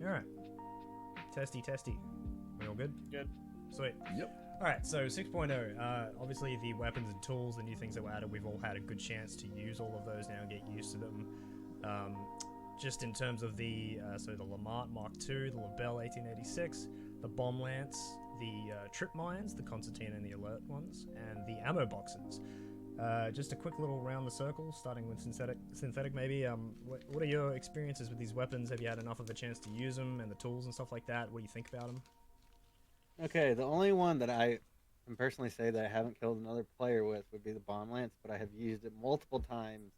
Alright. Testy. We all good? Good. Sweet. Yep. Alright, so 6.0. Obviously, the weapons and tools, the new things that were added, we've all had a good chance to use all of those now and get used to them. Just in terms of the Lamart Mark II, the Lebel 1886, the Bomb Lance, the Trip Mines, the Concertina and the Alert ones, and the ammo boxes. Just a quick little round the circle, starting with synthetic maybe. What are your experiences with these weapons? Have you had enough of a chance to use them and the tools and stuff like that? What do you think about them? Okay, the only one that I can personally say that I haven't killed another player with would be the Bomb Lance, but I have used it multiple times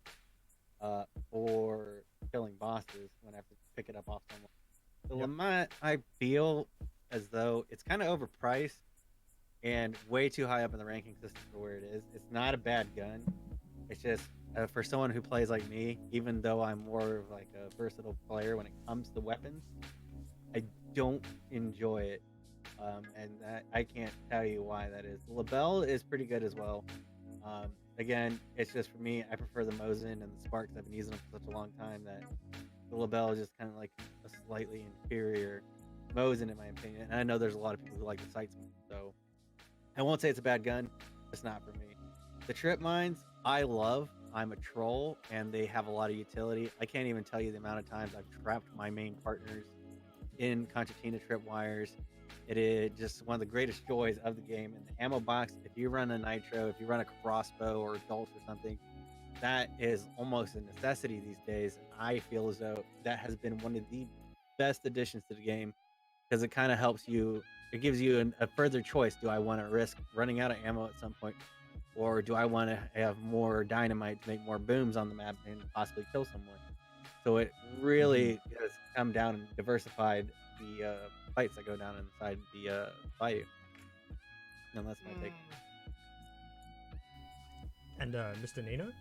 for killing bosses when I have to pick it up off someone. The Lamont, I feel as though it's kind of overpriced and way too high up in the ranking system for where it is. It's not a bad gun. It's just for someone who plays like me, even though I'm more of like a versatile player when it comes to weapons, I don't enjoy it. And I can't tell you why that is. The Lebel is pretty good as well. Again, it's just for me, I prefer the Mosin and the Sparks. I've been using them for such a long time that the Lebel is just kind of like a slightly inferior Mosin in my opinion. And I know there's a lot of people who like the sights, so I won't say it's a bad gun. It's not for me. The Trip Mines, I love. I'm a troll, and they have a lot of utility. I can't even tell you the amount of times I've trapped my main partners in Concertina tripwires. It is just one of the greatest joys of the game. And the ammo box, if you run a nitro, if you run a crossbow or a Dulce or something, that is almost a necessity these days. And I feel as though that has been one of the best additions to the game because it kind of helps you. It gives you a further choice. Do I want to risk running out of ammo at some point? Or do I want to have more dynamite to make more booms on the map and possibly kill someone? So it really has come down and diversified the fights that go down inside the fight. And that's my take. And Mr. Neenoh?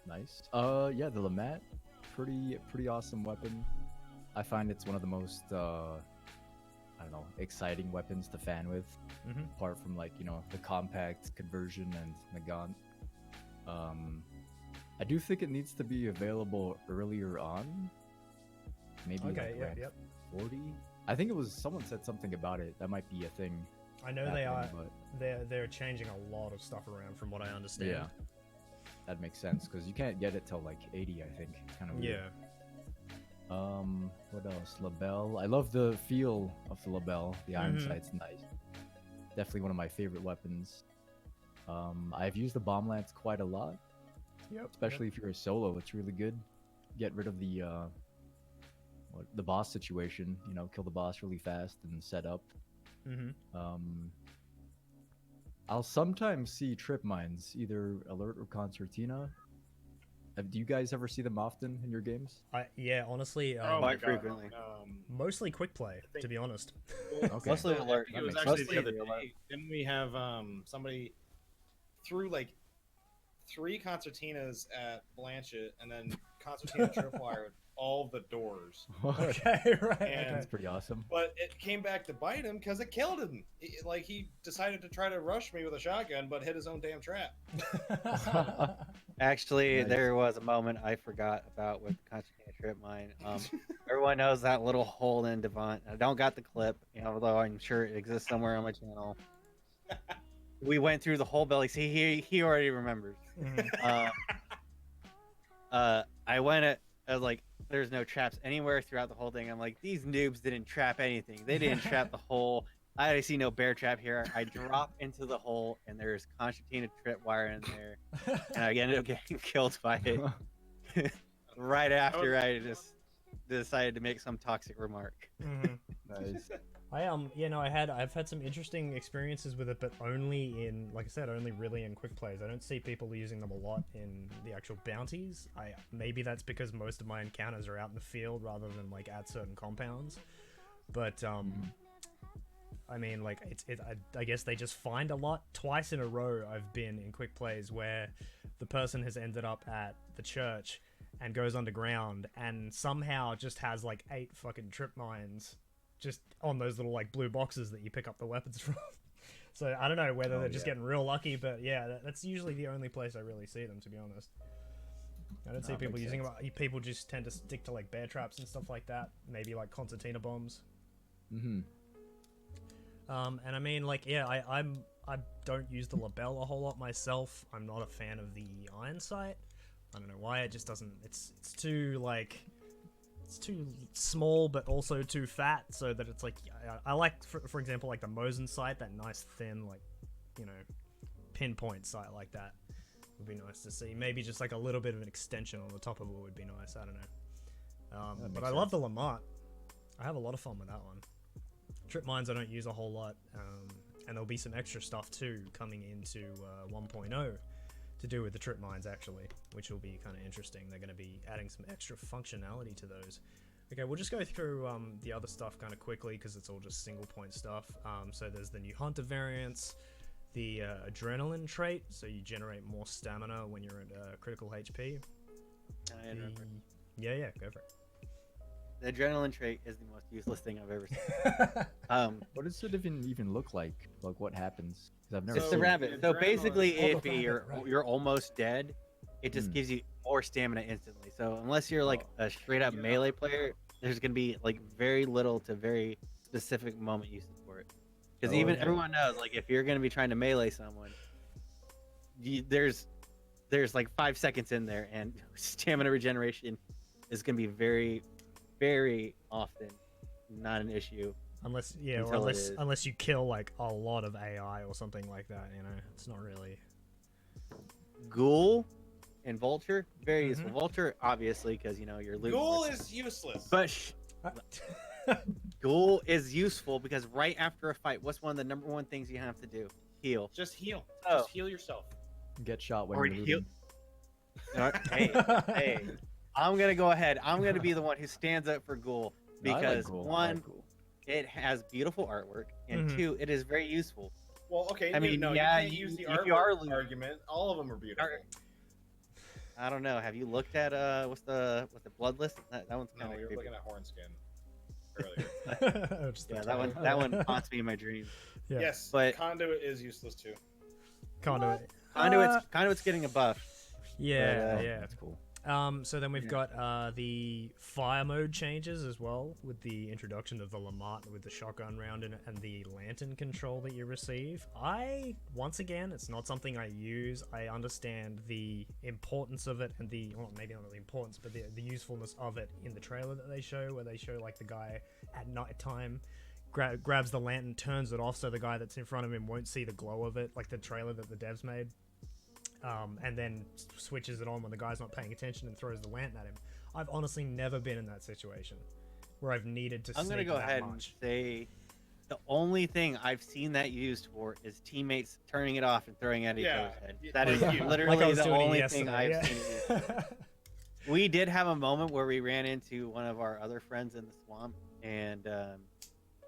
Nice. Yeah, the Lamont, pretty awesome weapon. I find it's one of the most I don't know, exciting weapons to fan with. Apart from like, you know, the compact conversion and the gun. I do think it needs to be available earlier on. Maybe Okay, like yep. 40. I think it was someone said something about it. That might be a thing. I know they are. But They're changing a lot of stuff around, from what I understand. yeah, that makes sense because you can't get it till like 80. I think. It's kind of weird. Yeah. What else? Lebel. I love the feel of the Lebel. The iron sight's nice. Definitely one of my favorite weapons. I've used the Bomb Lance quite a lot. Yep. Especially if you're a solo, it's really good. Get rid of the boss situation. You know, kill the boss really fast and set up. I'll sometimes see trip mines, either Alert or Concertina. Do you guys ever see them often in your games? Yeah, honestly, Quite frequently. mostly quick play, to be honest. Okay. Mostly Alert. It was That actually makes the other sense. day. Didn't we have somebody threw like 3 concertinas at Blanchett and then concertina tripwired all the doors? Okay, right. And That's pretty awesome. But it came back to bite him because it killed him. He decided to try to rush me with a shotgun, but hit his own damn trap. Actually, Nice. there was a moment I forgot about with the Concertina Trip Mine. Everyone knows that little hole in Devant. I don't got the clip, you know, although I'm sure it exists somewhere on my channel. We went through the whole belly. See, he already remembers. I was like, there's no traps anywhere throughout the whole thing. I'm like, these noobs didn't trap anything. They didn't trap the hole. I see no bear trap here. I drop into the hole, and there's concertina tripwire in there, and I ended up getting killed by it right after I just decided to make some toxic remark. Nice. I've had some interesting experiences with it, but only in, like I said, only really in quick plays. I don't see people using them a lot in the actual bounties. Maybe that's because most of my encounters are out in the field rather than like at certain compounds. But I mean, like I guess they just find a lot. Twice in a row, I've been in quick plays where the person has ended up at the church and goes underground and somehow just has like 8 fucking trip mines just on those little like blue boxes that you pick up the weapons from. So I don't know whether they're just getting real lucky, but yeah, that's usually the only place I really see them, to be honest. I don't see people using them. People just tend to stick to like bear traps and stuff like that. Maybe like concertina bombs. Mm-hmm. And I mean, like, yeah, I don't use the label a whole lot myself. I'm not a fan of the iron sight. I don't know why. It just doesn't. It's too like. It's too small, but also too fat, so that it's like I like, for example, like the Mosin sight, that nice thin, like, you know, pinpoint sight like that would be nice to see. Maybe just like a little bit of an extension on the top of it would be nice. I don't know. But I love the Lamont. I have a lot of fun with that one. Trip mines I don't use a whole lot, and there'll be some extra stuff too coming into 1.0 to do with the trip mines actually, which will be kind of interesting. They're going to be adding some extra functionality to those. Okay, we'll just go through the other stuff kind of quickly because it's all just single point stuff. So there's the new hunter variants, the adrenaline trait, so you generate more stamina when you're at critical HP. Yeah, go for it. The adrenaline trait is the most useless thing I've ever seen. What does it even look like? Like what happens? 'Cause I've never. It's seen the rabbit. So basically, if rabbit, you're almost dead, it just gives you more stamina instantly. So unless you're like a straight up melee player, there's gonna be like very little to very specific moment usage for it. Because everyone knows, like, if you're gonna be trying to melee someone, there's like 5 seconds in there, and stamina regeneration is gonna be very, very often not an issue. Unless you kill like a lot of AI or something like that, you know, it's not really. Ghoul and Vulture, very useful. Vulture, obviously, because you know you're looting. Ghoul is useless. But Ghoul is useful because right after a fight, what's one of the number one things you have to do? Heal. Just heal. Oh. Just heal yourself. Get shot when Or you're heal. looting. Hey, I'm gonna go ahead. I'm gonna be the one who stands up for Ghoul No, I like because Ghoul. I one, like Ghoul. it has beautiful artwork, and two, it is very useful. Well, okay. I mean, no, yeah, you can't use the if you are argument. All of them are beautiful. I don't know. Have you looked at what's the Bloodless? That one's kind No, of you're creepy. looking at Hornskin earlier. Yeah, that one haunts me in my dreams. Yeah. Yes, But- Conduit is useless too. Conduit. Conduit's getting a buff. Yeah, But, yeah. That's cool. So then we've got the fire mode changes as well, with the introduction of the Lamont with the shotgun round and the lantern control that you receive. Once again, it's not something I use. I understand the importance of it and maybe not the importance, but the usefulness of it in the trailer that they show, where they show like the guy at nighttime grabs the lantern, turns it off so the guy that's in front of him won't see the glow of it, like the trailer that the devs made. And then switches it on when the guy's not paying attention and throws the lantern at him. I've honestly never been in that situation where I've needed to. I'm gonna go ahead and say the only thing I've seen that used for is teammates turning it off and throwing it at each other's head. That is literally the only thing I've seen. We did have a moment where we ran into one of our other friends in the swamp, and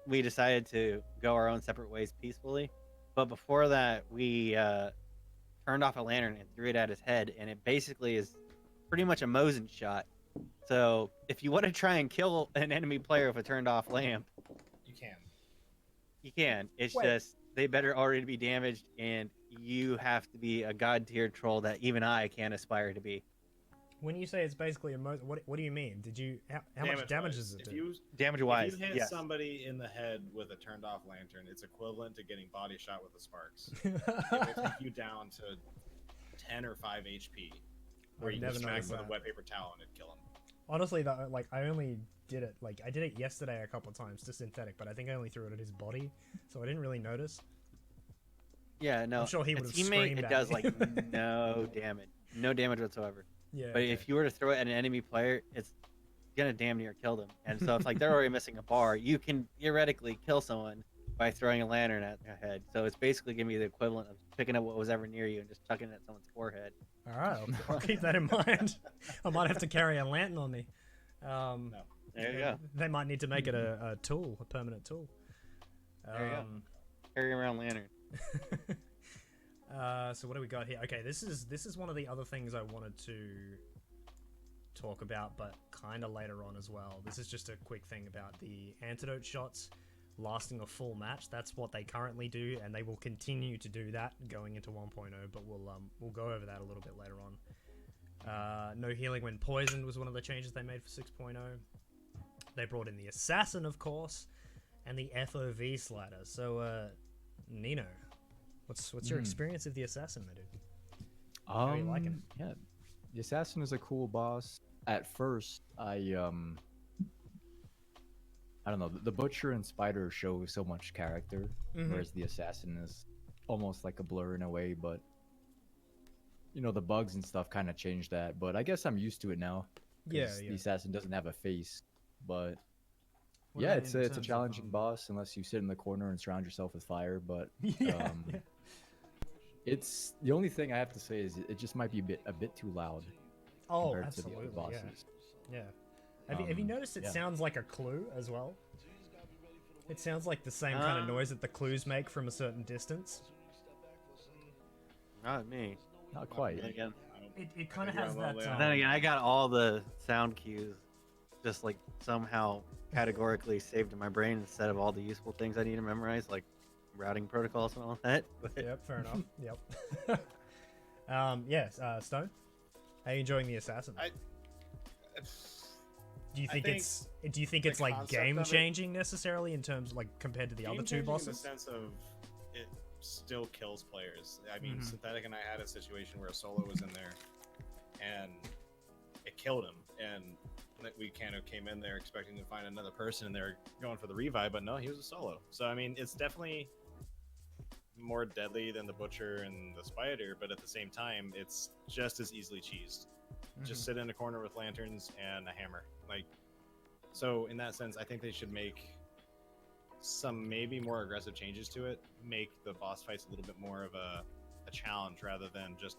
we decided to go our own separate ways peacefully. But before that, we turned off a lantern and threw it at his head, and it basically is pretty much a Mosin shot. So if you want to try and kill an enemy player with a turned off lamp, You can. you can. It's just they better already be damaged, and you have to be a god tier troll that even I can aspire to be. When you say it's basically a what do you mean? Did you how much damage does it do? Damage wise, If you hit yes. somebody in the head with a turned off lantern, it's equivalent to getting body shot with the sparks. It will take you down to 10 or 5 HP, where you can smack him with a wet paper towel and it'd kill him. Honestly, like I only did it I did it yesterday a couple of times to synthetic, but I think I only threw it at his body, so I didn't really notice. Yeah, no. I'm sure he would have teammate, screamed it at does me. like no damage whatsoever. Yeah. But if you were to throw it at an enemy player, it's gonna damn near kill them. And so if like they're already missing a bar, you can theoretically kill someone by throwing a lantern at their head. So it's basically gonna be the equivalent of picking up what was ever near you and just chucking it at someone's forehead. All right, I'll keep that in mind. I might have to carry a lantern on me. There you go. They might need to make it a tool, a permanent tool. There you go. Carry around lantern. So what do we got here? Okay, this is one of the other things I wanted to talk about, but kind of later on as well. This is just a quick thing about the antidote shots lasting a full match. That's what they currently do, and they will continue to do that going into 1.0. But we'll go over that a little bit later on. No healing when poisoned was one of the changes they made for 6.0. They brought in the assassin, of course, and the Fov Slider. So, Neenoh, what's your experience of the assassin, my dude? How are you liking it? Yeah, the assassin is a cool boss. At first, I don't know. The butcher and spider show so much character, whereas the assassin is almost like a blur in a way. But the bugs and stuff kind of changed that. But I guess I'm used to it now. Yeah. The assassin doesn't have a face, but What yeah, about it's in a terms of, challenging boss unless you sit in the corner and surround yourself with fire. But yeah. it's the only thing I have to say is it just might be a bit too loud. Oh, compared absolutely. to the other bosses. Yeah. Have you noticed it sounds like a clue as well? It sounds like the same kind of noise that the clues make from a certain distance. Not me. Not quite. Then again, It kind of has that. then again, I got all the sound cues just like somehow categorically saved in my brain instead of all the useful things I need to memorize, like routing protocols and all that. Yep, fair enough. Yep. Yes, Stone, how are you enjoying the assassin? Do you think it's like game changing necessarily in terms of, like, compared to the other two bosses? In the sense of it still kills players. I mean, Synthetic and I had a situation where a solo was in there, and it killed him, and we kind of came in there expecting to find another person, and they were going for the revive, but no, he was a solo. So I mean, it's definitely more deadly than the butcher and the spider, but at the same time, it's just as easily cheesed. Just sit in a corner with lanterns and a hammer. Like, so in that sense, I think they should make some maybe more aggressive changes to it. Make the boss fights a little bit more of a challenge rather than just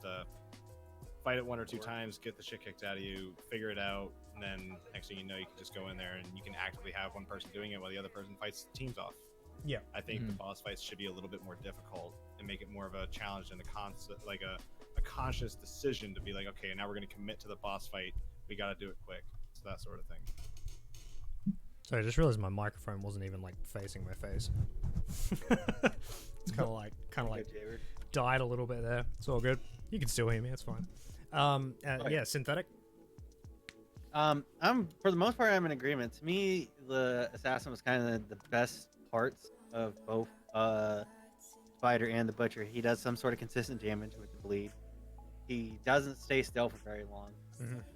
fight it one or two times, get the shit kicked out of you, figure it out, and then next thing you know, you can just go in there and you can actively have one person doing it while the other person fights teams off. Yeah, I think the boss fights should be a little bit more difficult and make it more of a challenge and a concept, like a conscious decision to be like, okay, now we're going to commit to the boss fight. We got to do it quick. So that sort of thing. So I just realized my microphone wasn't even like facing my face. It's kind of like died a little bit there. It's all good. You can still hear me. It's fine. Yeah, Synthetic. I'm for the most part, I'm in agreement. To me, the assassin was kind of the best parts of both Spider and the Butcher. He does some sort of consistent damage with the bleed. He doesn't stay still for very long.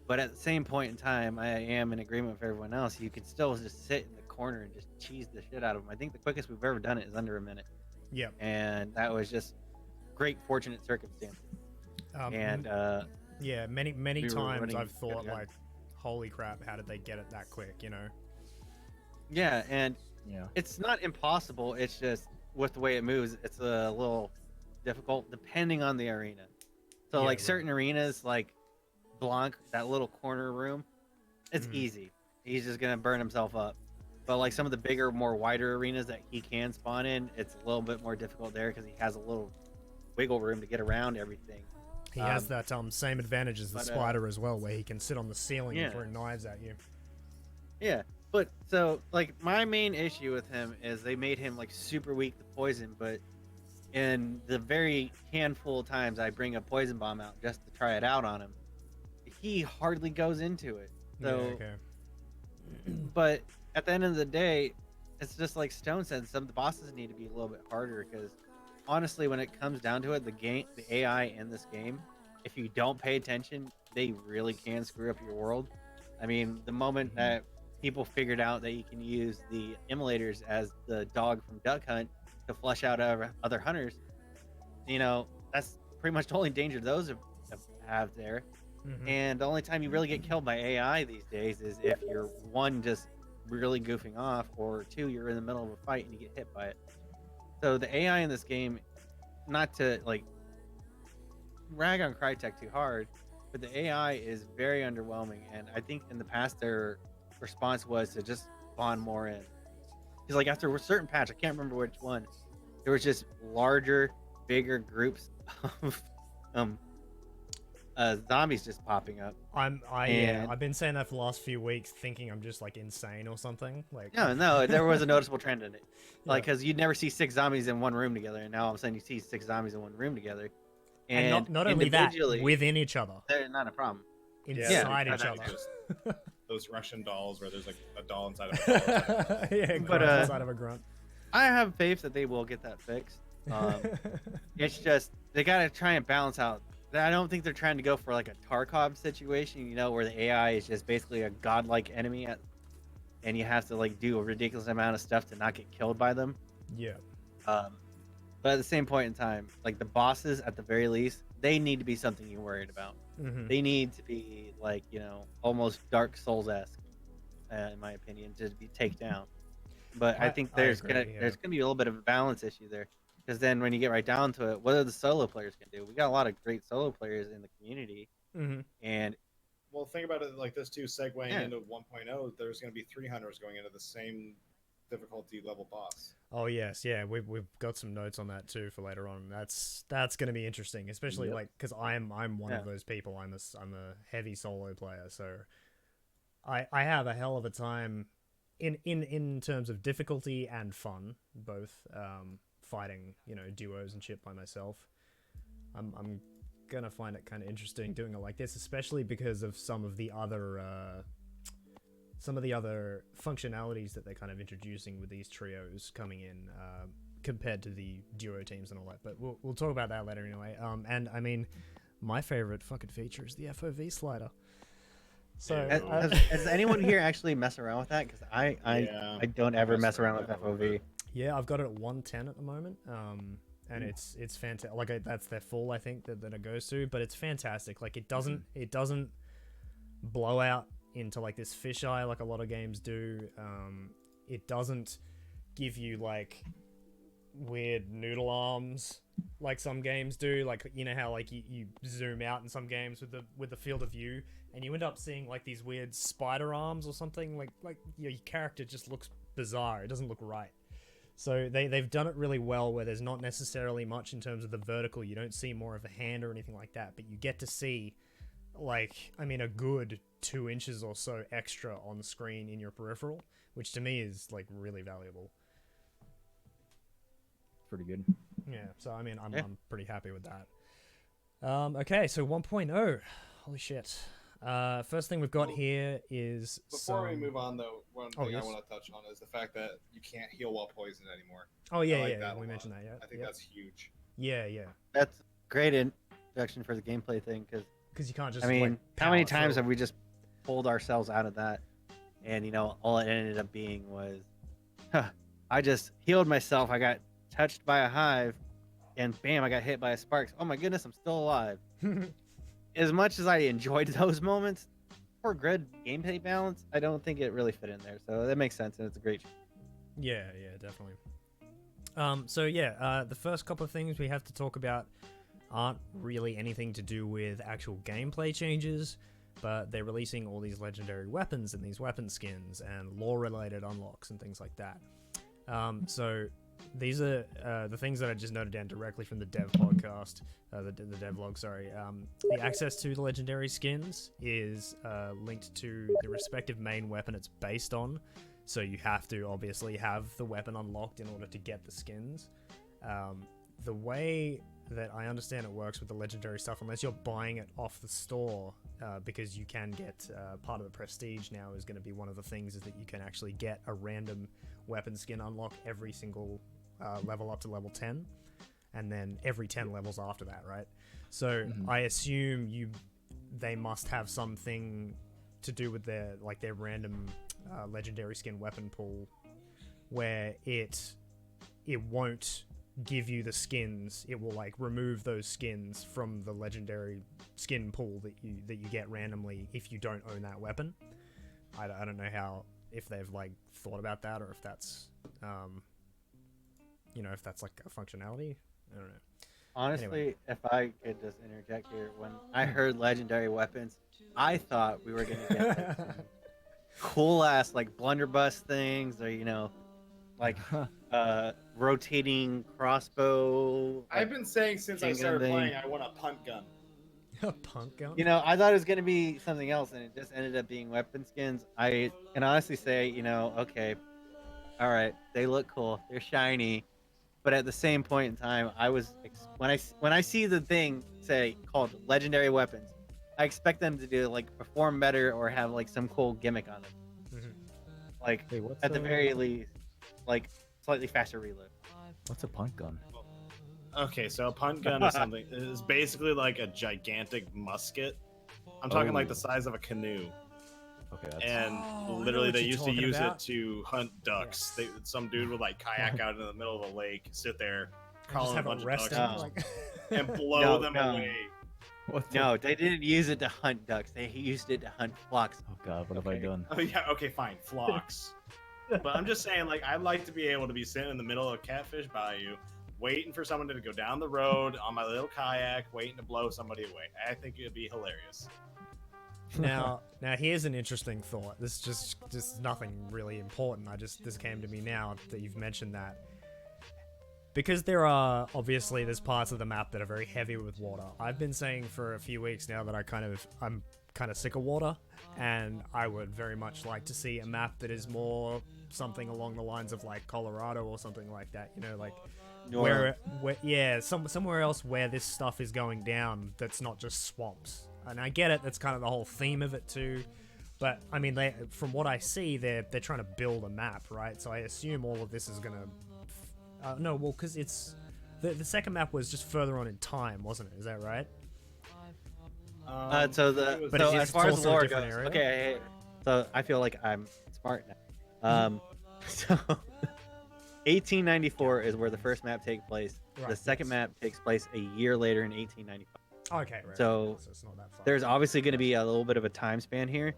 But at the same point in time, I am in agreement with everyone else. You can still just sit in the corner and just cheese the shit out of him. I think the quickest we've ever done it is under a minute. Yeah. And that was just great fortunate circumstances. Yeah, many times I've thought, gun. like, holy crap, how did they get it that quick, you know? Yeah, and it's not impossible. It's just with the way it moves, it's a little difficult depending on the arena. So like certain arenas, like Blanc, that little corner room, it's easy. He's just gonna burn himself up. But like some of the bigger, more wider arenas that he can spawn in, it's a little bit more difficult there because he has a little wiggle room to get around everything. He has that same advantage as the spider as well, where he can sit on the ceiling and throw knives at you. Yeah, but so like my main issue with him is they made him like super weak to poison, but in the very handful of times I bring a poison bomb out just to try it out on him, he hardly goes into it. So, but at the end of the day, it's just like Stone said, some of the bosses need to be a little bit harder because honestly, when it comes down to it, the AI in this game, if you don't pay attention, they really can screw up your world. I mean, the moment that people figured out that you can use the immolators as the dog from Duck Hunt to flush out other hunters, you know, that's pretty much the only danger those have there. And the only time you really get killed by AI these days is if you're one, just really goofing off, or two, you're in the middle of a fight and you get hit by it. So the AI in this game, not to like rag on Crytek too hard, but the AI is very underwhelming. And I think in the past their response was to just spawn more in. Because like after a certain patch, I can't remember which one, there was just larger, bigger groups of zombies just popping up. I've been saying that for the last few weeks, thinking I'm just like insane or something. Like no, there was a noticeable trend in it. Like, because you'd never see 6 zombies in one room together, and now all of a sudden you see 6 zombies in one room together. And not only that, within each other. They're not a problem. inside each other. Those Russian dolls where there's like a doll inside of a doll. Yeah, but inside of a grunt. I have faith that they will get that fixed. It's just they gotta try and balance out. I don't think they're trying to go for like a Tarkov situation, where the AI is just basically a godlike enemy, and you have to like do a ridiculous amount of stuff to not get killed by them. Yeah. But at the same point in time, like the bosses, at the very least, they need to be something you're worried about. Mm-hmm. They need to be like, almost Dark Souls-esque, in my opinion, to be taken down. But I think there's gonna be a little bit of a balance issue there, because then when you get right down to it, what are the solo players gonna do? We got a lot of great solo players in the community, and well, think about it like this too. Segueing into 1.0, there's gonna be 3 hunters going into the same difficulty level boss. Oh yes, yeah, we've got some notes on that too for later on. That's going to be interesting, especially like because I'm one of those people. I'm a heavy solo player, so I have a hell of a time in terms of difficulty and fun, both fighting duos and shit by myself. I'm gonna find it kind of interesting doing it like this, especially because of some of the other functionalities that they're kind of introducing with these trios coming in compared to the duo teams and all that. But we'll talk about that later anyway. And I mean, my favorite fucking feature is the Fov Slider. So has anyone here actually mess around with that? Because I don't ever mess around with FOV. Yeah, I've got it at 110 at the moment. And it's fantastic. Like that's their full, I think, that it goes to. But it's fantastic. Like it doesn't blow out into like this fisheye like a lot of games do. It doesn't give you like weird noodle arms like some games do. Like how like you zoom out in some games with the field of view, and you end up seeing like these weird spider arms or something. Like your character just looks bizarre. It doesn't look right. So they've done it really well, where there's not necessarily much in terms of the vertical. You don't see more of a hand or anything like that, but you get to see a good 2 inches or so extra on the screen in your peripheral, which to me is like really valuable. Pretty good. Yeah, so I'm pretty happy with that. Okay, so 1.0. Holy shit. First thing we've got here is before we move on though, one thing I want to touch on is the fact that you can't heal while poisoned anymore. Oh yeah, we mentioned that. Yeah, I think that's huge. Yeah. That's great introduction for the gameplay thing, because you can't just. How many times have we just pulled ourselves out of that, and all it ended up being was, I just healed myself. I got touched by a hive, and bam, I got hit by a sparks. Oh my goodness, I'm still alive. As much as I enjoyed those moments, for good gameplay balance, I don't think it really fit in there. So that makes sense, and it's a great. Yeah, definitely. The first couple of things we have to talk about aren't really anything to do with actual gameplay changes, but they're releasing all these legendary weapons and these weapon skins and lore-related unlocks and things like that. So these are the things that I just noted down directly from the dev podcast, the devlog, sorry. The access to the legendary skins is linked to the respective main weapon it's based on, so you have to obviously have the weapon unlocked in order to get the skins. The way that I understand it works with the legendary stuff, unless you're buying it off the store, because you can get part of the prestige now is going to be one of the things is that you can actually get a random weapon skin unlock every single level up to level 10, and then every 10 levels after that, right? So I assume they must have something to do with their random legendary skin weapon pool, where it won't give you the skins. It will remove those skins from the legendary skin pool that you get randomly if you don't own that weapon. I don't know if they've thought about that, or if that's if that's a functionality. I don't know. Honestly, anyway. If I could just interject here, when I heard legendary weapons, I thought we were gonna get some cool ass blunderbuss things, or rotating crossbow. I've been saying since I started playing, I want a punt gun. A punt gun? I thought it was gonna be something else, and it just ended up being weapon skins. I can honestly say, okay, all right, they look cool, they're shiny, but at the same point in time, I was when I see the thing say called legendary weapons, I expect them to do like perform better or have like some cool gimmick on it. Like at the very least, like slightly faster reload. What's a punt gun? Okay, so a punt gun is basically like a gigantic musket. I'm talking like the size of a canoe. Okay, and literally they used to use it to hunt ducks. Yes. Some dude would like kayak out in the middle of a lake, sit there, call a bunch of ducks, and blow them away. No, they didn't use it to hunt ducks. They used it to hunt flocks. Oh god, what have I done? Oh yeah, okay, fine, flocks. But I'm just saying, like, I'd like to be able to be sitting in the middle of Catfish Bayou, waiting for someone to go down the road on my little kayak, waiting to blow somebody away. I think it'd be hilarious. Now here's an interesting thought. This is just nothing really important. This came to me now that you've mentioned that. Because there's parts of the map that are very heavy with water. I've been saying for a few weeks now that I'm kind of sick of water, and I would very much like to see a map that is more something along the lines of like Colorado or something like that. You know, like somewhere else where this stuff is going down that's not just swamps. And I get it, that's kind of the whole theme of it too. But I mean, from what I see, they're trying to build a map, right? So I assume all of this is gonna. Because it's the second map was just further on in time, wasn't it? Is that right? As far as the lore goes, okay. So I feel like I'm smart now. So 1894 is where the first map takes place. Right, the second map takes place a year later in 1895. Okay, right. So it's not that far. There's obviously going to be a little bit of a time span here,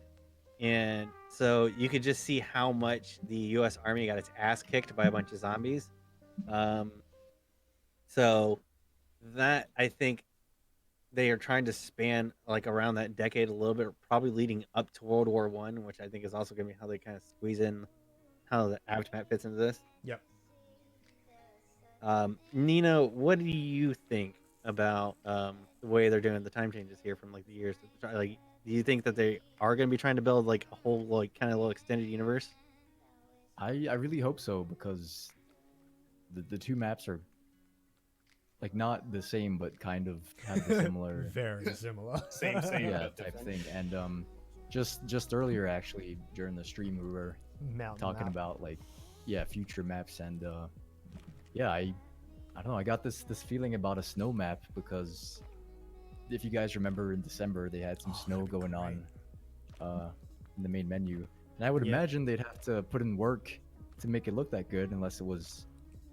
and so you could just see how much the U.S. Army got its ass kicked by a bunch of zombies. So that I think they are trying to span like around that decade a little bit, probably leading up to World War One, which I think is also going to be how they kind of squeeze in how the aftermath fits into this. Yep. Neenoh, what do you think about the way they're doing the time changes here from like the years? Like, do you think that they are going to be trying to build like a whole like kind of little extended universe? I really hope so, because the two maps are like not the same, but kind of have the similar, very similar, same type thing. And just earlier actually during the stream we were talking about like future maps, and I don't know, I got this feeling about a snow map, because if you guys remember in December they had some snow going on in the main menu, and I would imagine they'd have to put in work to make it look that good, unless it was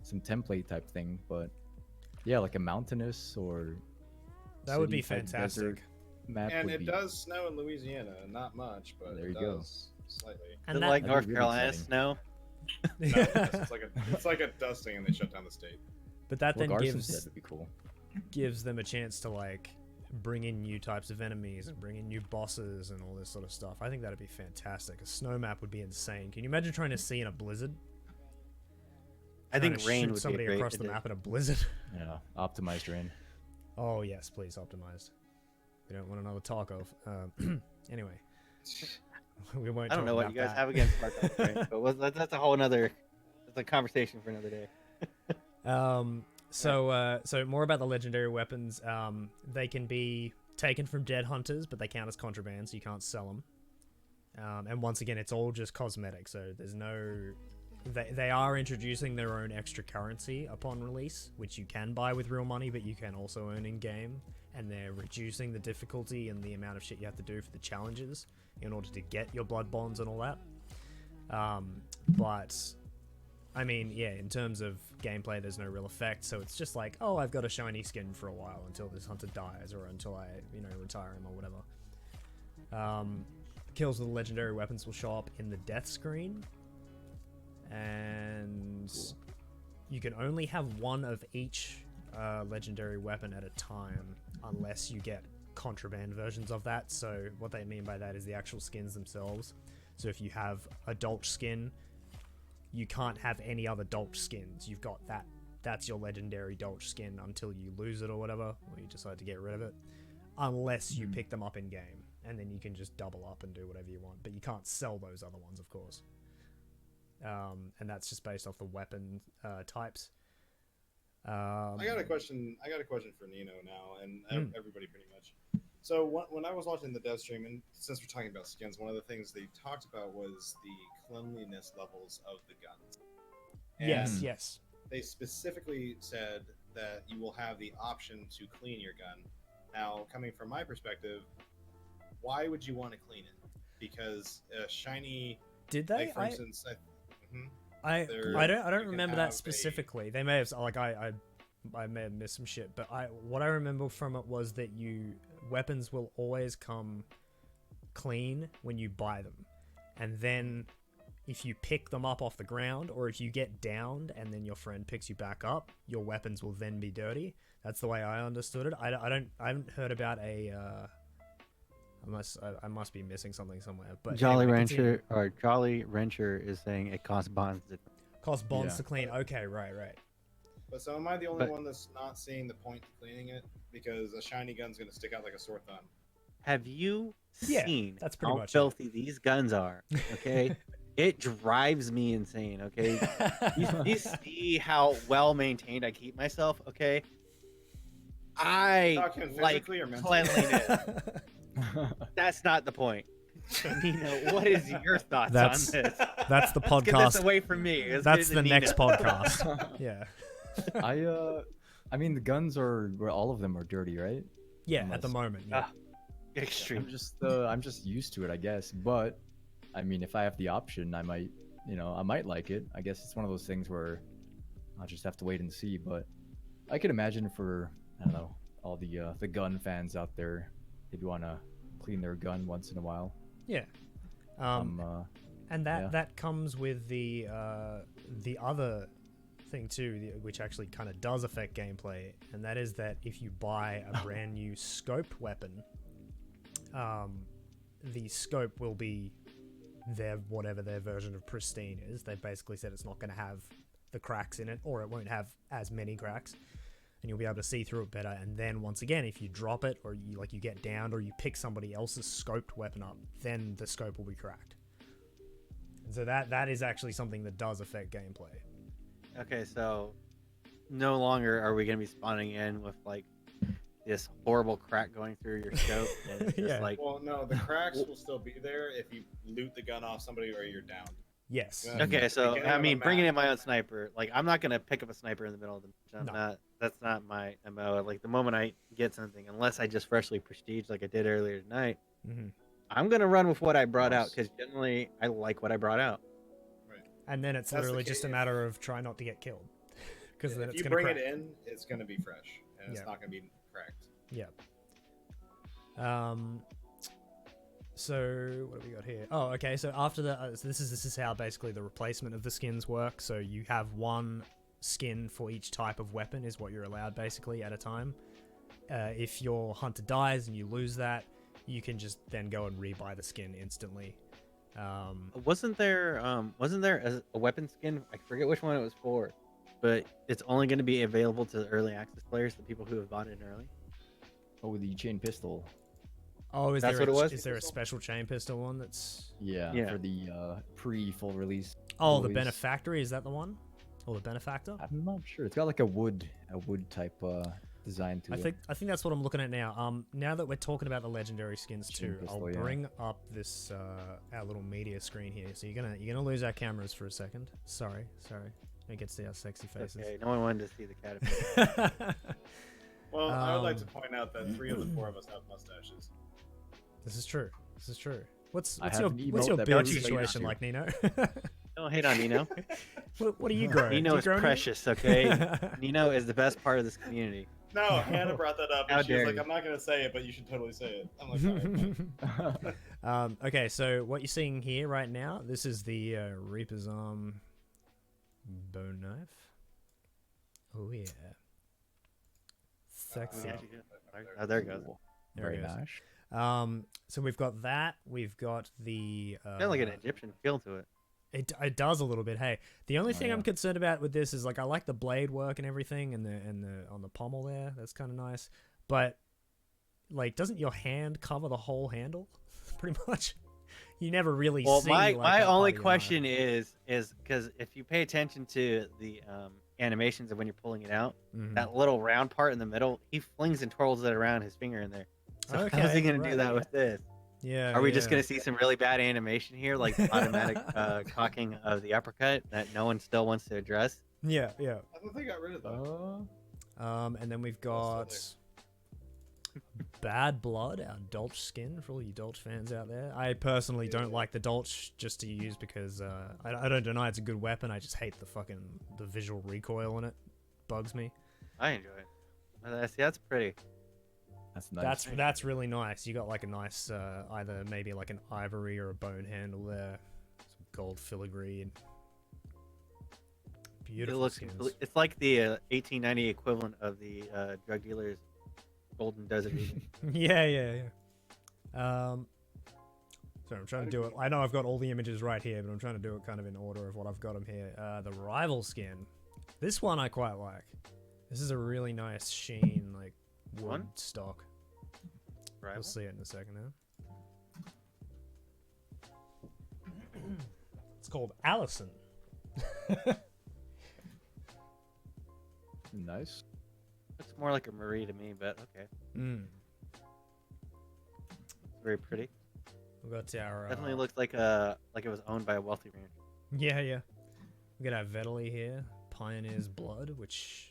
some template type thing. But yeah, like a mountainous or that would be fantastic map. And it does snow in Louisiana, not much, but there you go. Slightly. And like North Carolina snow. No, it's like a dusting, and they shut down the state. But that then be cool. gives them a chance to like bring in new types of enemies and bring in new bosses and all this sort of stuff. I think that'd be fantastic. A snow map would be insane. Can you imagine trying to see in a blizzard? I think rain would somebody be a great across the map in a blizzard. Yeah, optimized rain. Oh yes, please optimized. We don't want another talk of. Anyway, we won't. I don't know what you guys have against Spark rain, but that's a whole another. That's a conversation for another day. So more about the legendary weapons. They can be taken from dead hunters, but they count as contraband, so you can't sell them. And once again, it's all just cosmetic, so there's no. They are introducing their own extra currency upon release, which you can buy with real money, but you can also earn in game. And they're reducing the difficulty and the amount of shit you have to do for the challenges in order to get your blood bonds and all that. But I mean, in terms of gameplay, there's no real effect. So it's just like, oh, I've got a shiny skin for a while until this hunter dies, or until I, retire him or whatever. Kills with the legendary weapons will show up in the death screen. And you can only have one of each legendary weapon at a time, unless you get contraband versions of that. So what they mean by that is the actual skins themselves. So if you have a Dolch skin, you can't have any other Dolch skins. You've got that. That's your legendary Dolch skin until you lose it or whatever, or you decide to get rid of it. Unless you pick them up in game, and then you can just double up and do whatever you want. But you can't sell those other ones, of course. And that's just based off the weapon types. I got a question for Neenoh now, and everybody pretty much. So when I was watching the dev stream, and since we're talking about skins, one of the things they talked about was the cleanliness levels of the guns. And Yes. they specifically said that you will have the option to clean your gun. Now, coming from my perspective, why would you want to clean it? Because a shiny, did they? like, for instance, I don't remember that specifically. They may have I may have missed some shit, but what I remember from it was that weapons will always come clean when you buy them, and then if you pick them up off the ground, or if you get downed and then your friend picks you back up, your weapons will then be dirty. That's the way I understood it. I haven't heard about a. I must be missing something somewhere. But Jolly Rancher is saying it costs bonds. Costs bonds to clean. Okay, right. But so am I the only one that's not seeing the point to cleaning it? Because a shiny gun's gonna stick out like a sore thumb. Have you seen that's pretty how much filthy these guns are? Okay, it drives me insane. Okay, you see how well maintained I keep myself. Okay, I like cleanliness. That's not the point. Neenoh, what is your thoughts on this? That's the podcast. Get this away from me. That's the next podcast. Yeah. I mean, the guns all of them are dirty, right? Yeah, at the moment. Yeah. Extreme. I'm just used to it, I guess. But I mean, if I have the option, I might like it. I guess it's one of those things where I'll just have to wait and see. But I could imagine for, I don't know, all the gun fans out there, if you want to clean their gun once in a while. Yeah. And that comes with the other thing too, which actually kind of does affect gameplay, and that is that if you buy a brand new scoped weapon, the scope will be whatever their version of pristine is. They basically said it's not going to have the cracks in it, or it won't have as many cracks, and you'll be able to see through it better. And then once again, if you drop it, or you get downed, or you pick somebody else's scoped weapon up, then the scope will be cracked. And so that is actually something that does affect gameplay. Okay, so no longer are we going to be spawning in with like this horrible crack going through your scope. And it's just like, well, no, the cracks will still be there if you loot the gun off somebody or you're down. Yes. Okay, so I mean, bringing in my own sniper, like I'm not going to pick up a sniper in the middle of the match. That's not my MO. Like the moment I get something, unless I just freshly prestige like I did earlier tonight, I'm going to run with what I brought out, because generally I like what I brought out. And then it's literally just a matter of trying not to get killed. Because then if it's you bring it in, it's going to be fresh, and it's not going to be cracked. Yep. So what have we got here? Oh, okay. So after the so this is how basically the replacement of the skins work. So you have one skin for each type of weapon is what you're allowed basically at a time. If your hunter dies and you lose that, you can just then go and rebuy the skin instantly. Wasn't there a weapon skin? I forget which one it was for, but it's only going to be available to early access players, the people who have bought it early. Oh, the chain pistol. Oh, is that's there what it was? Is there a special chain pistol one that's? Yeah. For the pre-full release. Oh, the Benefactory, is that the one? Or the Benefactor? I'm not sure. It's got like a wood type design to it. I think that's what I'm looking at now. Now that we're talking about the legendary skins too, I'll bring up this our little media screen here. So you're gonna lose our cameras for a second. Sorry. Don't get to see our sexy faces. Okay, no one wanted to see the caterpillar. Well, I would like to point out that 3 of the 4 of us have mustaches. This is true. What's your build situation like, Neenoh? Don't hate on Neenoh. What do you grow? Neenoh is precious, okay? Neenoh is the best part of this community. No, Hannah brought that up, and she was like, I'm not going to say it, but you should totally say it. I'm like, all right. Okay, so what you're seeing here right now, this is the Reaper's Arm bone knife. Oh, yeah. Sexy. Oh, there it goes. Very nice. So we've got that. We've got the... got like an Egyptian feel to it. It does a little bit. Hey, the only thing I'm concerned about with this is like I like the blade work and everything, and the on the pommel there. That's kind of nice. But like, doesn't your hand cover the whole handle? Pretty much. You never really see. Well, my only question is because if you pay attention to the animations of when you're pulling it out, that little round part in the middle, he flings and twirls it around his finger in there. So Okay, how's he gonna right. do that with this? Yeah. Are we just gonna see some really bad animation here, like the automatic cocking of the uppercut that no one still wants to address? Yeah, yeah. I thought they got rid of that. And then we've Oh, got Bad Blood, our Dolch skin for all you Dolch fans out there. I personally don't like the Dolch just to use because I don't deny it's a good weapon. I just hate the visual recoil in it. Bugs me. I enjoy it. See, that's pretty. That's nice. That's really nice. You got like a nice either maybe like an ivory or a bone handle there, some gold filigree and beautiful It looks skins. it's like the 1890 equivalent of the drug dealer's golden desert eagle. Yeah. Sorry, I'm trying to do it. I know I've got all the images right here, but I'm trying to do it kind of in order of what I've got them here. The rival skin. This one I quite like. This is a really nice sheen, like wood stock. Rival? You'll see it in a second now. It's called Allison. Nice. Looks more like a Marie to me, but okay. It's very pretty. We got our Definitely looks like it was owned by a wealthy rancher. Yeah. We got our Vetterli here, Pioneer's Blood, which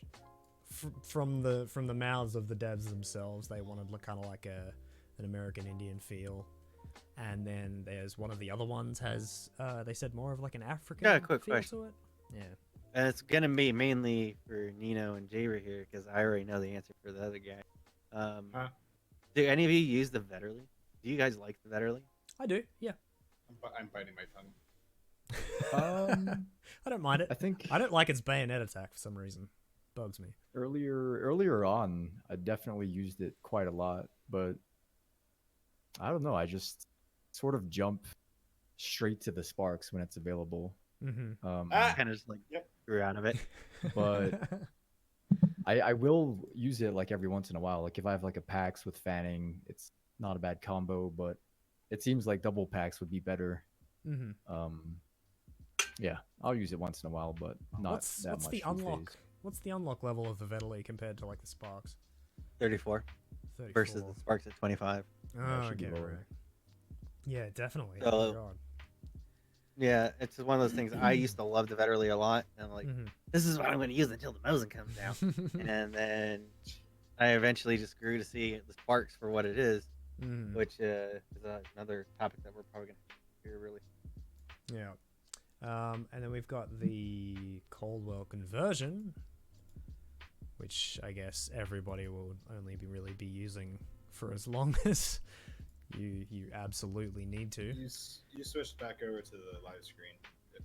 from the mouths of the devs themselves, they wanted kind of like an American Indian feel. And then there's one of the other ones has they said more of like an African quick feel question. to it. Yeah. And it's gonna be mainly for Neenoh and Jayber here because I already know the answer for the other guy. Do any of you use the Vetterli? Do you guys like the Vetterli? I do. Yeah. I'm biting my tongue. I don't mind it. I think I don't like its bayonet attack for some reason. Bugs me. earlier on, I definitely used it quite a lot, but I don't know. I just sort of jump straight to the sparks when it's available. Mm-hmm. Kind of just like grew out of it. But I will use it like every once in a while. Like if I have like a PAX with fanning, it's not a bad combo, but it seems like double PAX would be better. Mm-hmm. Yeah, I'll use it once in a while, but not What's that much. the unlock? What's the unlock level of the Vetterli compared to like the Sparks? 34 versus the Sparks at 25. Oh, okay, right. Yeah, definitely. So, oh my God. Yeah, it's one of those things. I used to love the Vetterli a lot, and I'm like, this is what I'm going to use until the Mosin comes down. And then I eventually just grew to see the Sparks for what it is, which is another topic that we're probably going to hear really. Yeah. And then we've got the Coldwell conversion, which I guess everybody will only really be using for as long as you absolutely need to. You switched back over to the live screen if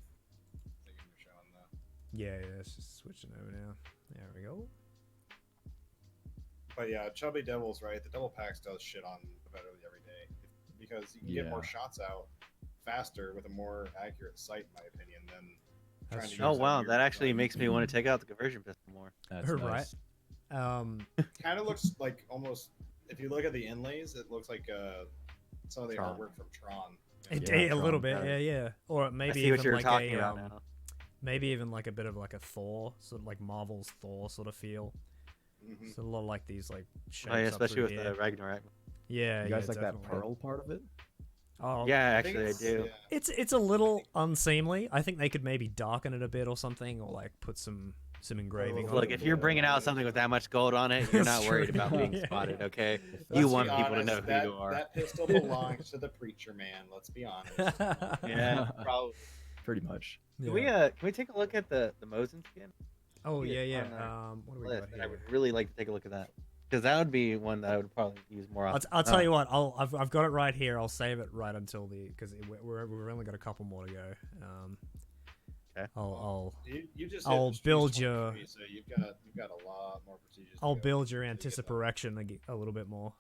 you were showing that. Yeah, it's just switching over now. There we go. But yeah, Chubby Devil's right. The double packs does shit on the Vetterli every day because you can get more shots out faster with a more accurate sight, in my opinion, than trying to. Oh wow, that actually makes me want to take out the conversion pistol more. That's nice. Kind of looks like almost. If you look at the inlays, it looks like some of the artwork from Tron. A little bit, yeah. Or maybe I see even what you're like talking about now. Maybe even like a bit of like a Thor, sort of like Marvel's Thor sort of feel. So a lot of like these like shapes. Oh, yeah, especially with the Ragnarok. Yeah, you guys like definitely. that pearl part of it? Oh, yeah, actually I do. Yeah. It's a little unseemly. I think they could maybe darken it a bit or something, or like put some engraving on it. Look, if you're bringing out something with that much gold on it, you're not worried about being spotted, okay? You want people to know who you are. That pistol belongs to the preacher man. Let's be honest. Yeah, probably. Pretty much. Yeah. Can we take a look at the Mosin skin? Oh yeah. On What do we got here? I would really like to take a look at that because that would be one that I would probably use more often. I'll tell you what. I've got it right here. I'll save it right until because we've only got a couple more to go. Okay. I'll build your. So you've got a lot more procedures. I'll build your anticipation a little bit more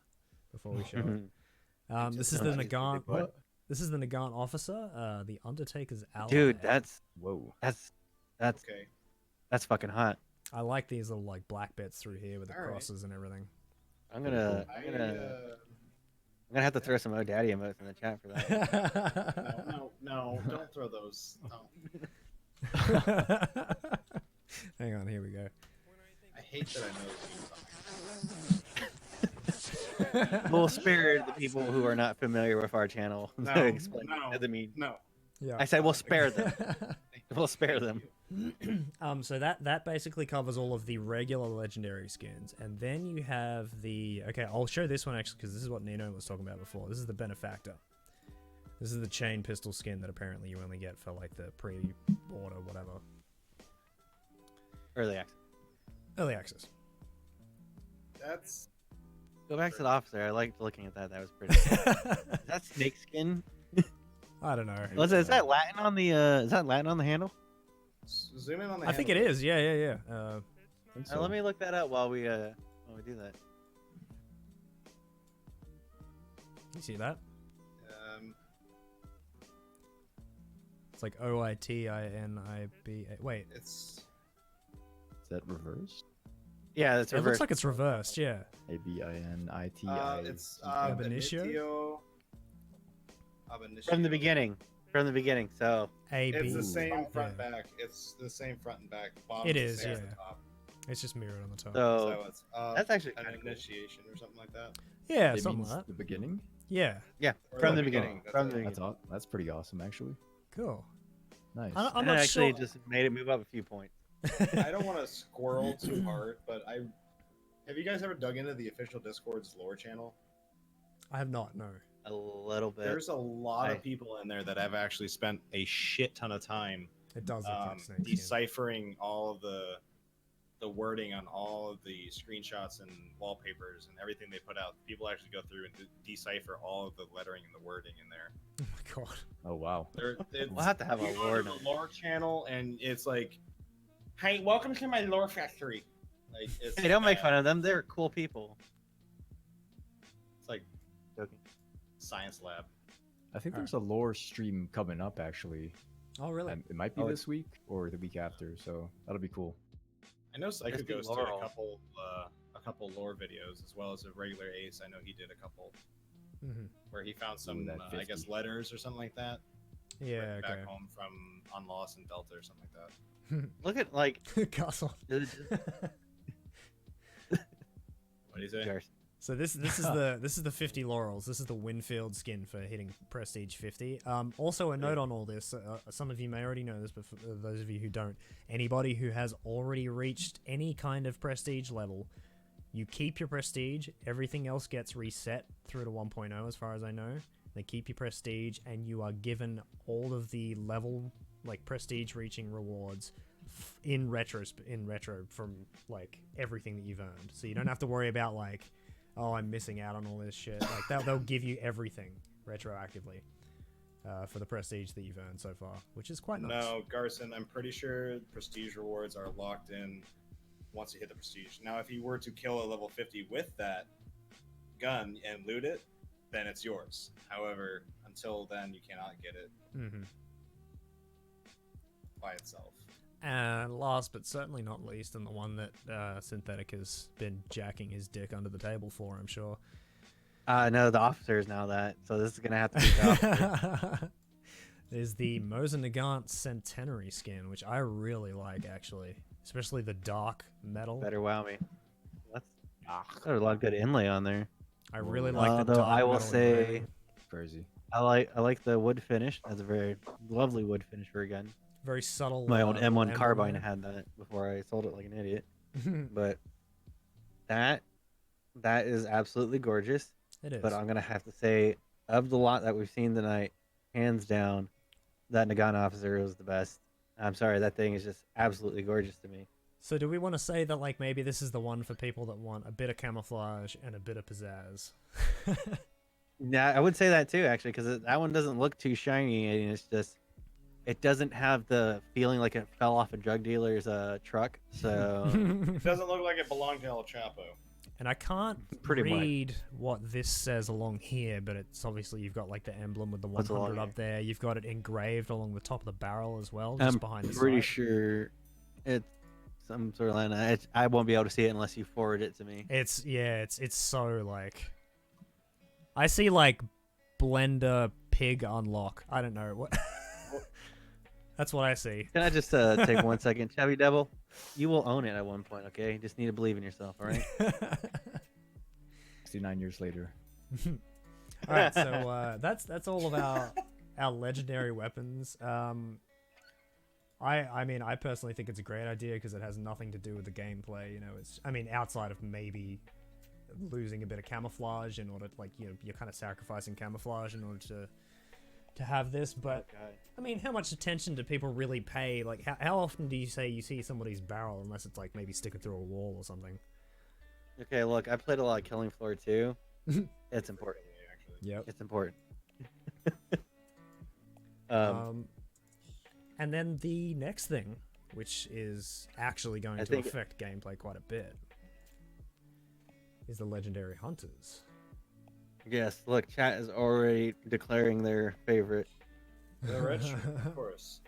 before we show it. This is the Nagant. This is the Nagant officer. The Undertaker's ally. Dude, that's okay. That's fucking hot. I like these little like black bits through here with the crosses and everything. I'm gonna have to throw some Daddy emotes in the chat for that. No, don't throw those. No. Hang on, here we go. I hate that I know these We'll spare the people who are not familiar with our channel to explain the mean. No. Yeah. I said we'll spare them. We'll spare them. So that basically covers all of the regular legendary skins, and then you have the I'll show this one actually because this is what Neenoh was talking about before. This is the Benefactor. This is the chain pistol skin that apparently you only get for like the pre-order whatever. Early access. Early access. That's. Go back to the officer. I liked looking at that. That was pretty. Is that snake skin? I don't know. Is that Latin on the? Is that Latin on the handle? Zoom in on the. I think it is. Yeah. So. Let me look that up while we do that. You see that? It's like OITINIBA. Wait. It's. Is that reversed? Yeah, that's reversed. It looks like it's reversed. Yeah. ABINITI. It's Ab initio. From the beginning. From the beginning. So. It's the same front back. It's the same front and back. Bottom it is. Yeah. Top. It's just mirrored on the top. So it's, that's actually an cool. initiation or something like that. Yeah, It something means like that. the beginning. Yeah. Yeah, from the beginning. From the beginning. That's pretty awesome, actually. Cool. Nice. I'm and not actually sure. just made it move up a few points. I don't want to squirrel too hard, but have you guys ever dug into the official Discord's lore channel? I have not. No. A little bit. There's a lot of people in there that have actually spent a shit ton of time. It does look like snake skin. Deciphering all of the wording on all of the screenshots and wallpapers and everything they put out. People actually go through and decipher all of the lettering and the wording in there. Oh my god. Oh wow. We'll have to have a lore. The lore channel, and it's like, hey, welcome to my lore factory. Like, Hey, don't make fun of them. They're cool people. It's like joking. Science lab. I think there's a lore stream coming up actually. Oh really? It might be this week or the week after, so that'll be cool. I know Psycho Ghost did a couple lore videos as well as a regular Ace. I know he did a couple where he found some, I guess, letters or something like that. Yeah, back home from on Lost and Delta or something like that. Look at like Castle. What do you say? So this is the 50 laurels. This is the Winfield skin for hitting Prestige 50. Also a note on all this. Some of you may already know this, but for those of you who don't, anybody who has already reached any kind of Prestige level, you keep your Prestige. Everything else gets reset through to 1.0, as far as I know. They keep your Prestige, and you are given all of the level, like Prestige reaching rewards in retro from like everything that you've earned. So you don't have to worry about like, oh, I'm missing out on all this shit. Like they'll give you everything retroactively for the prestige that you've earned so far, which is quite nice. No, Garson, I'm pretty sure prestige rewards are locked in once you hit the prestige. Now, if you were to kill a level 50 with that gun and loot it, then it's yours. However, until then, you cannot get it by itself. And last but certainly not least, and the one that Synthetic has been jacking his dick under the table for, I'm sure. No, the officer is now that, so this is gonna have to be the officer. There's the Moser Nagant Centenary skin, which I really like, actually, especially the dark metal. Better wow me. There's a lot of good inlay on there. I really like the dark dark I will metal say, crazy. I like the wood finish. That's a very lovely wood finish for a gun. Very subtle. My old M1 carbine there. had that before I sold it like an idiot. But that is absolutely gorgeous. It is. But I'm gonna have to say, of the lot that we've seen tonight, hands down, that Nagant officer was the best. I'm sorry, that thing is just absolutely gorgeous to me. So do we want to say that like maybe this is the one for people that want a bit of camouflage and a bit of pizzazz? Yeah, I would say that too, actually, because that one doesn't look too shiny, and it's just. It doesn't have the feeling like it fell off a drug dealer's truck, so... It doesn't look like it belonged to El Chapo. And I can't read what this says along here, but it's obviously you've got like the emblem with the 100 up there. You've got it engraved along the top of the barrel as well, just behind the sight. I'm pretty sure it's some sort of line. I won't be able to see it unless you forward it to me. It's so like... I see like Blender Pig Unlock. I don't know what... That's what I see. Can I just take 1 second? Chubby Devil, you will own it at one point, okay? You just need to believe in yourself, all right? 69 years later. All right, so that's all of our legendary weapons. I mean, I personally think it's a great idea because it has nothing to do with the gameplay. You know, outside of maybe losing a bit of camouflage in order to, like, you're kind of sacrificing camouflage in order to have this. But I mean, how much attention do people really pay? Like, how often do you say you see somebody's barrel unless it's like maybe sticking through a wall or something? Okay, look, I played a lot of Killing Floor too. It's important. Yep. It's important. And then the next thing, which is actually going to affect gameplay quite a bit, is the legendary hunters. Yes, look, chat is already declaring their favorite. The red shirt, of course.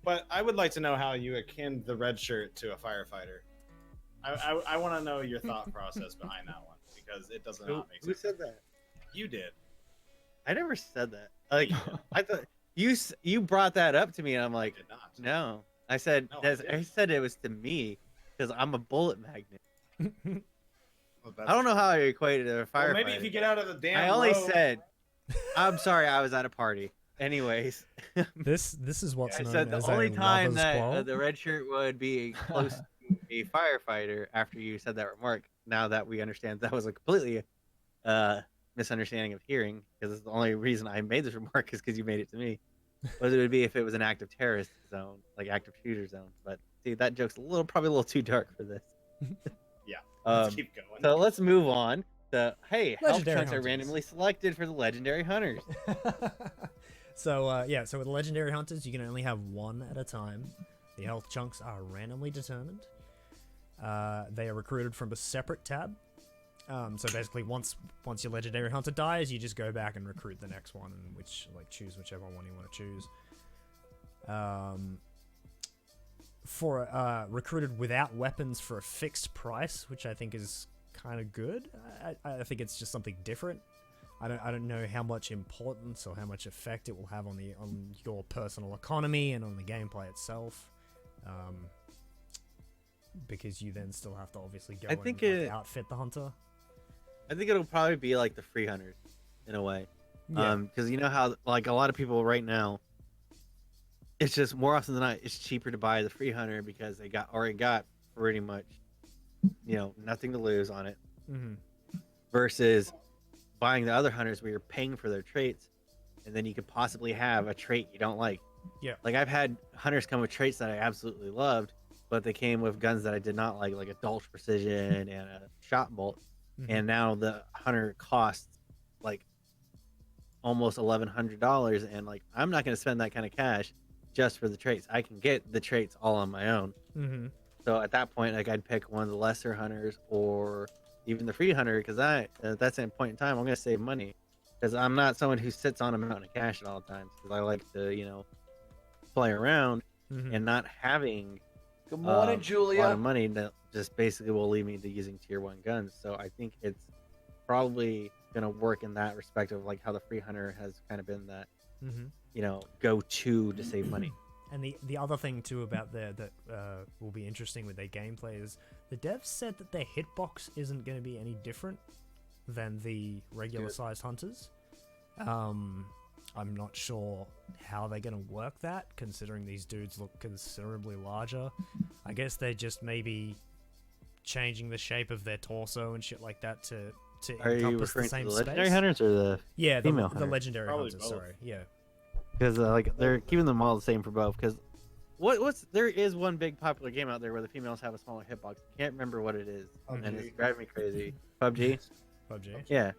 But I would like to know how you akin the red shirt to a firefighter. I want to know your thought process behind that one, because it does not make sense. Who said that? You did. I never said that. Like, I thought you brought that up to me, and I'm like, I did not. no. I said I said it was to me because I'm a bullet magnet. Well, I don't know how I equated it to a firefighter. Well, maybe if you get out of the damn. I only road... said, I'm sorry, I was at a party. Anyways, this is what's known said as the only a time lover's quarrel. that the red shirt would be close to a firefighter after you said that remark. Now that we understand that was a completely misunderstanding of hearing, because it's the only reason I made this remark is because you made it to me. Was it would be if it was an active terrorist zone, like active shooter zone. But see, that joke's probably a little too dark for this. Yeah. Let's keep going. So let's move on to health Legendary chunks are hunters. randomly selected for the legendary hunters. So so with the legendary hunters, you can only have one at a time. The health chunks are randomly determined. They are recruited from a separate tab. So basically, once your legendary hunter dies, you just go back and recruit the next one, and choose whichever one you want to choose. For recruited without weapons for a fixed price, which I think is kind of good. I think it's just something different. I don't know how much importance or how much effect it will have on your personal economy and on the gameplay itself. Because you then still have to obviously go and outfit the hunter. I think it'll probably be like the free hunters, in a way. Yeah. Because you know how, like, a lot of people right now, it's just more often than not, it's cheaper to buy the free hunter because they already got pretty much, nothing to lose on it. Mm-hmm. Versus buying the other hunters where you're paying for their traits, and then you could possibly have a trait you don't like. Yeah. Like, I've had hunters come with traits that I absolutely loved, but they came with guns that I did not like a Dulce Precision and a Shot Bolt. Mm-hmm. And now the hunter costs like almost $1,100, and like I'm not going to spend that kind of cash just for the traits. I can get the traits all on my own. Mm-hmm. So at that point, like, I'd pick one of the lesser hunters or even the free hunter, because at that same point in time, I'm going to save money, because I'm not someone who sits on a mountain of cash at all times, because I like to play around and not having good morning, Julia. a lot of money that just basically will lead me to using tier 1 guns. So I think it's probably going to work in that respect of like how the free hunter has kind of been that go-to to save money. And the other thing too about that will be interesting with their gameplay is the devs said that their hitbox isn't going to be any different than the regular sized hunters. I'm not sure how they're going to work that, considering these dudes look considerably larger. I guess they're just maybe changing the shape of their torso and shit like that to Are you encompass the referring same to the space. legendary hunters or the female the hunters? legendary Probably hunters. both. Sorry, yeah. Because like they're keeping them all the same for both. Because there is one big popular game out there where the females have a smaller hitbox. I can't remember what it is, and it's driving me crazy. PUBG. PUBG. Yeah.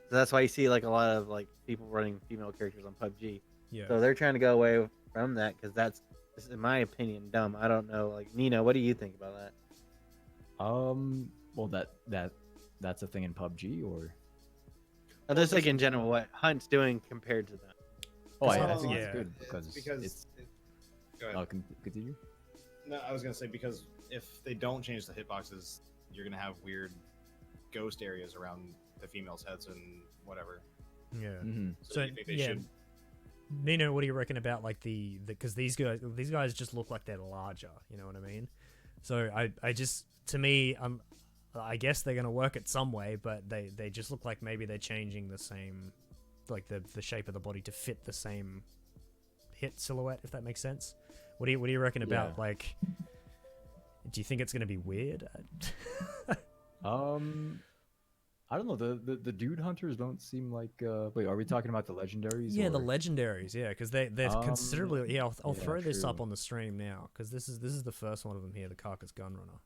So that's why you see like a lot of like people running female characters on PUBG. Yeah. So they're trying to go away from that because that's, in my opinion, dumb. I don't know. Like, Neenoh, what do you think about that? Well, that's a thing in PUBG, or Just like in general, what Hunt's doing compared to that. I Well, think yeah. it's good because it's. Go ahead. Continue. No, I was gonna say, because if they don't change the hitboxes, you're gonna have weird ghost areas around the females' heads and whatever. Yeah. Mm-hmm. So you think they should? Neenoh, what do you reckon about like because these guys just look like they're larger, you know what I mean? So I just, to me, I'm I guess they're gonna work it some way, but they just look like maybe they're changing the same, like the shape of the body to fit the same hit silhouette, if that makes sense. What do you reckon about like? Do you think it's gonna be weird? I don't know. The dude hunters don't seem like. Wait, are we talking about the legendaries? Yeah, or... the legendaries. Yeah, because they're considerably. Yeah, I'll throw this true. up on the stream now because this is the first one of them here, the Carcass Gunrunner.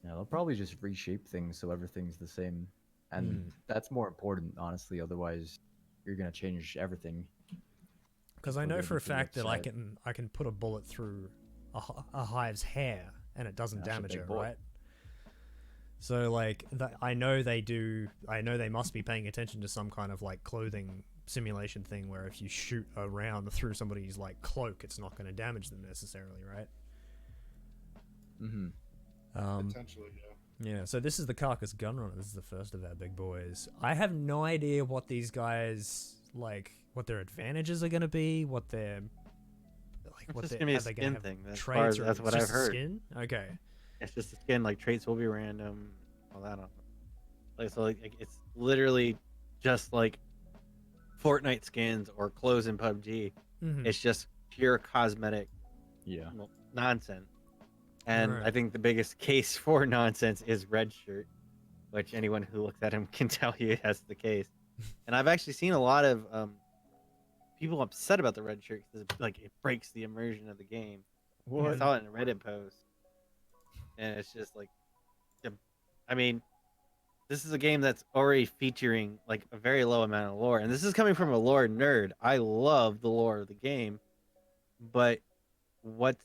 Yeah, they'll probably just reshape things so everything's the same, and that's more important, honestly. Otherwise, you're gonna change everything. Because I know for a fact that I can put a bullet through a hive's hair and it doesn't damage it, right? So like I know they must be paying attention to some kind of like clothing simulation thing where if you shoot a round through somebody's like cloak, it's not going to damage them necessarily, right? Potentially, yeah. Yeah, so this is the Carcass Gunrunner. This is the first of our big boys. I have no idea what these guys like, what their advantages are going to be, what their like, it's what just they're gonna be a they skin have thing. traits, or That's what just I've heard. Skin? Okay. It's just a skin. Like traits will be random. All that. Like so, like it's literally just like Fortnite skins or clothes in PUBG. It's just pure cosmetic. Yeah. Nonsense. And Right. I think the biggest case for nonsense is red shirt, which anyone who looks at him can tell you that's the case. And I've actually seen a lot of people upset about the red shirt because it breaks the immersion of the game. I saw it in a Reddit post, and it's just like, I mean, this is a game that's already featuring like a very low amount of lore, and this is coming from a lore nerd. I love the lore of the game, but what's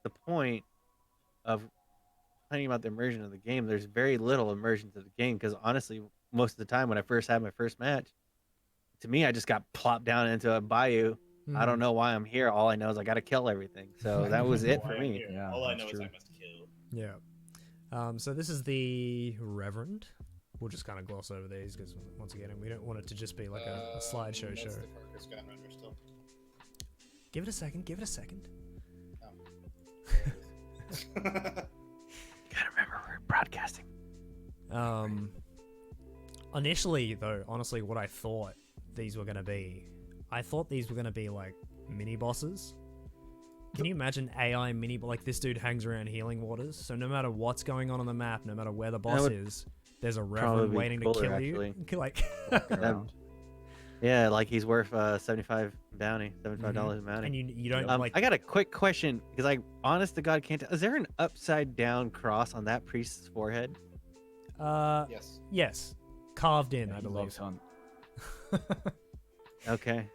the point of complaining about the immersion of the game? There's very little immersion to the game because honestly, most of the time when I first had my first match, to me, I just got plopped down into a bayou. I don't know why I'm here. All I know is I got to kill everything. So that was it for me. Yeah, all I know true. is I must kill. Yeah. So this is the Reverend. We'll just kind of gloss over these because once again, we don't want it to just be like a slideshow show. That's the Carcass Gunrunner still. Give it a second. Give it a second. Gotta remember we're broadcasting. Initially, though, honestly, what I thought these were going to be, I thought these were going to be like mini bosses. Can you imagine AI mini, like this dude hangs around healing waters, so no matter what's going on the map, no matter where the boss is, there's a Reverend waiting to kill you. Like, yeah, like he's worth $75 bounty. and you don't like. I got a quick question because I, honest to God, can't tell. Is there an upside down cross on that priest's forehead? Yes. Yes, carved in, Yeah, I he believe. loves Hunt. Okay.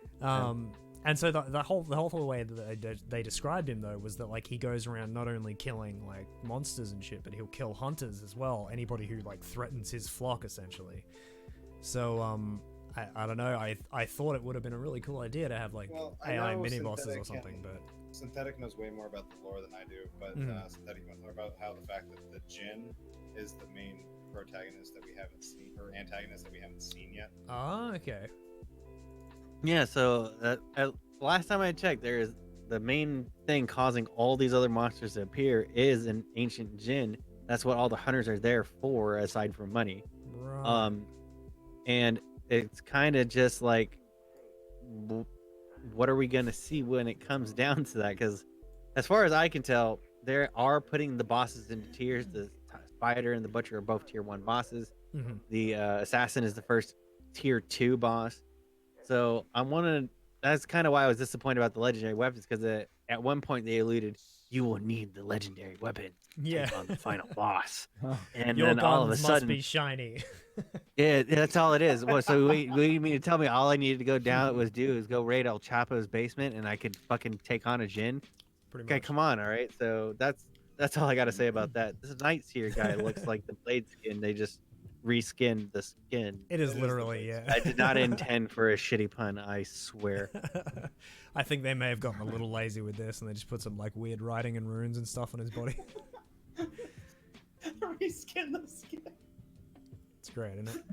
And so the whole way that they described him though was that like he goes around not only killing like monsters and shit, but he'll kill hunters as well. Anybody who like threatens his flock, essentially. So I don't know. I thought it would have been a really cool idea to have like AI mini bosses or something, but Synthetic knows way more about the lore than I do. But Synthetic knows more about how the fact that the Jinn is the main protagonist that we haven't seen, or antagonist that we haven't seen yet. Oh, okay. Yeah, so last time I checked, there is the main thing causing all these other monsters to appear is an ancient Jinn. That's what all the hunters are there for, aside from money. Right. And it's kind of just like, what are we gonna see when it comes down to that? Because as far as I can tell, they are putting the bosses into tiers. The Spider and the Butcher are both tier 1 bosses. The Assassin is the first tier 2 boss. So that's kind of why I was disappointed about the legendary weapons, because at one point they alluded, you will need the legendary weapon to take on the final boss. And Your then all of a guns sudden, must be shiny. yeah, that's all it is. Well, so you mean to tell me all I needed to go down was go raid El Chapo's basement and I could fucking take on a Jinn? Pretty Okay, much. come on, all right. So that's all I got to say about that. This Knight Seer guy looks like the Blade skin. They just reskinned the skin. It is literally, yeah. I did not intend for a shitty pun, I swear. I think they may have gotten a little lazy with this and they just put some like weird writing and runes and stuff on his body. Reskin the skin. It's great, isn't it?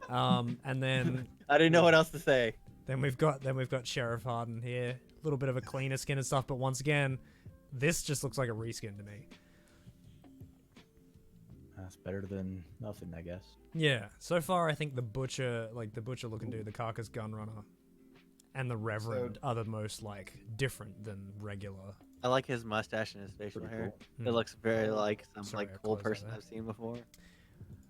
And then I didn't know what else to say. Then we've got Sheriff Harden here. A little bit of a cleaner skin and stuff, but once again, this just looks like a reskin to me. That's better than nothing, I guess. Yeah. So far, I think the butcher looking dude, the carcass gun runner, and the Reverend are the most like different than regular. I like his mustache and his facial hair. Cool. It looks very like some cool person I've seen before.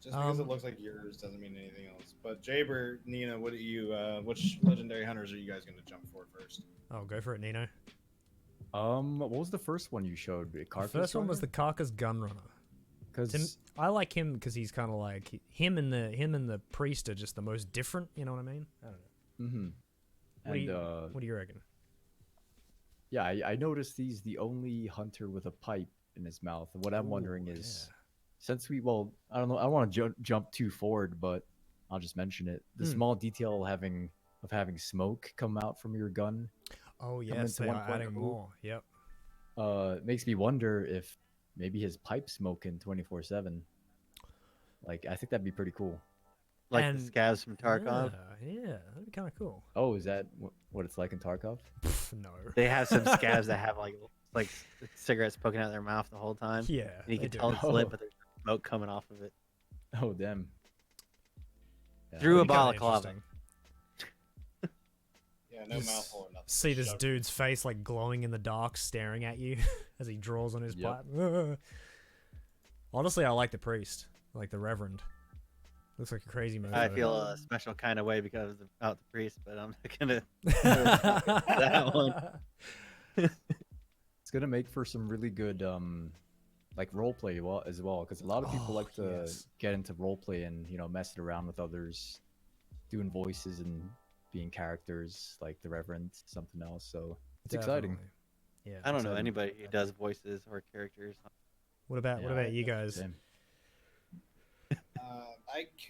Just because it looks like yours doesn't mean anything else. But Jayber, Neenoh, what do you? Which legendary hunters are you guys going to jump for first? Oh, go for it, Neenoh. What was the first one you showed? The first one was the carcass gun runner. Because I like him because he's kind of like him and the priest are just the most different. You know what I mean? I don't know. Mm-hmm. What do you reckon? Yeah, I noticed he's the only hunter with a pipe in his mouth. And what I'm wondering is, since I don't know, I don't want to jump too forward, but I'll just mention it. The small detail of having smoke come out from your gun. Oh yes, they are adding more. Yep. Makes me wonder if maybe his pipe smoking 24/7. Like, I think that'd be pretty cool. Like the scavs from Tarkov. Yeah, that'd be kind of cool. Oh, is that what it's like in Tarkov? No. They have some scavs that have like cigarettes poking out of their mouth the whole time. Yeah. And you can tell it's lit, but there's smoke coming off of it. Oh, damn. Yeah. Through a balaclava. Yeah, no mouthful or nothing. See this dude's face like glowing in the dark, staring at you as he draws on his pipe. Honestly, I like the priest, like the Reverend. Looks like a crazy movie. I feel a special kind of way because about the priest, but I'm not gonna that one. It's gonna make for some really good like role play as well, because a lot of people like to get into role play and mess it around with others, doing voices and being characters like the Reverend, something else. So it's exciting. Yeah, I don't know anybody who does voices or characters. What about you guys? Same.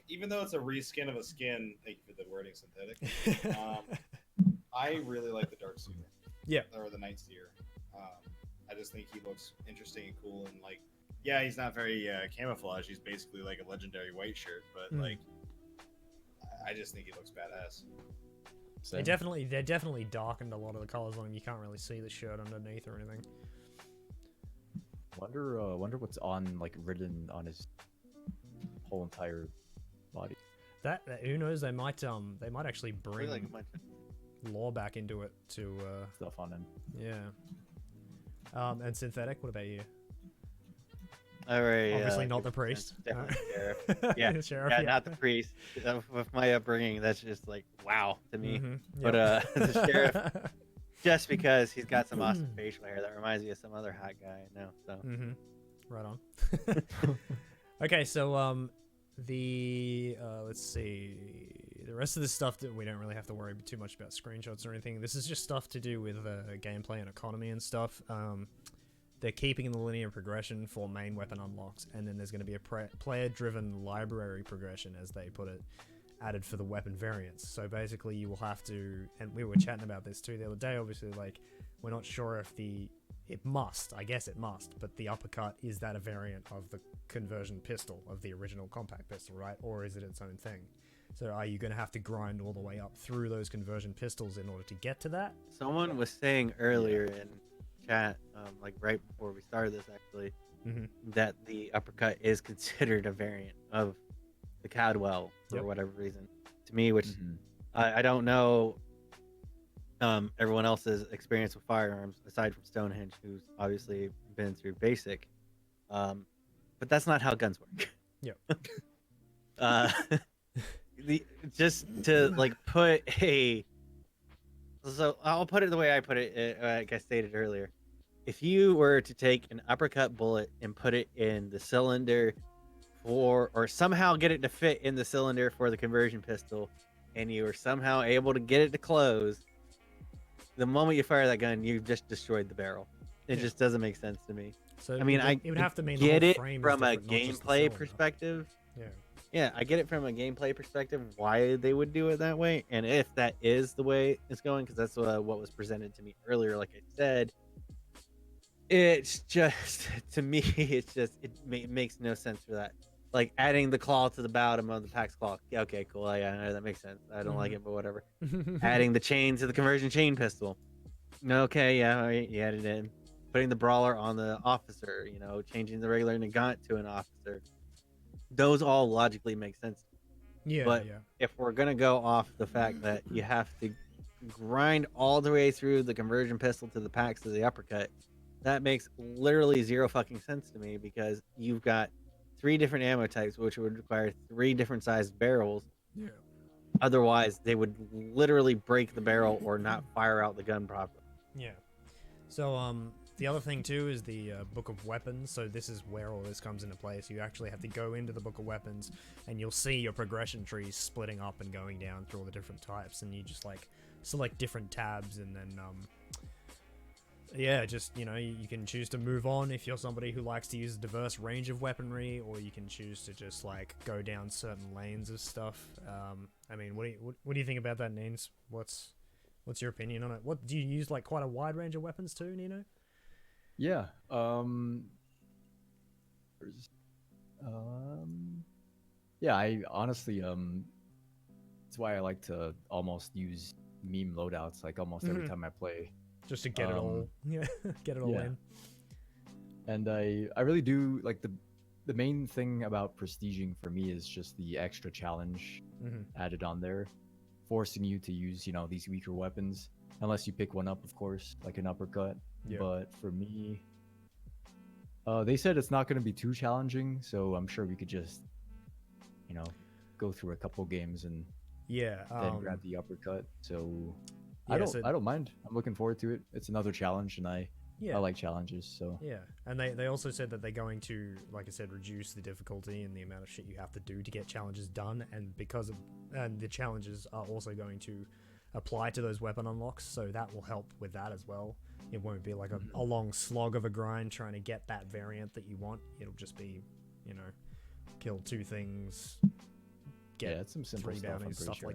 Even though it's a reskin of a skin, thank you for the wording, synthetic. I really like the Dark Seer. Yeah. Or the Night Seer. I just think he looks interesting and cool, and like, yeah, he's not very camouflage. He's basically like a legendary white shirt, but like, I just think he looks badass. They definitely darkened a lot of the colors on him. You can't really see the shirt underneath or anything. Wonder what's written on his whole entire body. That who knows? They might actually bring lore back into it to stuff on him. Yeah. And synthetic. What about you? Obviously not the priest. Definitely sheriff. Yeah, the sheriff, yeah, not the priest. With my upbringing, that's just like wow to me. Mm-hmm. Yep. But the sheriff, just because he's got some awesome facial hair that reminds me of some other hot guy I know. So. Mm-hmm. Right on. Okay, so let's see, the rest of this stuff that we don't really have to worry too much about screenshots or anything. This is just stuff to do with gameplay and economy and stuff. They're keeping the linear progression for main weapon unlocks, and then there's going to be a player-driven library progression, as they put it, added for the weapon variants. So basically, you will have to, and we were chatting about this too the other day. Obviously, like, we're not sure if I guess it must, but the uppercut, is that a variant of the conversion pistol, of the original compact pistol, right? Or is it its own thing? So are you going to have to grind all the way up through those conversion pistols in order to get to that? Someone was saying earlier in chat, like right before we started this actually, that the uppercut is considered a variant of the Cadwell for whatever reason. To me, which I don't know everyone else's experience with firearms aside from Stonehenge, who's obviously been through basic, but that's not how guns work. Just to like put so I'll put it the way I put it, like I stated earlier. If you were to take an uppercut bullet and put it in the cylinder or somehow get it to fit in the cylinder for the conversion pistol, and you were somehow able to get it to close, the moment you fire that gun, you've just destroyed the barrel. It just doesn't make sense to me. So I mean, it would have to mean get it from a gameplay perspective. Yeah, I get it from a gameplay perspective why they would do it that way, and if that is the way it's going, because that's what was presented to me earlier. Like I said, it's just to me, it makes no sense for that. Like adding the claw to the bottom of the PAX claw. Yeah, okay, cool. Yeah, that makes sense. I don't like it, but whatever. Adding the chain to the conversion chain pistol. Okay, yeah, you added it in. Putting the brawler on the officer. Changing the regular Nagant to an officer. those all logically make sense. Yeah, but yeah. if we're gonna go off the fact that you have to grind all the way through the conversion pistol to the packs to the uppercut, that makes literally zero fucking sense to me, because you've got 3 different ammo types, which would require 3 different sized barrels. Yeah. Otherwise, they would literally break the barrel or not fire out the gun properly. Yeah. So, the other thing too is the Book of Weapons. So this is where all this comes into play. So you actually have to go into the Book of Weapons, and you'll see your progression trees splitting up and going down through all the different types, and you just like select different tabs, and then yeah, just, you know, you can choose to move on if you're somebody who likes to use a diverse range of weaponry, or you can choose to just like go down certain lanes of stuff. I mean, what do you think about that, Neens? What's your opinion on it? What do you use, like quite a wide range of weapons too, Neenoh? Yeah. Yeah, I honestly that's why I like to almost use meme loadouts like almost every time I play. Just to get it all, yeah, get it all in. And I really do like the main thing about prestiging for me is just the extra challenge added on there, forcing you to use, you know, these weaker weapons, unless you pick one up, of course, like an uppercut. Yeah. But for me, they said it's not going to be too challenging, so I'm sure we could just, you know, go through a couple games and then grab the uppercut. So I don't mind. I'm looking forward to it. It's another challenge, and I like challenges. So yeah, and they also said that they're going to, like I said, reduce the difficulty and the amount of shit you have to do to get challenges done, and the challenges are also going to apply to those weapon unlocks, so that will help with that as well. It won't be like a long slog of a grind trying to get that variant that you want. It'll just be, you know, kill 2 things, get some simple 3 bounties, stuff sure.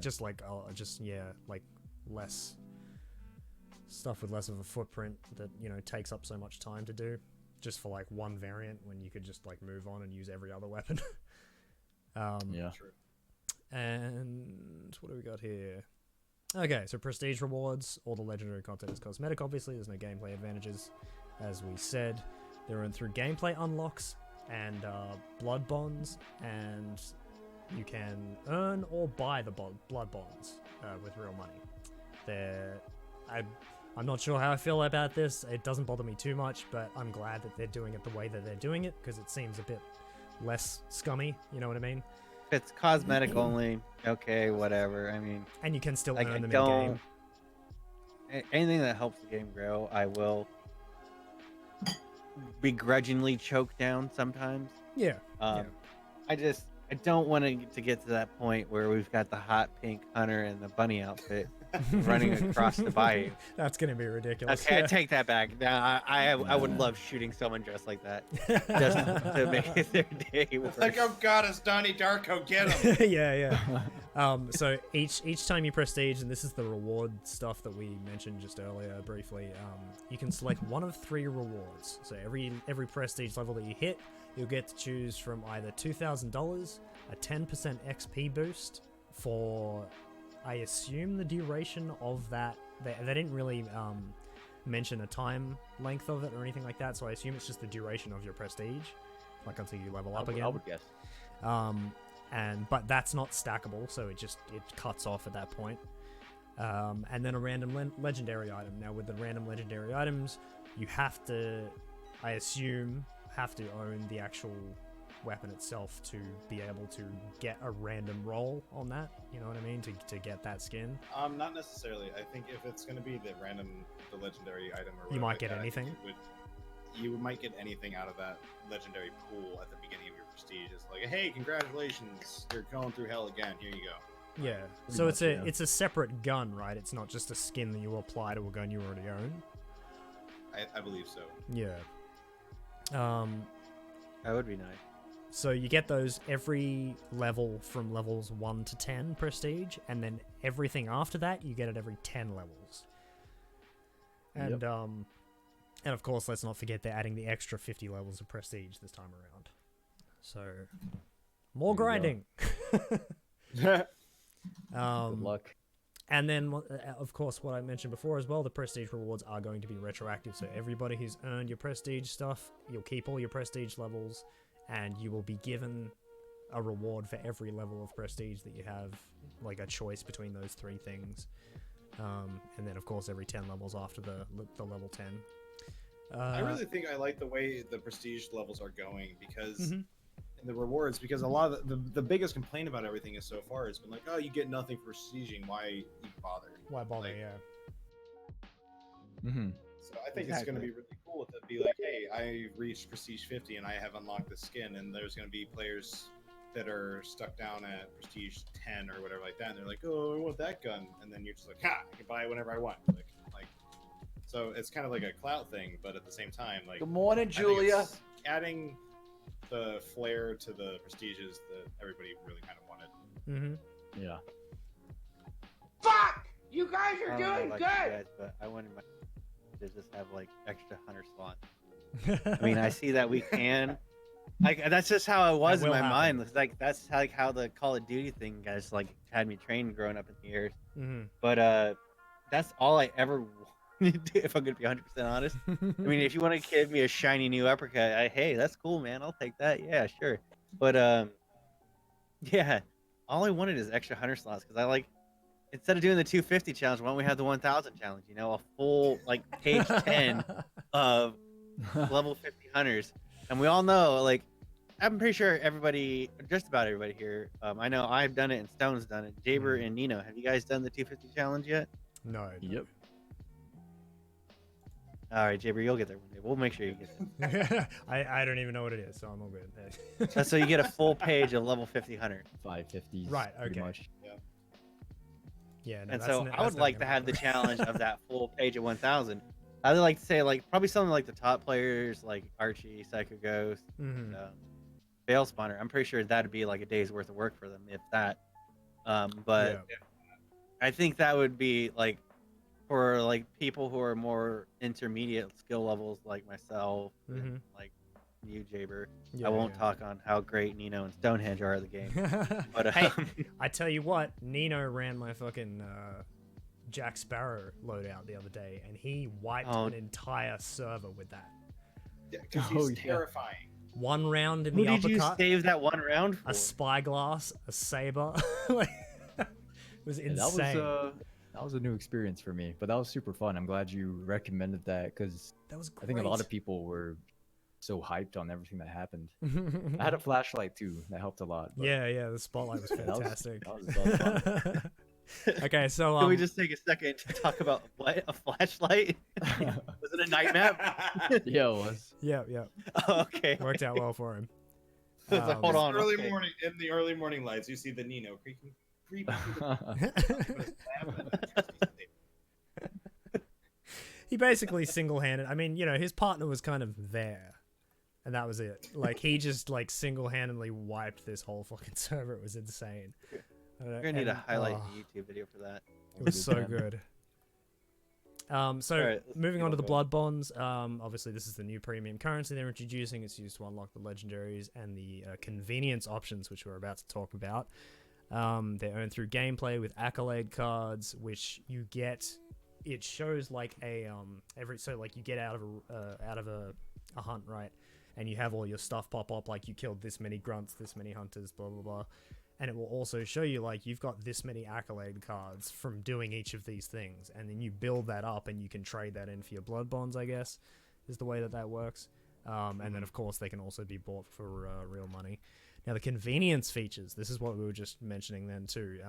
like less stuff with less of a footprint that, you know, takes up so much time to do, just for like one variant when you could just like move on and use every other weapon. Yeah. True. And what do we got here? Okay, so prestige rewards. All the legendary content is cosmetic, obviously. There's no gameplay advantages. As we said, they're earned through gameplay unlocks and blood bonds, and you can earn or buy the blood bonds with real money. I'm not sure how I feel about this. It doesn't bother me too much, but I'm glad that they're doing it the way that they're doing it, because it seems a bit less scummy, you know what I mean? If it's cosmetic only, okay, whatever. I mean, and you can still like, earn them in game. Anything that helps the game grow, I will begrudgingly choke down sometimes. Yeah. I don't want to get to that point where we've got the hot pink hunter and the bunny outfit running across the bayou. That's gonna be ridiculous. Okay, I take that back. Now, I would love shooting someone dressed like that, just to make their day worse. Like, oh god, it's Donnie Darko, get him! yeah. So each time you prestige, and this is the reward stuff that we mentioned just earlier briefly, you can select one of 3 rewards. So every prestige level that you hit, you'll get to choose from either $2,000, a 10% XP boost for, I assume, the duration of that. They didn't really mention a time length of it or anything like that, so I assume it's just the duration of your prestige, like until you level up again. I would guess. But that's not stackable, so it cuts off at that point. And then a random legendary item. Now with the random legendary items, you have to, I assume, own the actual weapon itself to be able to get a random roll on that, you know what I mean, to get that skin. Not necessarily. I think if it's going to be the legendary item, or you might get anything. You might get anything out of that legendary pool at the beginning of your prestige. It's like, hey, congratulations, you're going through hell again, here you go. Yeah, so it's a separate gun, right? It's not just a skin that you apply to a gun you already own. I believe so. Yeah. That would be nice. So you get those every level from levels 1 to 10 prestige, and then everything after that you get at every 10 levels. And and of course, let's not forget they're adding the extra 50 levels of prestige this time around. So more grinding. Good luck. And then, of course, what I mentioned before as well, the prestige rewards are going to be retroactive. So everybody who's earned your prestige stuff, you'll keep all your prestige levels, and you will be given a reward for every level of prestige that you have, like a choice between those 3 things. And then of course every 10 levels after the level 10. I really think I like the way the prestige levels are going because the rewards, because a lot of the biggest complaint about everything is so far has been like, oh, you get nothing for prestiging, why even bother? Why bother? Like, yeah. So I think it's going to be really cool to be like, hey, I reached prestige 50 and I have unlocked the skin, and there's going to be players that are stuck down at prestige 10 or whatever like that, and they're like, oh, I want that gun, and then you're just like, ha, I can buy it whenever I want. Like so it's kind of like a clout thing, but at the same time, like, good morning, Julia. Adding the flair to the prestiges that everybody really kind of wanted. Yeah. Fuck! You guys are I don't know doing about good! you guys, but I wanted my to just have like extra hunter slots. I mean, I see that we can. Like, that's just how it was in my mind. It's like that's like how the Call of Duty thing guys like had me trained growing up in the years. But that's all I ever wanted to do, if I'm gonna be 100% honest. I mean, if you want to give me a shiny new uppercut, hey, that's cool, man. I'll take that. Yeah, sure. But yeah, all I wanted is extra hunter slots because I like. Instead of doing the 250 challenge, why don't we have the 1000 challenge? You know, a full like page 10 of level 50 hunters. And we all know, like, I'm pretty sure everybody, just about everybody here, I know I've done it and Stone's done it. Jayber and Neenoh, have you guys done the 250 challenge yet? No. Yep. All right, Jayber, you'll get there one day. We'll make sure you get there. I don't even know what it is, so I'm all good. So you get a full page of level 50 hunter. 550s. Right, okay. Much. Yeah, no, and so I would like to have the challenge of that full page of 1000. I would like to say, like, probably something like the top players, like Archie, Psycho Ghost, Veil Spawner. I'm pretty sure that'd be like a day's worth of work for them, if that. But I think that would be like for like people who are more intermediate skill levels, like myself, and, like you, Jayber. I won't talk on how great Neenoh and Stonehenge are at the game. But hey, I tell you what, Neenoh ran my fucking Jack Sparrow loadout the other day, and he wiped an entire server with that. Yeah, because he's terrifying. 1 round in Who the uppercut. Who did you save that 1 round for? A spyglass, a saber. Like, it was insane. That was a new experience for me, but that was super fun. I'm glad you recommended that because that was great. I think a lot of people were so hyped on everything that happened. I had a flashlight too. That helped a lot. Yeah, the spotlight was fantastic. that was fun. Okay, so can we just take a second to talk about what a flashlight? Was it a night map? Yeah, it was. Yeah. Oh, okay. Worked out well for him. Like, hold on. Morning, in the early morning lights, you see the Neenoh creeping. He basically single-handed. I mean, you know, his partner was kind of there, and that was it. Like, he just like single-handedly wiped this whole fucking server. It was insane. You're gonna need a highlight YouTube video for that. It was so good. So moving on to the blood bonds. Obviously, this is the new premium currency they're introducing. It's used to unlock the legendaries and the convenience options, which we're about to talk about. They're earned through gameplay with accolade cards, which you get. It shows like a you get out of a hunt, right, and you have all your stuff pop up, like you killed this many grunts, this many hunters, blah blah blah, and it will also show you like you've got this many accolade cards from doing each of these things, and then you build that up and you can trade that in for your blood bonds, I guess, is the way that works. And then of course they can also be bought for real money. Now the convenience features, this is what we were just mentioning then too.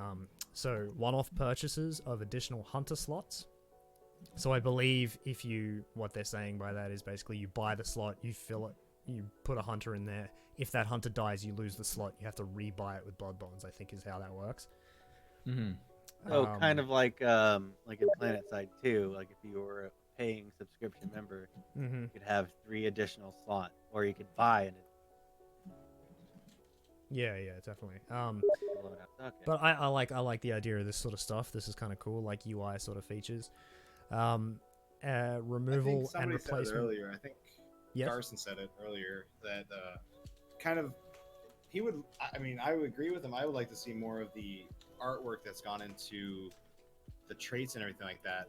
So one-off purchases of additional hunter slots. So I believe what they're saying by that is basically you buy the slot, you fill it, you put a hunter in there. If that hunter dies, you lose the slot. You have to rebuy it with blood bonds, I think is how that works. Oh, kind of like in Planet Side 2, like if you were a paying subscription member, you could have 3 additional slots, or you could buy it. Yeah, definitely. Okay. But I like the idea of this sort of stuff. This is kind of cool, like UI sort of features. Removal and replacement. Said it earlier. I think Garson said it earlier that kind of he would. I mean, I would agree with him. I would like to see more of the artwork that's gone into the traits and everything like that,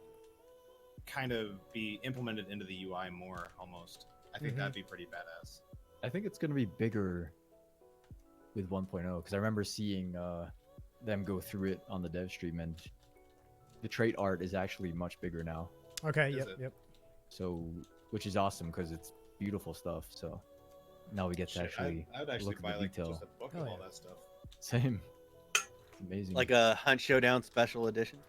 kind of be implemented into the UI more. Almost, I think that'd be pretty badass. I think it's gonna be bigger with 1.0 because I remember seeing them go through it on the dev stream, and the trait art is actually much bigger now. Okay. Yep. So, which is awesome because it's beautiful stuff. So now we get to actually I would actually look buy at the like detail. just a book of all that stuff. Same. It's amazing. Like a Hunt Showdown special edition.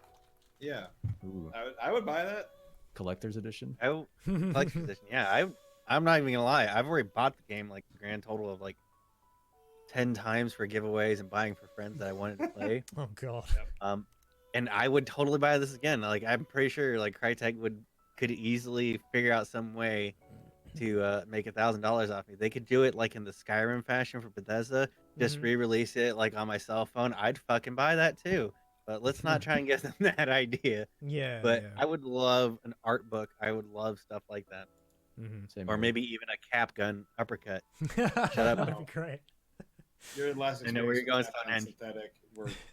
Yeah. Ooh. I would buy that. Collector's edition. Collector's edition. Yeah, I'm not even gonna lie. I've already bought the game like a grand total of like 10 times for giveaways and buying for friends that I wanted to play. Oh god. And I would totally buy this again. Like I'm pretty sure like Crytek could easily figure out some way to make $1,000 off me. They could do it like in the Skyrim fashion for Bethesda, just re-release it like on my cell phone. I'd fucking buy that too. But let's not try and get them that idea. Yeah. But I would love an art book. I would love stuff like that. Or maybe even a cap gun uppercut. Shut up. That'd be great. Your last I know where you're going, experience with Synthetic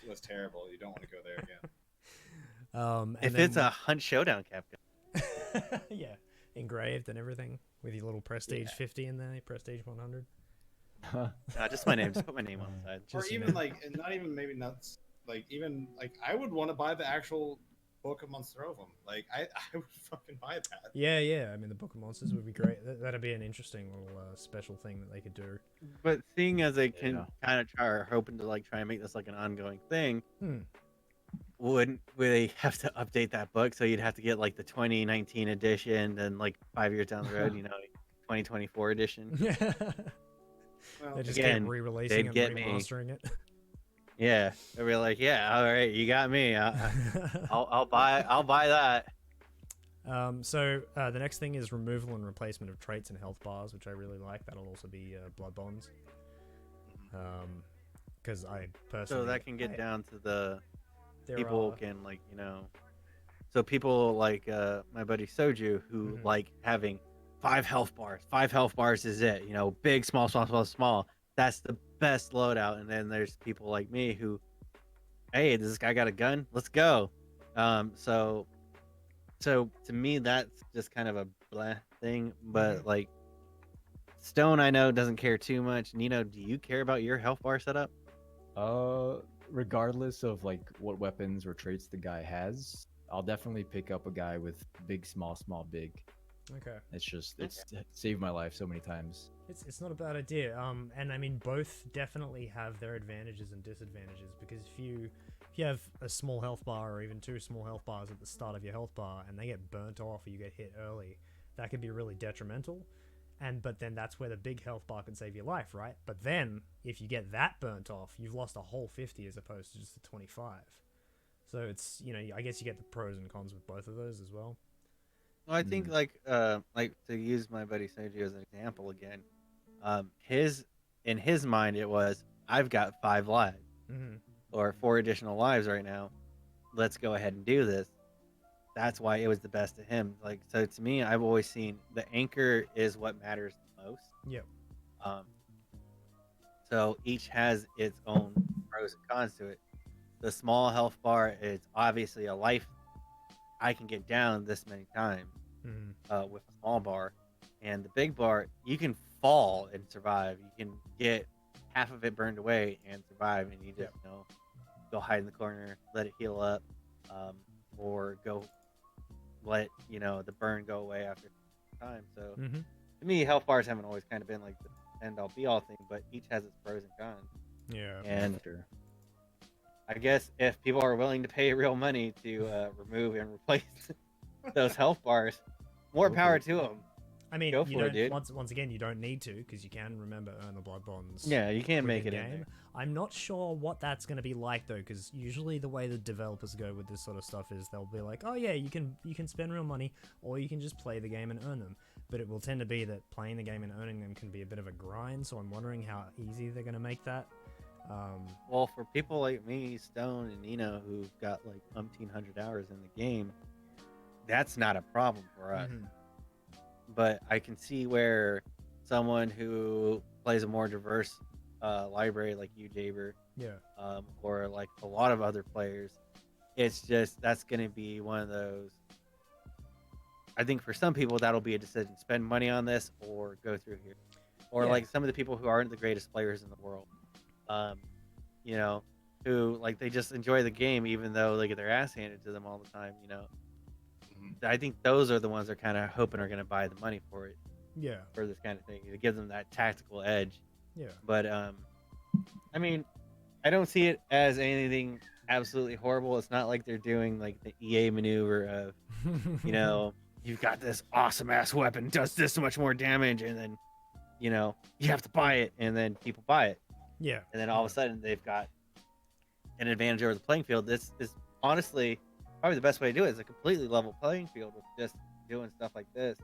was terrible. You don't want to go there again. If it's a Hunt Showdown cap gun. Yeah, engraved and everything with your little Prestige 50 in there, Prestige 100. Just my name. Just put my name on the side. Or even like, and not even maybe nuts. Like even like, I would want to buy the actual Book of Monstrovum. Like I would fucking buy that. Yeah. I mean, the Book of Monsters would be great. That'd be an interesting little special thing that they could do. But seeing as they can kind of are hoping to like try and make this like an ongoing thing, would they have to update that book? So you'd have to get like the 2019 edition, and like 5 years down the road, 2024 edition. Yeah. Well, they just again, keep re-releasing and remastering it. Yeah, they'd be like, yeah, all right, you got me. I'll buy that. So the next thing is removal and replacement of traits and health bars, which I really like. That'll also be blood bonds. Because I personally. So that can get down to the people can like So people like my buddy Soju who like having 5 health bars. 5 health bars is it. Big, small, small, small, small. That's the best loadout. And then there's people like me who, hey, does this guy got a gun? Let's go. So to me that's just kind of a blah thing. But like Stone, I know doesn't care too much. Neenoh, do you care about your health bar setup? Regardless of like what weapons or traits the guy has, I'll definitely pick up a guy with big, small, small, big. Okay. It's saved my life so many times. It's not a bad idea. And I mean both definitely have their advantages and disadvantages, because if you have a small health bar or even 2 small health bars at the start of your health bar and they get burnt off or you get hit early, that could be really detrimental. But then that's where the big health bar can save your life, right? But then if you get that burnt off, you've lost a whole 50 as opposed to just the 25. So it's, I guess you get the pros and cons with both of those as well. Well, I think like to use my buddy Soju as an example again, in his mind it was, I've got 5 lives or 4 additional lives right now. Let's go ahead and do this. That's why it was the best to him. Like, so to me, I've always seen the anchor is what matters the most. Yep. So each has its own pros and cons to it. The small health bar is obviously a life. I can get down this many times with a small bar, and the big bar, you can fall and survive. You can get half of it burned away and survive, and you just go hide in the corner, let it heal up, or go let the burn go away after time. So to me, health bars haven't always kind of been like the end all be all thing, but each has its pros and cons. Yeah. And I guess if people are willing to pay real money to remove and replace those health bars, more power to them. I mean, go for it, dude. Once again, you don't need to, because you can earn the blood bonds. Yeah, you can't make it game. in there. I'm not sure what that's going to be like though, because usually the way the developers go with this sort of stuff is they'll be like, oh yeah, you can spend real money, or you can just play the game and earn them. But it will tend to be that playing the game and earning them can be a bit of a grind. So I'm wondering how easy they're going to make that. Well, for people like me, Stone, and Neenoh, who've got like 1,500 hours in the game, that's not a problem for us. But I can see where someone who plays a more diverse library like you, Jayber, or like a lot of other players, it's just that's going to be one of those. I think for some people that'll be a decision: spend money on this or go through here. Or like some of the people who aren't the greatest players in the world. you know, who like they just enjoy the game even though they get their ass handed to them all the time. You know, I think those are the ones they're kind of hoping are going to buy the money for it. Yeah. For this kind of thing, to give them that tactical edge. Yeah. But I mean, I don't see it as anything absolutely horrible. It's not like they're doing like the EA maneuver of, you know, you've got this awesome ass weapon, does this much more damage, and then, you know, you have to buy it, and then people buy it. Yeah. And then all of a sudden they've got an advantage over the playing field. This is honestly probably the best way to do it, is a completely level playing field with just doing stuff like this.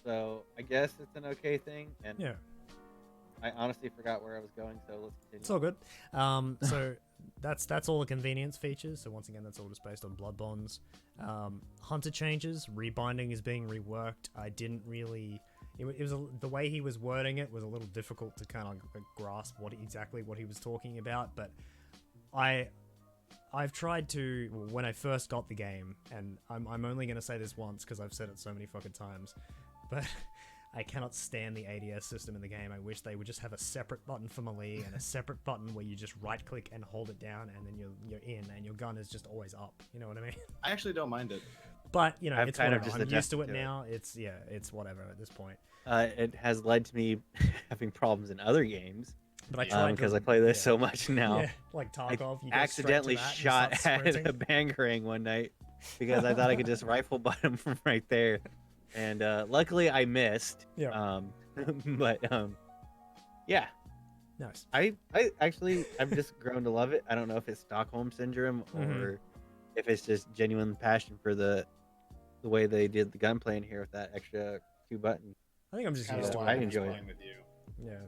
So I guess it's an okay thing. And yeah. I honestly forgot where I was going, so let's continue. It's all good. So that's all the convenience features. So once again, that's all just based on blood bonds. Hunter changes, rebinding is being reworked. I didn't really. It was the way he was wording it was a little difficult to kind of grasp exactly what he was talking about. But I've tried to, when I first got the game, and I'm only going to say this once because I've said it so many fucking times, but I cannot stand the ADS system in the game. I wish they would just have a separate button for melee and a separate button where you just right click and hold it down, and then you're in, and your gun is just always up. You know what I mean? I actually don't mind it. But you know, I've it's kind of whatever. just I'm used to it adjusted to now. It's whatever at this point. It has led to me having problems in other games. But I tried because I play this so much now. Yeah, like Tarkov. You go accidentally straight to that and shot start at a bangarang one night because I thought I could just rifle butt him from right there, and luckily I missed. Yeah. But yeah. Nice. I actually I've just grown to love it. I don't know if it's Stockholm syndrome or if it's just genuine passion for the way they did the gunplay in here with that extra 2 buttons. I think I'm just used to it. I enjoy it. With you. Yeah.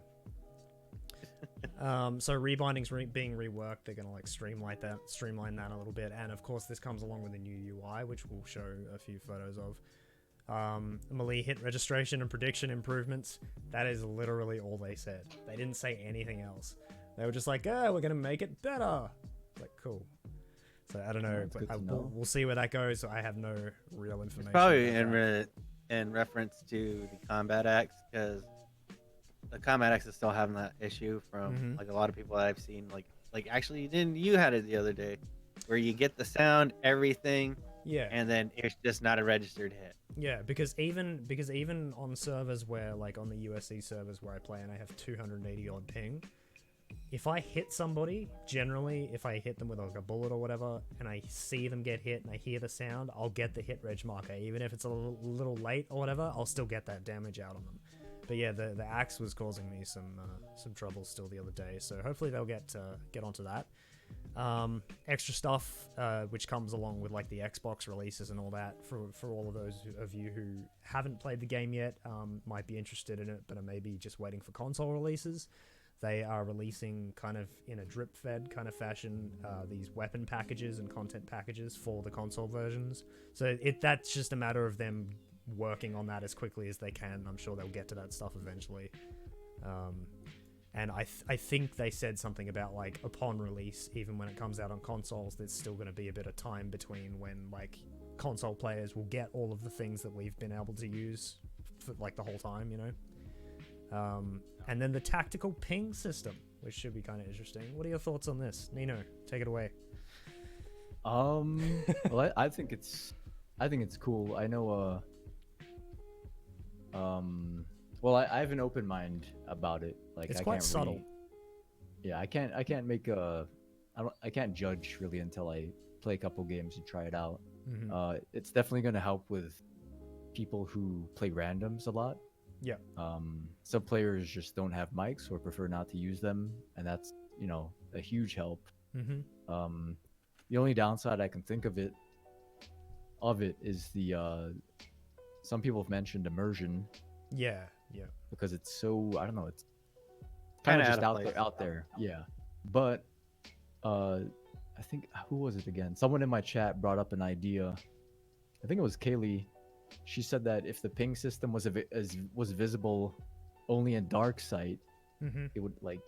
So rebinding's being reworked. They're gonna like streamline that a little bit, and of course this comes along with a new UI, which we'll show a few photos of. Melee hit registration and prediction improvements. That is literally all they said. They didn't say anything else. They were just like, "Oh, we're gonna make it better." Like, cool. So I don't know, but we'll see where that goes. So I have no real information. It's probably in reference to the combat axe, because the combat axe is still having that issue from like a lot of people that I've seen. Like actually, you had it the other day, where you get the sound, everything, yeah, and then it's just not a registered hit. Yeah, because even on servers where, like on the USC servers where I play and I have 280 odd ping, if I hit somebody, generally if I hit them with like a bullet or whatever, and I see them get hit and I hear the sound, I'll get the hit reg marker. Even if it's a little late or whatever, I'll still get that damage out on them. But yeah, the axe was causing me some trouble still the other day, so hopefully they'll get onto that. Extra stuff which comes along with like the Xbox releases and all that, for all of those of you who haven't played the game yet, might be interested in it but are maybe just waiting for console releases. They are releasing kind of in a drip fed kind of fashion these weapon packages and content packages for the console versions, so that's just a matter of them working on that as quickly as they can. I'm sure they'll get to that stuff eventually. And I think they said something about like upon release, even when it comes out on consoles, there's still going to be a bit of time between when like console players will get all of the things that we've been able to use for like the whole time, you know. And then the tactical ping system, which should be kind of interesting. What are your thoughts on this? Neenoh, take it away. Well, I think it's cool. I know well, I have an open mind about it. Like, it's I quite can't subtle. really, yeah, I can't make I can't judge really until I play a couple games and try it out. It's definitely going to help with people who play randoms a lot. Yeah. Some players just don't have mics or prefer not to use them, and that's, you know, a huge help. The only downside I can think of it is the some people have mentioned immersion. Yeah. Because it's so, I don't know, it's kind of just out there. Yeah. But I think, who was it again? Someone in my chat brought up an idea. I think it was Kaylee. She said that if the ping system was visible only in dark sight, it would, like,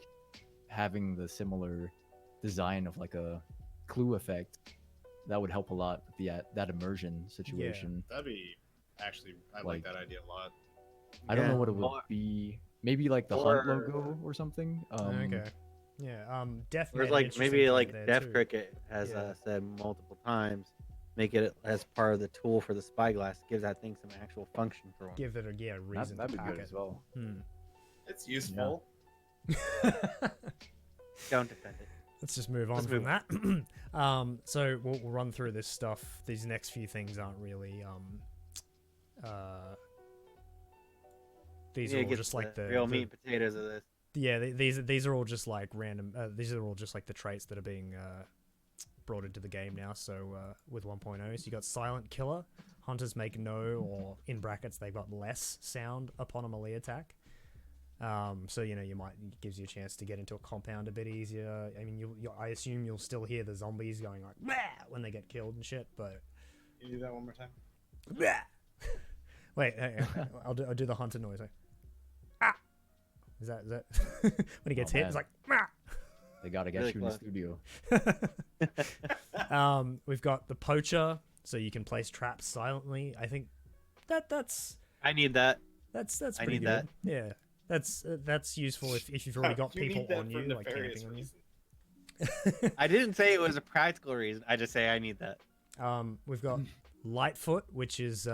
having the similar design of like a clue effect, that would help a lot with that immersion situation. Yeah, that'd be actually, I like that idea a lot. I don't know what it would be. Maybe like the Hunt logo or something. Okay. Yeah, Death. Whereas like maybe like Death Cricket has said multiple times, make it as part of the tool for the spyglass, gives that thing some actual function for one. Give it a reason That'd to be pack good it. as well. It's useful. Don't defend it. Let's just move on from that. So we'll run through this stuff. These next few things aren't really these are all just like the real meat and potatoes of this. Yeah, these are all just like random. These are all just like the traits that are being brought into the game now. So with 1.0, so you got Silent Killer. Hunters make no, or in brackets, they've got less sound upon a melee attack. So you gives you a chance to get into a compound a bit easier. I mean, I assume you'll still hear the zombies going like "Bah!" when they get killed and shit. But can you do that one more time? Bah! Wait, I'll do the hunter noise. Like, ah! Is that when he gets hit? It's like ah! They gotta get you in the studio. We've got the poacher, so you can place traps silently. I think that's. I need that. That's pretty good. That. Yeah. That's useful if you've already got people on you, like camping on you. I didn't say it was a practical reason. I just say I need that. We've got Lightfoot, which is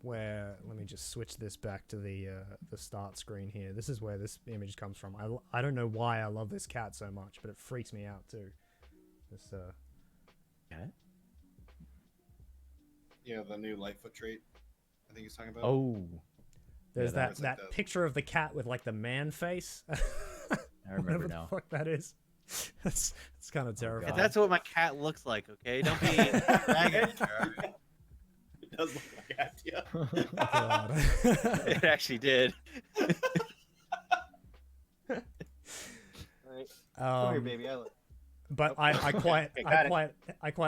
where. Let me just switch this back to the start screen here. This is where this image comes from. I don't know why I love this cat so much, but it freaks me out too. This cat. Yeah, the new Lightfoot trait. I think he's talking about. Oh. There's that picture of the cat with like the man face. I remember now. What the fuck that is. It's kind of terrifying. That's what my cat looks like. Okay, don't be ragged. It does look like a cat, yeah. God. It actually did. All right. Come here, baby. But I quite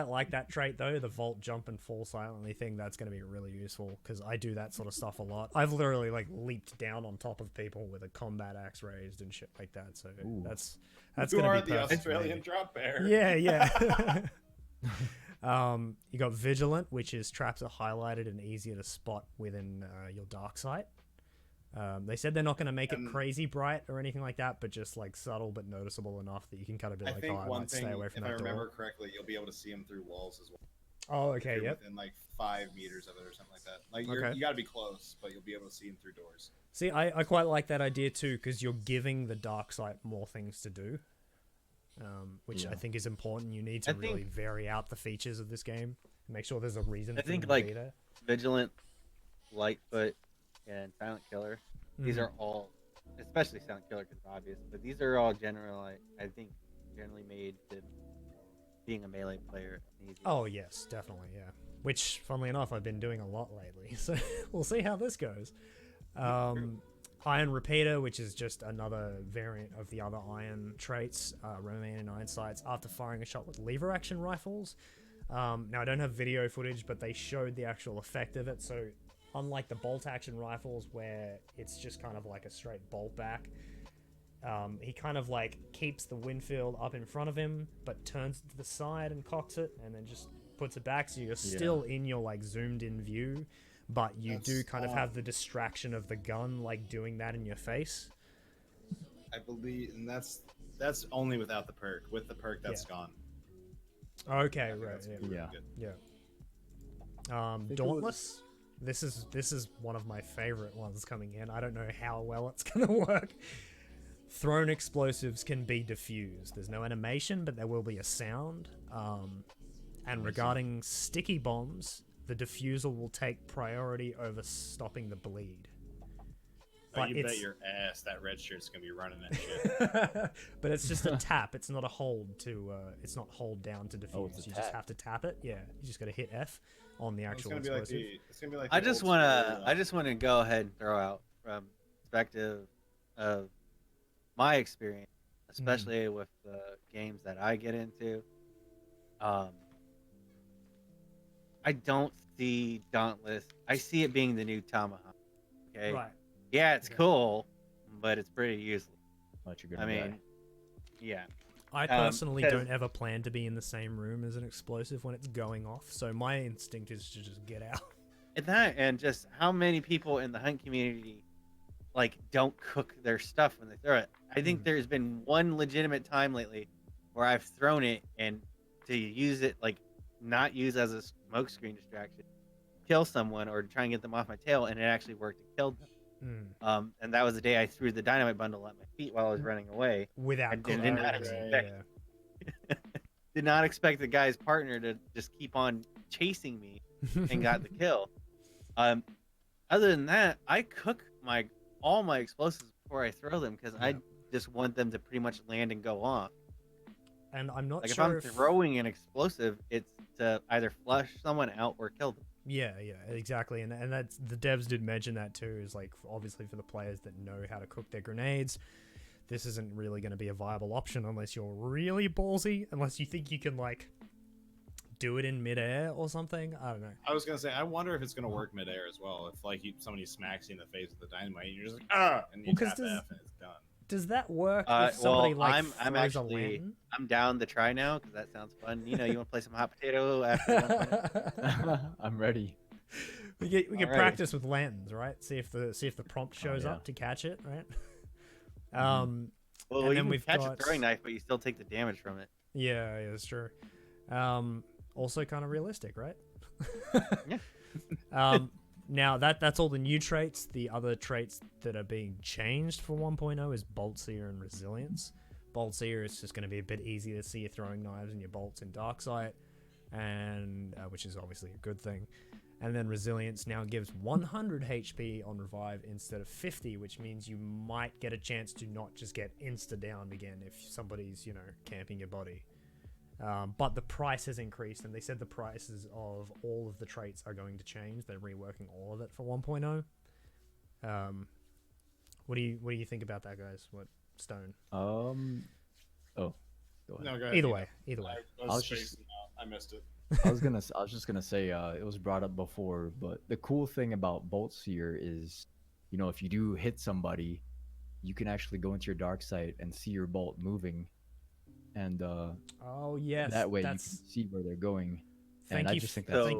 like that trait though, the vault, jump, and fall silently thing. That's going to be really useful because I do that sort of stuff a lot. I've literally like leaped down on top of people with a combat axe raised and shit like that. So that's going to be the Australian drop bear. Yeah. You got vigilant, which is traps are highlighted and easier to spot within your dark sight. They said they're not going to make it crazy bright or anything like that, but just like subtle but noticeable enough that you can kind of be like, I might stay away from that door. If I remember correctly, you'll be able to see them through walls as well. Oh, okay, yep. Within like 5 meters of it or something like that. Like you got to be close, but you'll be able to see them through doors. See, I quite like that idea too, because you're giving the dark sight more things to do, which I think is important. You need to really vary out the features of this game, make sure there's a reason. I think like Vigilant, Lightfoot, and Silent Killer. These are all, especially Silent Killer because it's obvious, but these are all generally made to being a melee player easy. Oh yes, definitely, yeah. Which, funnily enough, I've been doing a lot lately, so we'll see how this goes. Iron Repeater, which is just another variant of the other iron traits, remain in iron sights after firing a shot with lever action rifles. Now I don't have video footage, but they showed the actual effect of it, so unlike the bolt action rifles where it's just kind of like a straight bolt back, he kind of like keeps the wind field up in front of him but turns it to the side and cocks it and then just puts it back, so you're still in your like zoomed in view, but you do kind of have the distraction of the gun like doing that in your face. I believe, and that's only without the perk. With the perk, that's gone. Okay, right. Yeah. Dauntless. This is one of my favorite ones coming in. I don't know how well it's gonna work. Thrown explosives can be diffused. There's no animation, but there will be a sound. And regarding sticky bombs, the diffusal will take priority over stopping the bleed. But you bet your ass that red shirt's gonna be running that shit. But it's just a tap. It's not a hold to. It's not hold down to diffuse. You just have to tap it. Yeah, you just got to hit F on the actual explosive. It's gonna be like I just want to go ahead and throw out from perspective of my experience, especially with the games that I get into. I don't see Dauntless. I see it being the new Tomahawk. Okay. Right. Yeah, it's cool, but it's pretty useless. I mean, yeah. I personally don't ever plan to be in the same room as an explosive when it's going off, so my instinct is to just get out. And just how many people in the Hunt community like don't cook their stuff when they throw it. I think there's been one legitimate time lately where I've thrown it and to use it like not use as a smoke screen distraction, kill someone or try and get them off my tail, and it actually worked and killed them. And that was the day I threw the dynamite bundle at my feet while I was running away. Without I did not expect, did not expect the guy's partner to just keep on chasing me and got the kill. Other than that, I cook all my explosives before I throw them because I just want them to pretty much land and go off. And I'm not like sure if I'm throwing an explosive, it's to either flush someone out or kill them. Yeah, exactly. And that's the devs did mention that too, is like obviously for the players that know how to cook their grenades, this isn't really going to be a viable option unless you're really ballsy, unless you think you can like do it in midair or something. I don't know. I was gonna say, I wonder if it's gonna work midair as well. If like somebody smacks you in the face with the dynamite, and you're just like and you tap F and it's done. Does that work if somebody I'm actually I'm down to try now because that sounds fun. You want to play some hot potato after? I'm ready. We can practice with lanterns, right? See if the prompt shows up to catch it, right? Well, and then we've catch a throwing knife, but you still take the damage from it. Yeah, that's true. Also kind of realistic, right? Yeah. Now that's all the new traits. The other traits that are being changed for 1.0 is Bolt Seer and Resilience. Bolt Seer is just going to be a bit easier to see you throwing knives and your bolts in Darksight, and which is obviously a good thing. And then Resilience now gives 100 HP on revive instead of 50, which means you might get a chance to not just get insta-downed again if somebody's, camping your body. But the price has increased, and they said the prices of all of the traits are going to change. They're reworking all of it for 1.0. What do you think about that, guys? What, Stone? Oh, go ahead. No, go ahead. Either way. I missed it. I was just gonna say it was brought up before, but the cool thing about Bolt Seer is, if you do hit somebody, you can actually go into your dark sight and see your bolt moving, and that way you can see where they're going. Thank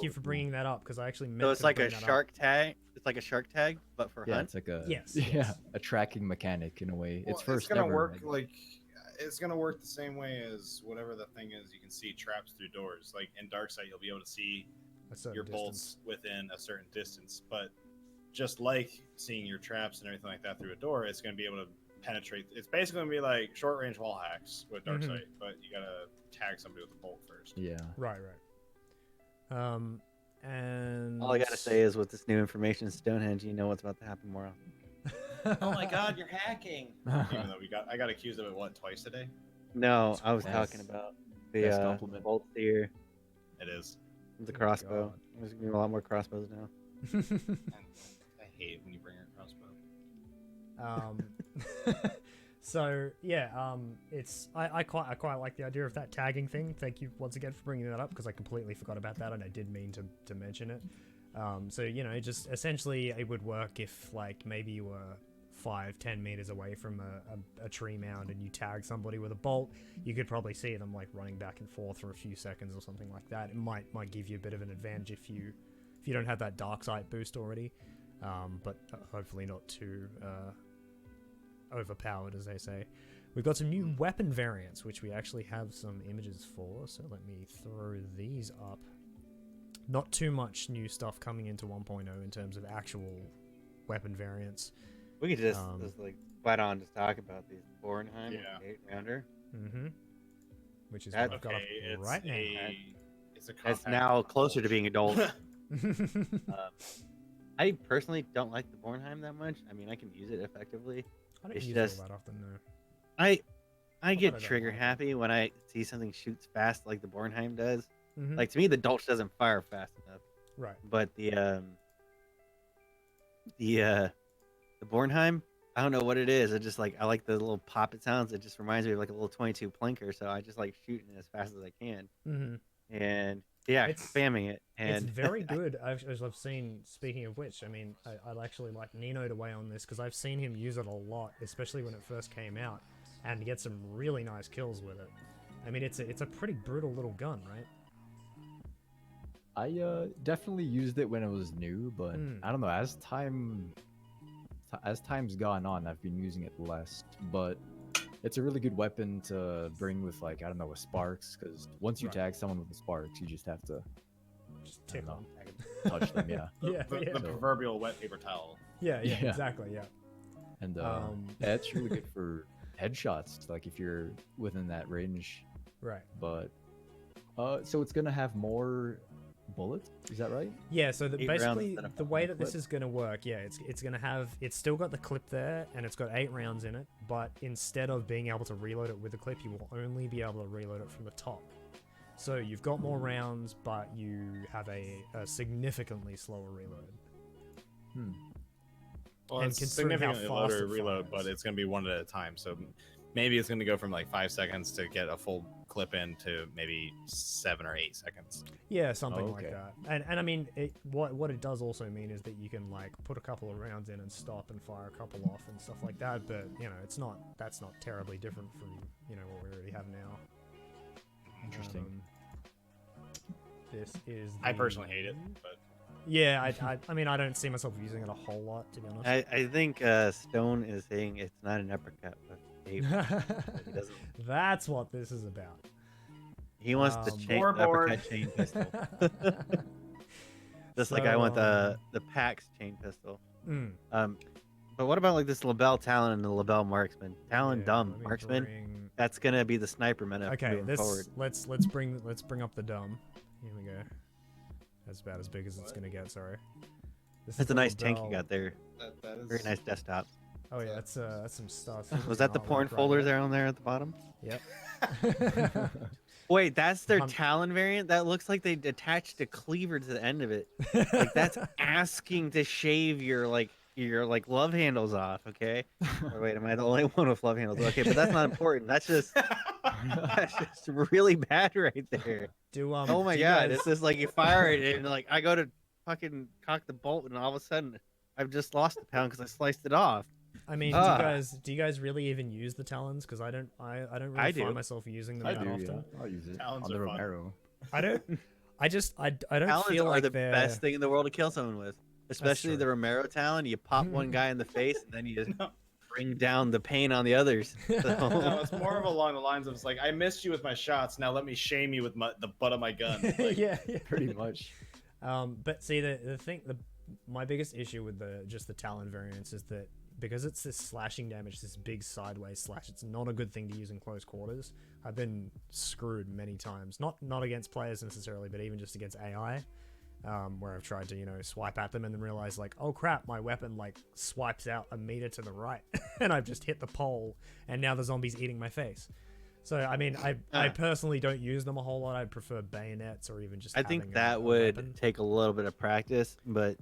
you for bringing that up because I actually meant so it's like a shark tag. It's like a shark tag, but for hunt. It's like a tracking mechanic in a way. Well, it's gonna work it's gonna work the same way as whatever the thing is. You can see traps through doors. Like in Darksight, you'll be able to see your bolts within a certain distance. But just like seeing your traps and everything like that through a door, it's gonna be able to penetrate. It's basically gonna be like short range wall hacks with Darksight, but you gotta tag somebody with a bolt first. Yeah. Right. And all I gotta say is, with this new information in Stonehenge, you know what's about to happen more often. Oh my God, you're hacking! Even though I got accused of it twice today. No, I was talking about the Bolt Seer. It is. The crossbow. There's gonna be a lot more crossbows now. I hate when you bring a crossbow. So yeah, it's I quite like the idea of that tagging thing. Thank you once again for bringing that up because I completely forgot about that and I did mean to mention it. So just essentially it would work if like maybe you were 5-10 meters away from a tree mound and you tag somebody with a bolt, you could probably see them like running back and forth for a few seconds or something like that. It might give you a bit of an advantage if you don't have that dark sight boost already, but hopefully not too overpowered, as they say. We've got some new weapon variants, which we actually have some images for, so let me throw these up. Not too much new stuff coming into 1.0 in terms of actual weapon variants. We could just like flat on just talk about these Bornheim 8-rounder. Which is what I've got up right now. It's now closer to being adult. I personally don't like the Bornheim that much. I mean, I can use it effectively. I don't use it all that often, though. I get trigger happy when I see something shoots fast like the Bornheim does. Like, to me, the Dolch doesn't fire fast enough. Right. But the Bornheim, I don't know what it is. It just I like the little pop it sounds. It just reminds me of like a little 22 plinker. So I just like shooting it as fast as I can. And spamming it. And it's very good. I've seen, speaking of which, I mean, I'd actually like Neenoh to weigh on this because I've seen him use it a lot, especially when it first came out, and get some really nice kills with it. I mean, it's a pretty brutal little gun, right? I definitely used it when it was new, but I don't know, as time as time's gone on, I've been using it less, but it's a really good weapon to bring with, like, I don't know, with sparks, because once you tag someone with the sparks, you just have to just tick them, touch them. Yeah. The proverbial wet paper towel. Yeah, exactly. Yeah. And that's really good for headshots, like if you're within that range. Right. But so it's gonna have more bullets, is that right? Yeah, so basically the way that this is going to work, it's going to have, it's still got the clip there and it's got 8 rounds in it, but instead of being able to reload it with the clip, you will only be able to reload it from the top. So you've got more rounds, but you have a significantly slower reload. Well, it's significantly lower reload, but it's going to be one at a time. So maybe it's going to go from like 5 seconds to get a full clip in to maybe 7 or 8 seconds. Yeah, something like that. And I mean, what it does also mean is that you can like put a couple of rounds in and stop and fire a couple off and stuff like that. But you know, that's not terribly different from what we already have now. Interesting. This is. I personally hate it, but. Yeah, I mean, I don't see myself using it a whole lot, to be honest. I think Stone is saying it's not an uppercut, but he doesn't. That's what this is about. He wants the uppercut chain pistol. Just like I want the PAX chain pistol. But what about like this Lebel Talon and the Lebel Marksman? Talon dumb, Marksman. That's gonna be the sniper meta. Okay, let's bring up the dumb. Here we go. That's about as big as it's gonna get. Sorry. That's a nice tank you got there. That is... Very nice desktop. Oh yeah, that's some stuff. Was that the porn folder there on there at the bottom? Yep. Wait, that's their Talon variant? That looks like they attached a cleaver to the end of it. Like that's asking to shave your love handles off, okay? Or wait, am I the only one with love handles? Okay, but that's not important. That's just really bad right there. Oh my god, it's just like you fire it and like I go to fucking cock the bolt and all of a sudden I've just lost a pound because I sliced it off. I mean, do you guys really even use the Talons? Because I don't really find myself using them that often. Yeah. I'll use it Talons on the Romero. I don't. I don't Talons feel like are the they're best thing in the world to kill someone with, especially the Romero Talon. You pop one guy in the face and then you just bring down the pain on the others. So. No, it's more of along the lines of like, I missed you with my shots. Now let me shame you with the butt of my gun. Like, yeah, pretty much. But see, my biggest issue with the Talon variants is that because it's this slashing damage, this big sideways slash, it's not a good thing to use in close quarters. I've been screwed many times, not against players necessarily, but even just against AI. Where I've tried to, swipe at them and then realize like, oh crap, my weapon like swipes out a meter to the right and I've just hit the pole and now the zombie's eating my face. So, I mean, I personally don't use them a whole lot. I prefer bayonets or even just I think that would take a little bit of practice, but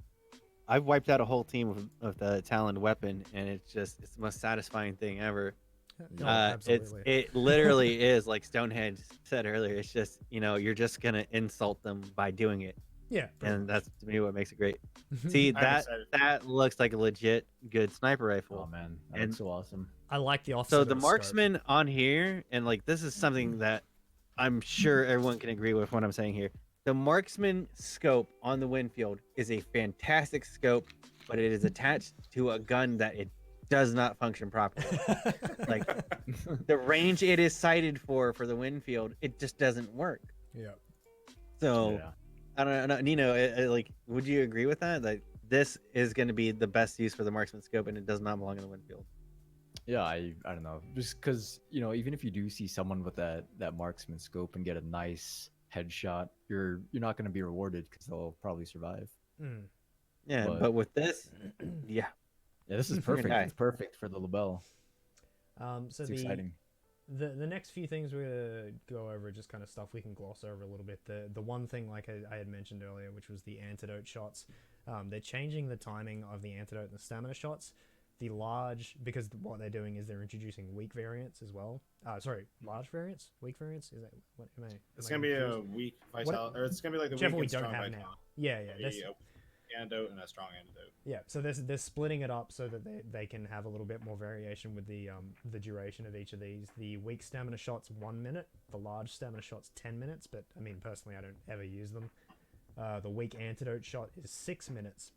I've wiped out a whole team of the Talon weapon and it's the most satisfying thing ever. It literally is like Stonehenge said earlier. It's just, you're just going to insult them by doing it. Yeah, and that's to me what makes it great. See, that looks like a legit good sniper rifle. Oh man, that looks so awesome. I like the offset. So the marksman on here, and like this is something that I'm sure everyone can agree with what I'm saying here. The marksman scope on the Winfield is a fantastic scope, but it is attached to a gun that it does not function properly. Like the range it is sighted for the Winfield, it just doesn't work. Yeah. So. Yeah. I don't know, Neenoh, like, would you agree with that? Like, this is going to be the best use for the marksman scope, and it does not belong in the Winfield. Yeah, I don't know, just because even if you do see someone with that marksman scope and get a nice headshot, you're not going to be rewarded because they'll probably survive. Yeah, but with this, yeah, this is perfect. It's perfect for the Lebel. So it's exciting. The next few things we're going to go over are just kind of stuff we can gloss over a little bit. The one thing, like I had mentioned earlier, which was the antidote shots. They're changing the timing of the antidote and the stamina shots. Because what they're doing is they're introducing weak variants as well. Large variants? Weak variants? Is that what am I? It's going to be a weak vitality, or it's going to be like the weak and strong vitality. Yeah. Antidote and a strong antidote. Yeah, so they're splitting it up so that they can have a little bit more variation with the duration of each of these. The weak stamina shot's 1 minute, the large stamina shot's 10 minutes, but I mean personally I don't ever use them. The weak antidote shot is 6 minutes,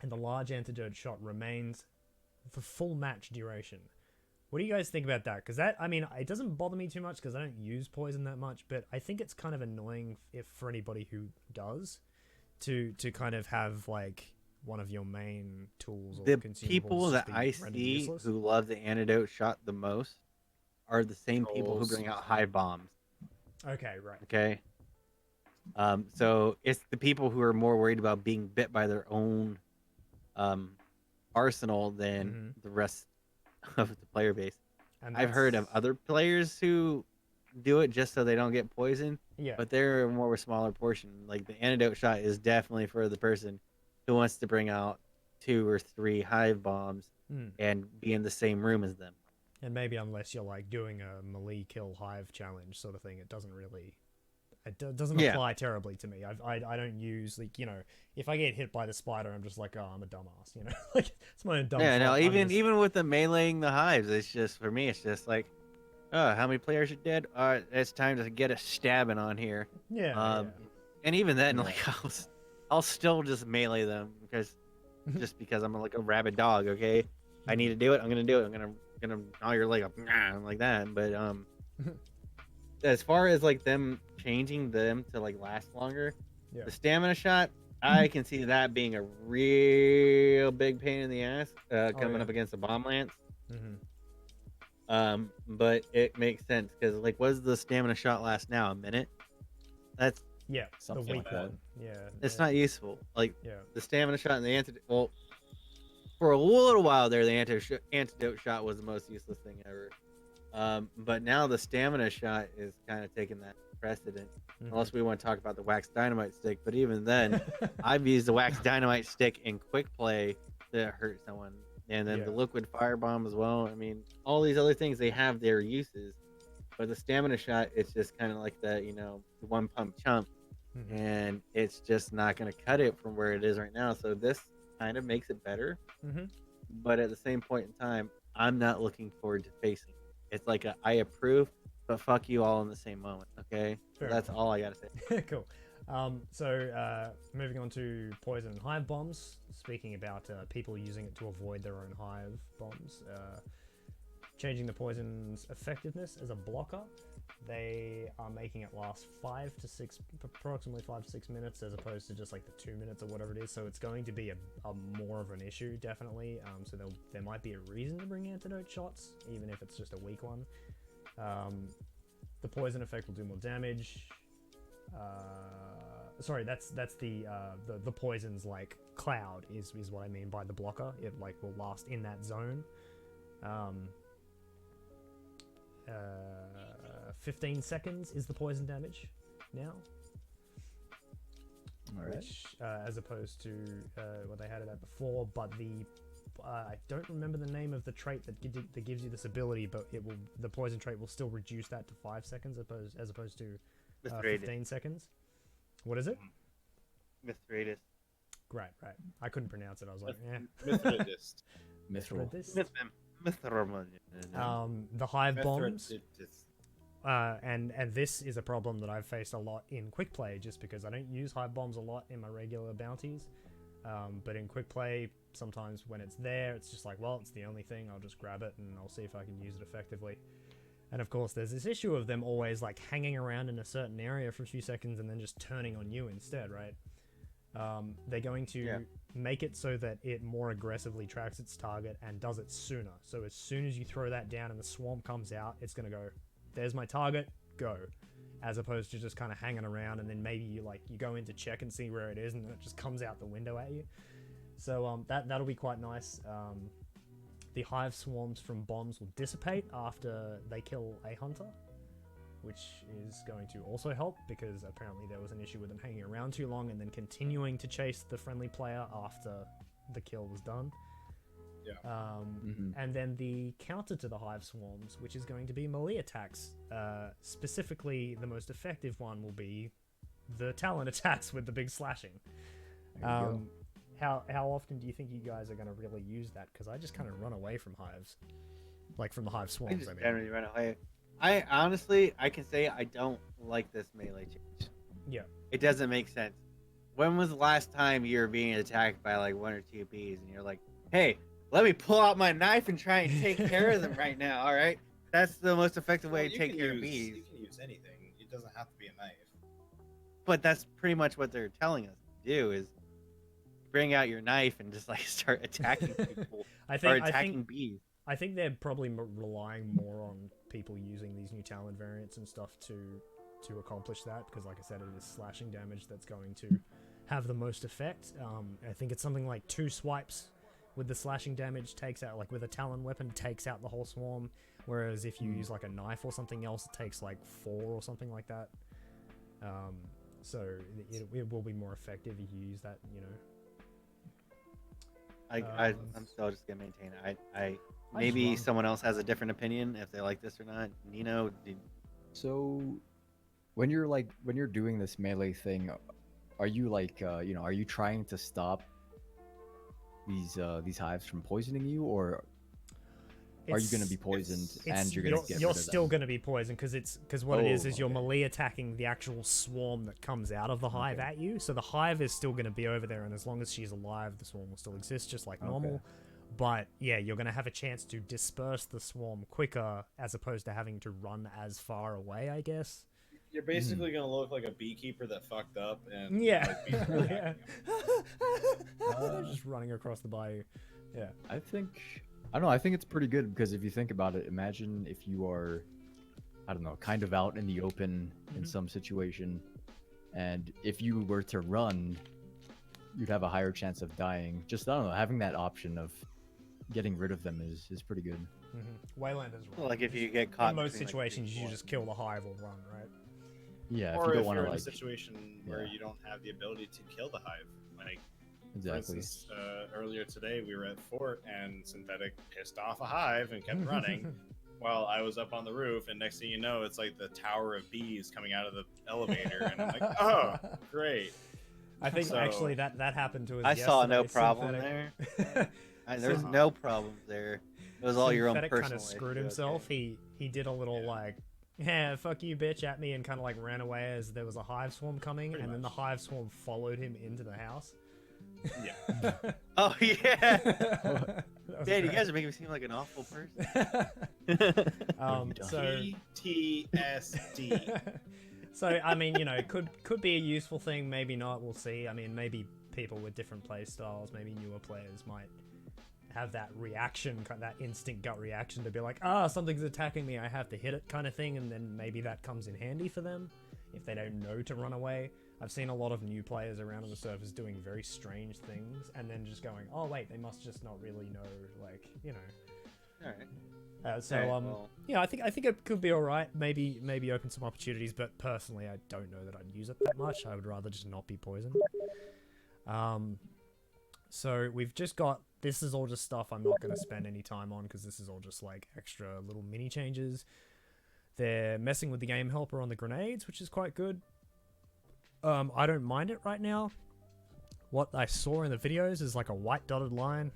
and the large antidote shot remains for full match duration. What do you guys think about that? Because that, I mean, it doesn't bother me too much because I don't use poison that much, but I think it's kind of annoying if for anybody who does to kind of have like one of your main tools or The consumables people just that be I rendered see useless. who love the antidote shot the most are the same people who bring out hive bombs. Okay, right. Okay. So it's the people who are more worried about being bit by their own arsenal than the rest of the player base. And I've heard of that's- other players who do it just so they don't get poisoned, Yeah. but they're more of a smaller portion. Like the antidote shot is definitely for the person who wants to bring out 2 or 3 hive bombs and be in the same room as them. And maybe unless you're like doing a melee kill hive challenge sort of thing, it doesn't really, doesn't apply terribly to me. I don't use, like, you know, if I get hit by the spider, I'm just like, oh, I'm a dumbass, you know, like it's my own dumb Yeah, no, fault. even with the meleeing the hives, it's just, for me, it's just like, oh, how many players are dead? All right, it's time to get a stabbing on here. Yeah. And even then, like, I'll still just melee them because I'm like a rabid dog. Okay, I need to do it. I'm gonna do it. I'm gonna gnaw your leg up like that. But as far as like them changing them to like last longer, the stamina shot, I can see that being a real big pain in the ass coming up against a bomb lance. But it makes sense because, like, what does the stamina shot last now? A minute? That's something the weak like that. one. Yeah, it's not useful. Like Yeah. the stamina shot and the antidote. Well, for a little while there, the antidote shot was the most useless thing ever. But now the stamina shot is kind of taking that precedent. Unless we want to talk about the wax dynamite stick, but even then, I've used the wax dynamite stick in quick play to hurt someone, and then the liquid firebomb as well. I mean, all these other things, they have their uses, but the stamina shot, it's just kind of like the, you know, the one pump chump, and it's just not going to cut it from where it is right now. So this kind of makes it better, but at the same point in time, I'm not looking forward to facing it. It's like I approve, but fuck you all in the same moment. Okay, so that's all I gotta say. Cool. So moving on to poison and hive bombs. Speaking about people using it to avoid their own hive bombs, changing the poison's effectiveness as a blocker. They are making it last approximately 5 to 6 minutes, as opposed to just like the 2 minutes or whatever it is. So it's going to be a more of an issue, definitely. So there might be a reason to bring antidote shots, even if it's just a weak one. The poison effect will do more damage. Sorry, that's the poison's like cloud is what I mean by the blocker. It like will last in that zone. 15 seconds is the poison damage now. Alright. Which, as opposed to what they had it at before, but I don't remember the name of the trait that gives you this ability, but the poison trait will still reduce that to 5 seconds as opposed to 15 seconds. What is it? Mithridates. Right. I couldn't pronounce it. I was like, Mithridates. The hive bombs. And this is a problem that I've faced a lot in quick play, just because I don't use hive bombs a lot in my regular bounties. But in quick play, sometimes when it's there, it's just like, well, it's the only thing. I'll just grab it and I'll see if I can use it effectively. And of course, there's this issue of them always like hanging around in a certain area for a few seconds and then just turning on you instead, right? They're going to make it so that it more aggressively tracks its target and does it sooner. So as soon as you throw that down and the swarm comes out, it's going to go, there's my target, go. As opposed to just kind of hanging around and then maybe you go in to check and see where it is and then it just comes out the window at you. So that'll be quite nice. The hive swarms from bombs will dissipate after they kill a hunter, which is going to also help because apparently there was an issue with them hanging around too long and then continuing to chase the friendly player after the kill was done. And then the counter to the hive swarms, which is going to be melee attacks. Specifically, the most effective one will be the talent attacks with the big slashing. How often do you think you guys are going to really use that? Because I just kind of run away from hives, like from the hive swarms. I mean, generally run away. I honestly, I can say I don't like this melee change. Yeah, it doesn't make sense. When was the last time you were being attacked by like 1 or 2 bees and you're like, hey, let me pull out my knife and try and take care of them right now. All right, that's the most effective way to take care of bees. You can use anything. It doesn't have to be a knife. But that's pretty much what they're telling us to do: is bring out your knife and just like start attacking people attacking bees. I think they're probably relying more on people using these new talent variants and stuff to accomplish that, because like I said, it is slashing damage that's going to have the most effect. I think it's something like 2 swipes with the slashing damage takes out, like with a talon weapon, takes out the whole swarm, whereas if you use like a knife or something else, it takes like 4 or something like that. So it will be more effective if you use that, you know. I'm still just gonna maintain it. Maybe someone else has a different opinion if they like this or not. Neenoh, So when you're doing this melee thing, are you like are you trying to stop these hives from poisoning you, or are you going to be poisoned and you're going to get you're rid of still them? going to be poisoned because what it is you're melee attacking the actual swarm that comes out of the hive at you. So the hive is still going to be over there, and as long as she's alive, the swarm will still exist just like normal. But yeah, you're going to have a chance to disperse the swarm quicker as opposed to having to run as far away, I guess. You're basically going to look like a beekeeper that fucked up and just running across the bayou. Yeah. I don't know, I think it's pretty good, because if you think about it, imagine if you are, I don't know, kind of out in the open in some situation, and if you were to run, you'd have a higher chance of dying. Just, I don't know, having that option of getting rid of them is pretty good. Wayland is right. well, like if you get caught in most situations, you just kill the hive or run, right? Yeah, or if you if don't want you're to in like a situation where you don't have the ability to kill the hive, like exactly. for instance, earlier today we were at Fort and Synthetic pissed off a hive and kept running while I was up on the roof, and next thing you know, it's like the tower of bees coming out of the elevator, and I'm like, oh, great. I think actually that happened to us. I saw no yesterday. problem there. There's no problems there. It was all your own personal. Kind of screwed himself. Okay. He did a little like, yeah, fuck you, bitch, at me, and kind of like ran away as there was a hive swarm coming, and then the hive swarm followed him into the house. Yeah. Oh yeah. Dad, you guys are making me seem like an awful person. So PTSD. So I mean, you know, could be a useful thing, maybe not. We'll see. I mean, maybe people with different play styles, maybe newer players might have that reaction, that instant gut reaction to be like, something's attacking me, I have to hit it kind of thing, and then maybe that comes in handy for them if they don't know to run away. I've seen a lot of new players around on the servers doing very strange things and then just going, oh wait, they must just not really know, like, you know. Alright. Yeah, I think it could be alright. Maybe open some opportunities, but personally I don't know that I'd use it that much. I would rather just not be poisoned. So we've just got, this is all just stuff I'm not going to spend any time on because this is all just like extra little mini changes. They're messing with the game helper on the grenades, which is quite good. I don't mind it right now. What I saw in the videos is like a white dotted line.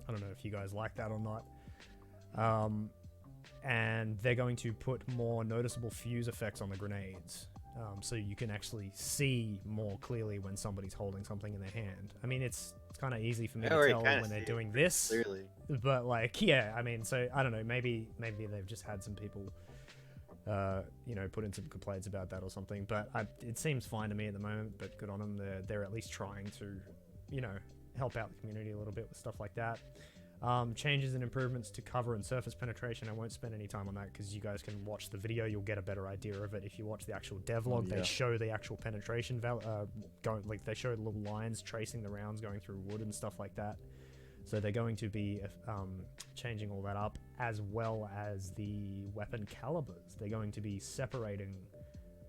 I don't know if you guys like that or not. And they're going to put more noticeable fuse effects on the grenades. So you can actually see more clearly when somebody's holding something in their hand. I mean, it's kind of easy for me to tell when they're doing this. Clearly. But like, yeah, I mean, so I don't know, maybe they've just had some people put in some complaints about that or something, but it seems fine to me at the moment. But good on them, they're at least trying to, help out the community a little bit with stuff like that. Changes and improvements to cover and surface penetration. I won't spend any time on that because you guys can watch the video. You'll get a better idea of it if you watch the actual devlog. They show the actual penetration they show little lines tracing the rounds going through wood and stuff like that. So they're going to be changing all that up, as well as the weapon calibers. They're going to be separating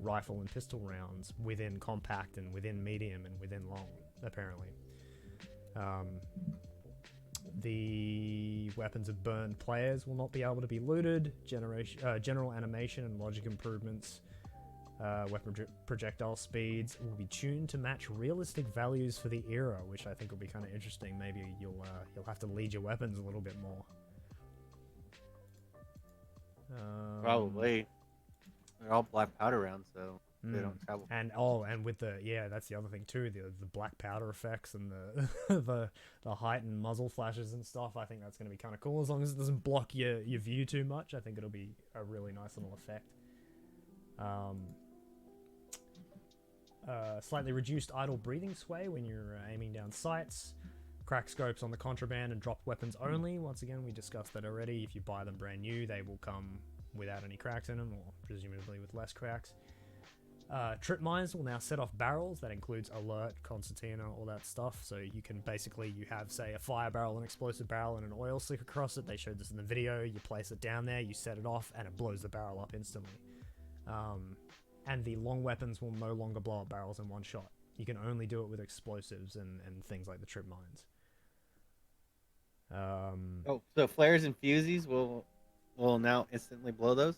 rifle and pistol rounds within compact and within medium and within long, apparently. The weapons of burned players will not be able to be looted. General animation and logic improvements. Weapon projectile speeds will be tuned to match realistic values for the era, which I think will be kind of interesting. Maybe you'll have to lead your weapons a little bit more. Probably. They're all black powder rounds, so They don't travel. And with that's the other thing too, the black powder effects and the height and muzzle flashes and stuff. I think that's going to be kind of cool as long as it doesn't block your view too much. I think it'll be a really nice little effect. Slightly reduced idle breathing sway when you're aiming down sights. Crack scopes on the contraband and dropped weapons only. Once again, we discussed that already. If you buy them brand new, they will come without any cracks in them, or presumably with less cracks. Trip mines will now set off barrels. That includes alert, concertina, all that stuff. So you can basically, you have, say, a fire barrel, an explosive barrel, and an oil slick across it. They showed this in the video. You place it down there, you set it off, and it blows the barrel up instantly. And the long weapons will no longer blow up barrels in one shot. You can only do it with explosives and things like the trip mines. So flares and fusees will now instantly blow those?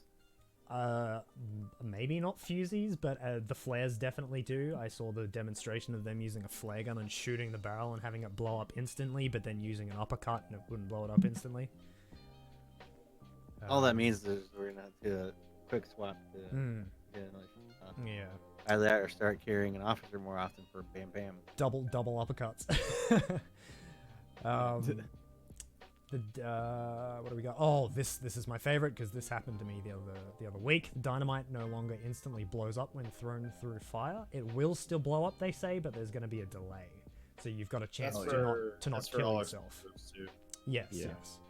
Maybe not fusees, but the flares definitely do. I saw the demonstration of them using a flare gun and shooting the barrel and having it blow up instantly, but then using an uppercut and it wouldn't blow it up instantly. All that means is we're gonna have to do a quick swap to yeah. Either that or start carrying an officer more often for bam bam. Double uppercuts. What do we got? Oh, this is my favorite because this happened to me the other week. Dynamite no longer instantly blows up when thrown through fire. It will still blow up, they say, but there's going to be a delay. So you've got a chance to not kill yourself. Yes.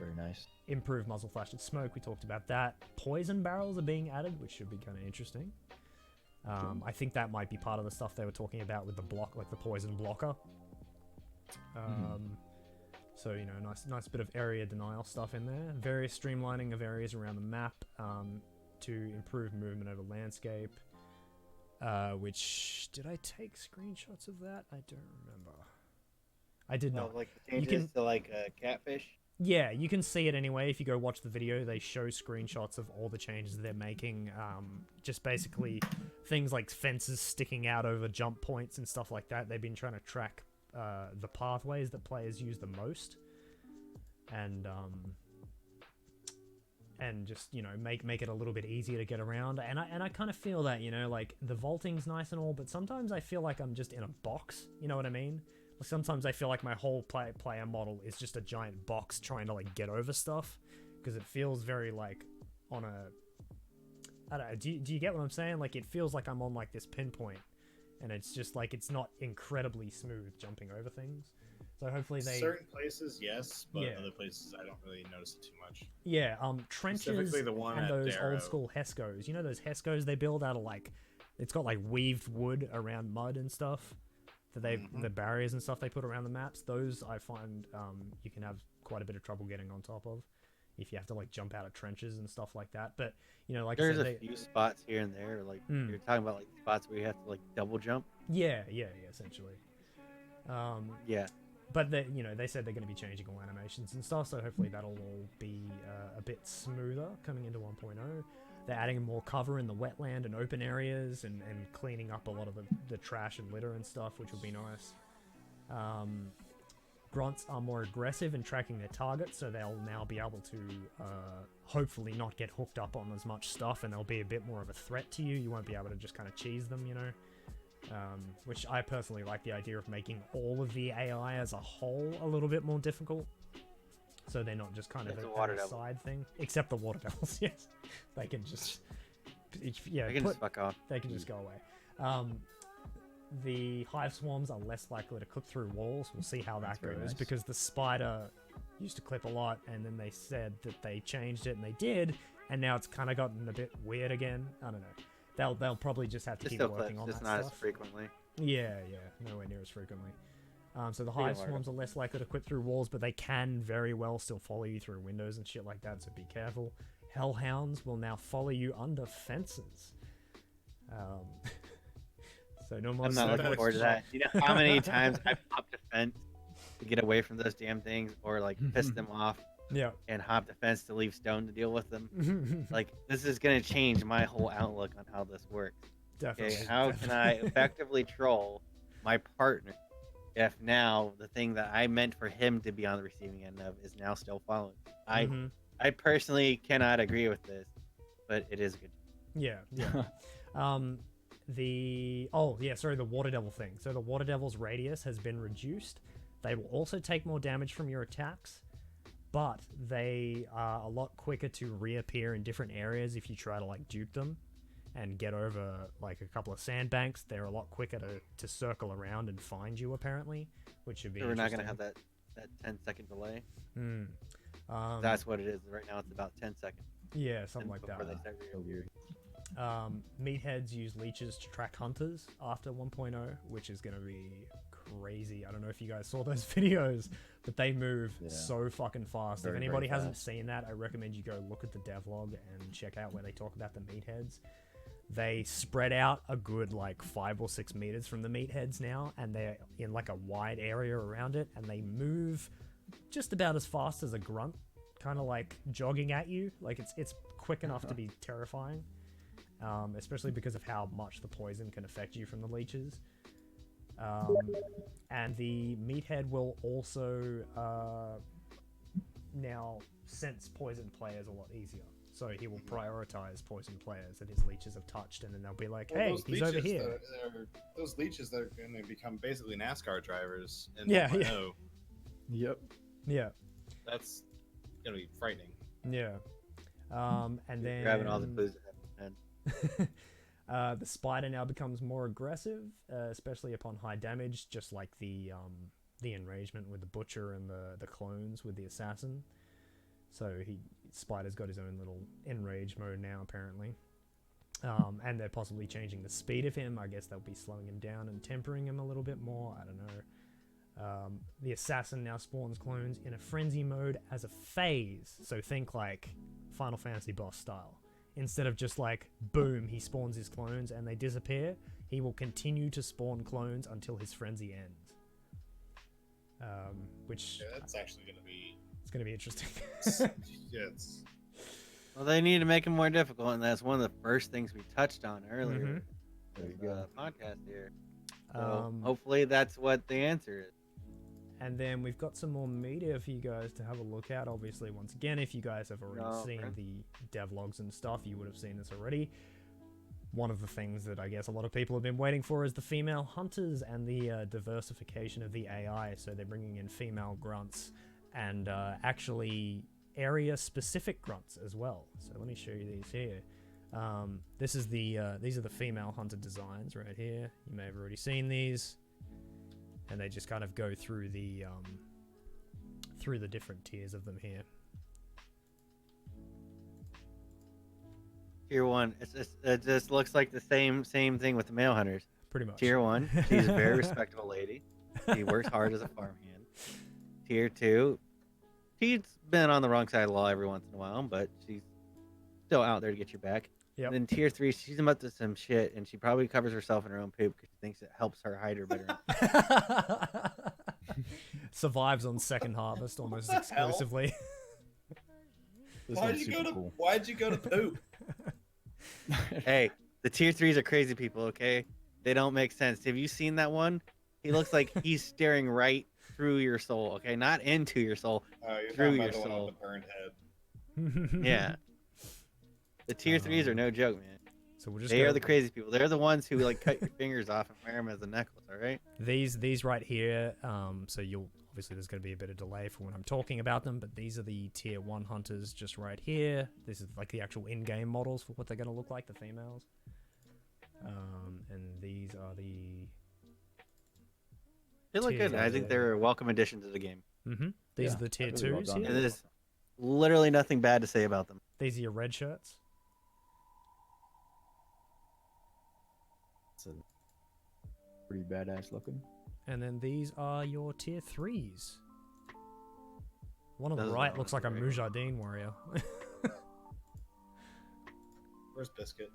Very nice. Improved muzzle flash and smoke. We talked about that. Poison barrels are being added, which should be kind of interesting. I think that might be part of the stuff they were talking about with the block, like the poison blocker. So, you know, nice bit of area denial stuff in there. Various streamlining of areas around the map to improve movement over landscape. Which, did I take screenshots of that? I don't remember. I did not. Like the changes to like catfish? Yeah, you can see it anyway. If you go watch the video, they show screenshots of all the changes they're making. Just basically things like fences sticking out over jump points and stuff like that. They've been trying to track the pathways that players use the most, and just, you know, make it a little bit easier to get around. And I kind of feel that, you know, like the vaulting's nice and all, but sometimes I feel like I'm just in a box. You know what I mean? Sometimes I feel like my whole player model is just a giant box trying to like get over stuff, because it feels very like on a, I don't know, do you get what I'm saying? Like it feels like I'm on like this pinpoint, and it's just like it's not incredibly smooth jumping over things. So hopefully certain places, yes, but other places I don't really notice it too much. Yeah, trenches the one and at those Darrow. old school Hescos. You know those Hescos they build out of like, it's got like weaved wood around mud and stuff. That the barriers and stuff they put around the maps. Those I find you can have quite a bit of trouble getting on top of if you have to like jump out of trenches and stuff like that. But you know, like there's I said, a few spots here and there, like you're talking about like spots where you have to like double jump. Yeah, essentially. Yeah. But you know, they said they're going to be changing all animations and stuff, so hopefully that'll all be a bit smoother coming into 1.0. They're adding more cover in the wetland and open areas, and cleaning up a lot of the trash and litter and stuff, which will be nice. Grunts are more aggressive in tracking their targets, so they'll now be able to hopefully not get hooked up on as much stuff, and they'll be a bit more of a threat to you. You won't be able to just kind of cheese them, you know. Which I personally like the idea of making all of the AI as a whole a little bit more difficult. So they're not just kind of a side thing. Except the water devils, yes. They can just... Yeah, they can just fuck off. They can just go away. The hive swarms are less likely to clip through walls. We'll see how that goes. Nice. Because the spider used to clip a lot, and then they said that they changed it, and they did. And now it's kind of gotten a bit weird again. I don't know. They'll probably just have to keep working on that stuff. Just not as frequently. Yeah, nowhere near as frequently. So the hive swarms are less likely to clip through walls, but they can very well still follow you through windows and shit like that, so be careful. Hellhounds will now follow you under fences. So no more. I'm not looking forward to that. You know how many times I've hopped a fence to get away from those damn things, or like piss them off. Yeah. And hop the fence to leave stone to deal with them. Like, this is gonna change my whole outlook on how this works. Definitely. Okay, how can I effectively troll my partner if now the thing that I meant for him to be on the receiving end of is now still following? I personally cannot agree with this, but it is good. Yeah. The water devil thing. So the water devil's radius has been reduced. They will also take more damage from your attacks, but they are a lot quicker to reappear in different areas if you try to like dupe them and get over like a couple of sandbanks. They're a lot quicker to circle around and find you, apparently, which should be So we're not gonna have that 10-second delay. That's what it is right now. It's about 10 seconds. Yeah, something like that. So weird. Meatheads use leeches to track hunters after 1.0, which is going to be crazy. I don't know if you guys saw those videos, but they move so fucking fast. Very, if anybody very hasn't fast. seen that, I recommend you go look at the devlog and check out where they talk about the meatheads. They spread out a good like 5 or 6 meters from the meatheads now, and they're in like a wide area around it, and they move just about as fast as a grunt, kind of like jogging at you. Like it's quick enough to be terrifying. Especially because of how much the poison can affect you from the leeches. And the meathead will also now sense poison players a lot easier. So he will prioritize poison players that his leeches have touched, and then they'll be like, hey, he's over here. Those leeches that are going to become basically NASCAR drivers. In Yeah. Yep. Yeah. That's going to be frightening. Yeah. And then... grabbing all the booze. The spider now becomes more aggressive, especially upon high damage, just like the enragement with the butcher and the clones with the assassin. So Spider's got his own little enrage mode now, apparently. And they're possibly changing the speed of him. I guess they'll be slowing him down and tempering him a little bit more. I don't know. The assassin now spawns clones in a frenzy mode as a phase. So think like Final Fantasy boss style. Instead of just like, boom, he spawns his clones and they disappear, he will continue to spawn clones until his frenzy ends. Which... yeah, that's actually going to be... it's going to be interesting. Well, they need to make it more difficult, and that's one of the first things we touched on earlier There you in go. the podcast here. So hopefully that's what the answer is. And then we've got some more media for you guys to have a look at. Obviously, once again, if you guys have already seen the devlogs and stuff, you would have seen this already. One of the things that I guess a lot of people have been waiting for is the female hunters and the diversification of the AI. So they're bringing in female grunts and actually area-specific grunts as well. So let me show you these here. These are the female hunter designs right here. You may have already seen these. And they just kind of go through the different tiers of them here. Tier 1, it just looks like the same thing with the male hunters. Pretty much. Tier 1, she's a very respectable lady. She works hard as a farmhand. Tier 2, she's been on the wrong side of the law every once in a while, but she's still out there to get your back. Yep. And then Tier 3, she's up to some shit, and she probably covers herself in her own poop because she thinks it helps her hide her better. Survives on second harvest almost exclusively. Why'd you go to poop? Hey, the Tier 3s are crazy people, okay? They don't make sense. Have you seen that one? He looks like he's staring right through your soul, okay? Not into your soul, through your The one soul. with the burned head. Yeah. The Tier 3s are no joke, man. So we'll just They are the crazy people. They're the ones who like cut your fingers off and wear them as a necklace, all right? These right here. So you'll obviously there's going to be a bit of delay for when I'm talking about them, but these are the Tier 1 hunters just right here. This is like the actual in-game models for what they're going to look like, the females. And these are the... They look good. I think they're a welcome addition to the game. These are the Tier 2s here. And there's literally nothing bad to say about them. These are your red shirts. It's pretty badass looking. And then these are your Tier 3s. One on the Those right are looks like a great. Mujahideen warrior. Where's Biscuit?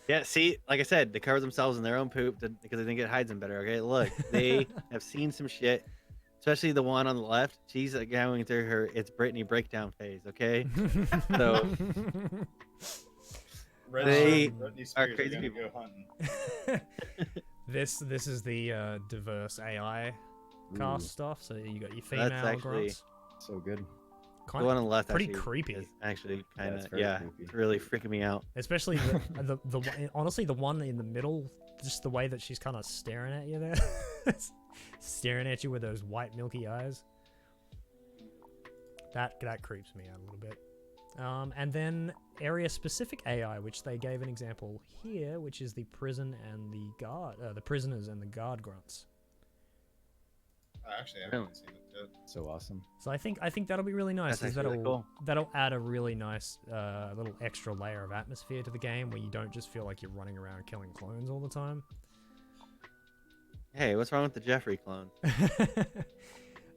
Yeah, see, like I said, they cover themselves in their own poop because they think it hides them better, okay? Look, they have seen some shit, especially the one on the left. She's going through her It's Britney breakdown phase, okay? So they are crazy people. Go hunting. This is the diverse AI cast stuff. So you got your That's female actually- grunts. So good. The one on the left pretty actually creepy. is actually kind of creepy. it's really freaking me out. Especially honestly the one in the middle, just the way that she's kind of staring at you there, staring at you with those white milky eyes. That creeps me out a little bit. And then area-specific AI, which they gave an example here, which is the prison and the guard, the prisoners and the guard grunts. Actually, I haven't seen it yet. So awesome. So I think that'll be really nice. That's That'll really cool. that'll add a really nice little extra layer of atmosphere to the game, where you don't just feel like you're running around killing clones all the time. Hey, what's wrong with the Jeffrey clone?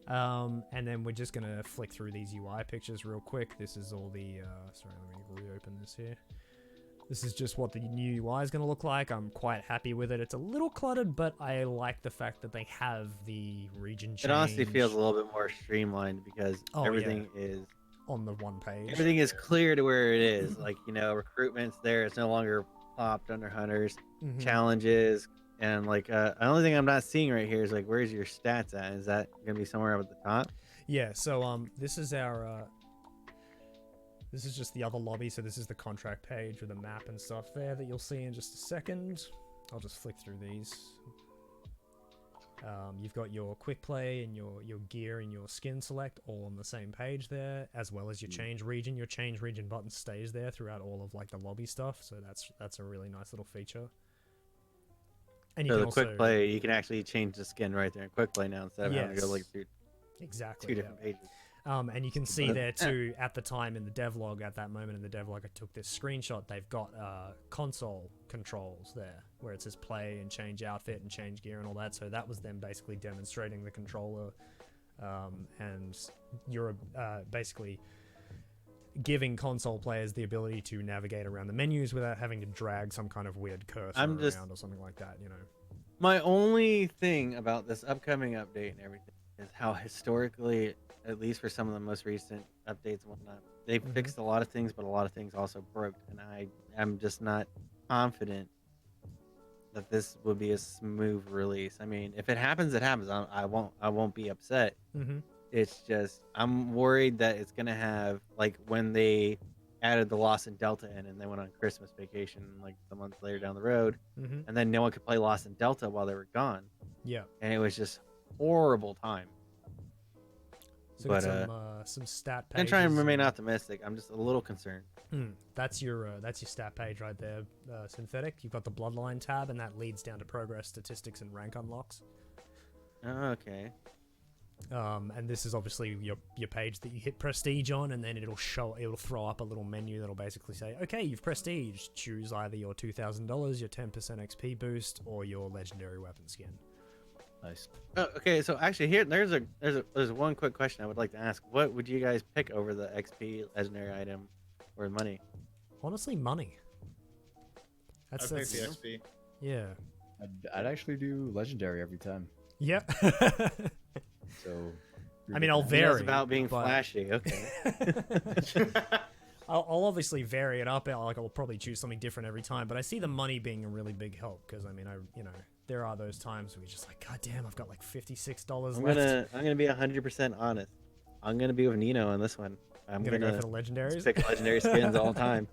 And then we're just gonna flick through these UI pictures real quick. This is all the sorry, let me reopen this here. This is just what the new UI is gonna look like. I'm quite happy with it. It's a little cluttered, but I like the fact that they have the region change. It honestly feels a little bit more streamlined because everything is on the one page. Everything is clear to where it is. Like, you know, recruitment's there. It's no longer plopped under hunters. Challenges. And like the only thing I'm not seeing right here is like, where's your stats at? Is that gonna be somewhere up at the top? Yeah, so this is our this is just the other lobby, so this is the contract page with a map and stuff there that you'll see in just a second. I'll just flick through these. You've got your quick play and your gear and your skin select all on the same page there, as well as your change region. Your change region button stays there throughout all of like the lobby stuff, so that's a really nice little feature. And so the quick play, you can actually change the skin right there in quick play now instead of having to go like through two different pages. And you can see there too, at the time in the devlog, at that moment in the devlog, I took this screenshot. They've got console controls there, where it says play and change outfit and change gear and all that. So that was them basically demonstrating the controller, and you're basically giving console players the ability to navigate around the menus without having to drag some kind of weird cursor around or something like that, you know. My only thing about this upcoming update and everything is how historically, at least for some of the most recent updates and whatnot, they fixed a lot of things, but a lot of things also broke, and I'm just not confident that this will be a smooth release. I mean, if it happens, it happens. I won't be upset. It's just I'm worried that it's gonna have like when they added the Lost in Delta in and they went on Christmas vacation like a month later down the road, and then no one could play Lost in Delta while they were gone. Yeah, and it was just horrible time. So but some stat pages. I'm trying to remain optimistic. I'm just a little concerned. That's your stat page right there, Synthetic. You've got the Bloodline tab, and that leads down to progress, statistics, and rank unlocks. Okay. And this is obviously your page that you hit prestige on, and then it'll throw up a little menu that'll basically say, okay, you've prestige. Choose either your $2,000, your 10% XP boost, or your legendary weapon skin. Nice. Okay, so actually here there's one quick question I would like to ask. What would you guys pick over the XP legendary item or money? Honestly, money. I'd pick the XP. Yeah. I'd actually do legendary every time. Yep. So, I mean, I'll vary. It's about being flashy. Okay. I'll obviously vary it up. I'll probably choose something different every time. But I see the money being a really big help because I mean, there are those times where you're just like, God damn, I've got like $56 left. I'm gonna be 100% honest. I'm gonna be with Neenoh on this one. I'm gonna go for the legendaries. Pick legendary skins all the time.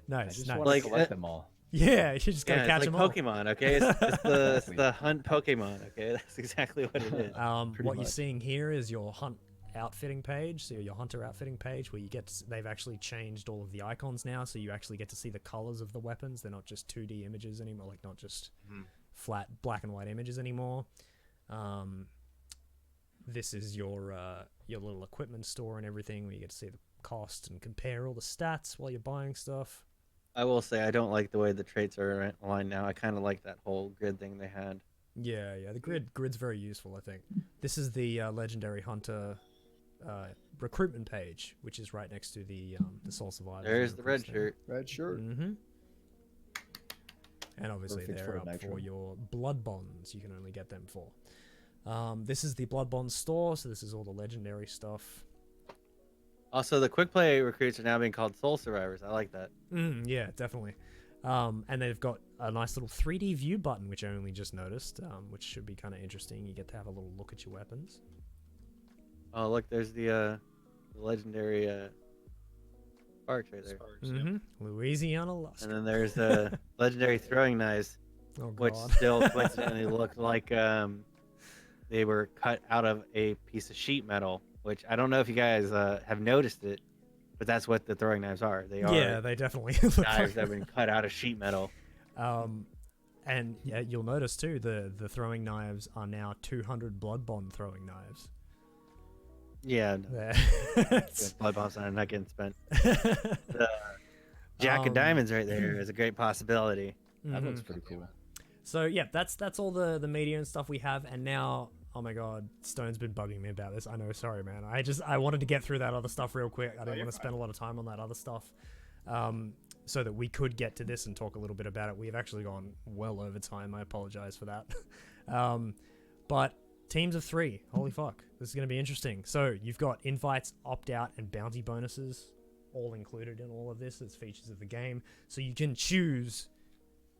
Nice. I just want to collect them all. Yeah, you just gotta catch them all. Pokemon, okay? It's the hunt Pokemon, okay? That's exactly what it is. What you're seeing here is your hunt outfitting page, so your hunter outfitting page, where they've actually changed all of the icons now, so you actually get to see the colors of the weapons. They're not just 2D images anymore, like not just flat black and white images anymore. This is your little equipment store and everything, where you get to see the cost and compare all the stats while you're buying stuff. I will say I don't like the way the traits are aligned now. I kind of like that whole grid thing they had. Yeah, the grid's very useful, I think. This is the legendary hunter recruitment page, which is right next to the Soul Survivor. There's the red shirt. Red shirt. And obviously they're up for your blood bonds. You can only get them for. This is the blood bond store, so this is all the legendary stuff. Also, the quick play recruits are now being called Soul Survivors. I like that. Yeah, definitely. And they've got a nice little 3D view button, which I only just noticed, which should be kind of interesting. You get to have a little look at your weapons. Oh, look, there's the legendary sparks right there. Sparks, Louisiana Luster. And then there's the legendary throwing knives, which still coincidentally look like they were cut out of a piece of sheet metal. Which I don't know if you guys have noticed it, but that's what the throwing knives are. They are. Yeah, they definitely look knives that have been cut out of sheet metal. And yeah, you'll notice too the throwing knives are now 200 blood bond throwing knives. Yeah, blood bonds are not getting spent. The Jack of Diamonds right there is a great possibility. That looks pretty cool. So yeah, that's all the media and stuff we have, and now, oh my god, Stone's been bugging me about this. I know, sorry man. I wanted to get through that other stuff real quick. I didn't want to spend a lot of time on that other stuff, so that we could get to this and talk a little bit about it. We've actually gone well over time. I apologize for that. But teams of 3, holy fuck, this is going to be interesting. So you've got invites, opt-out, and bounty bonuses all included in all of this as features of the game. So you can choose,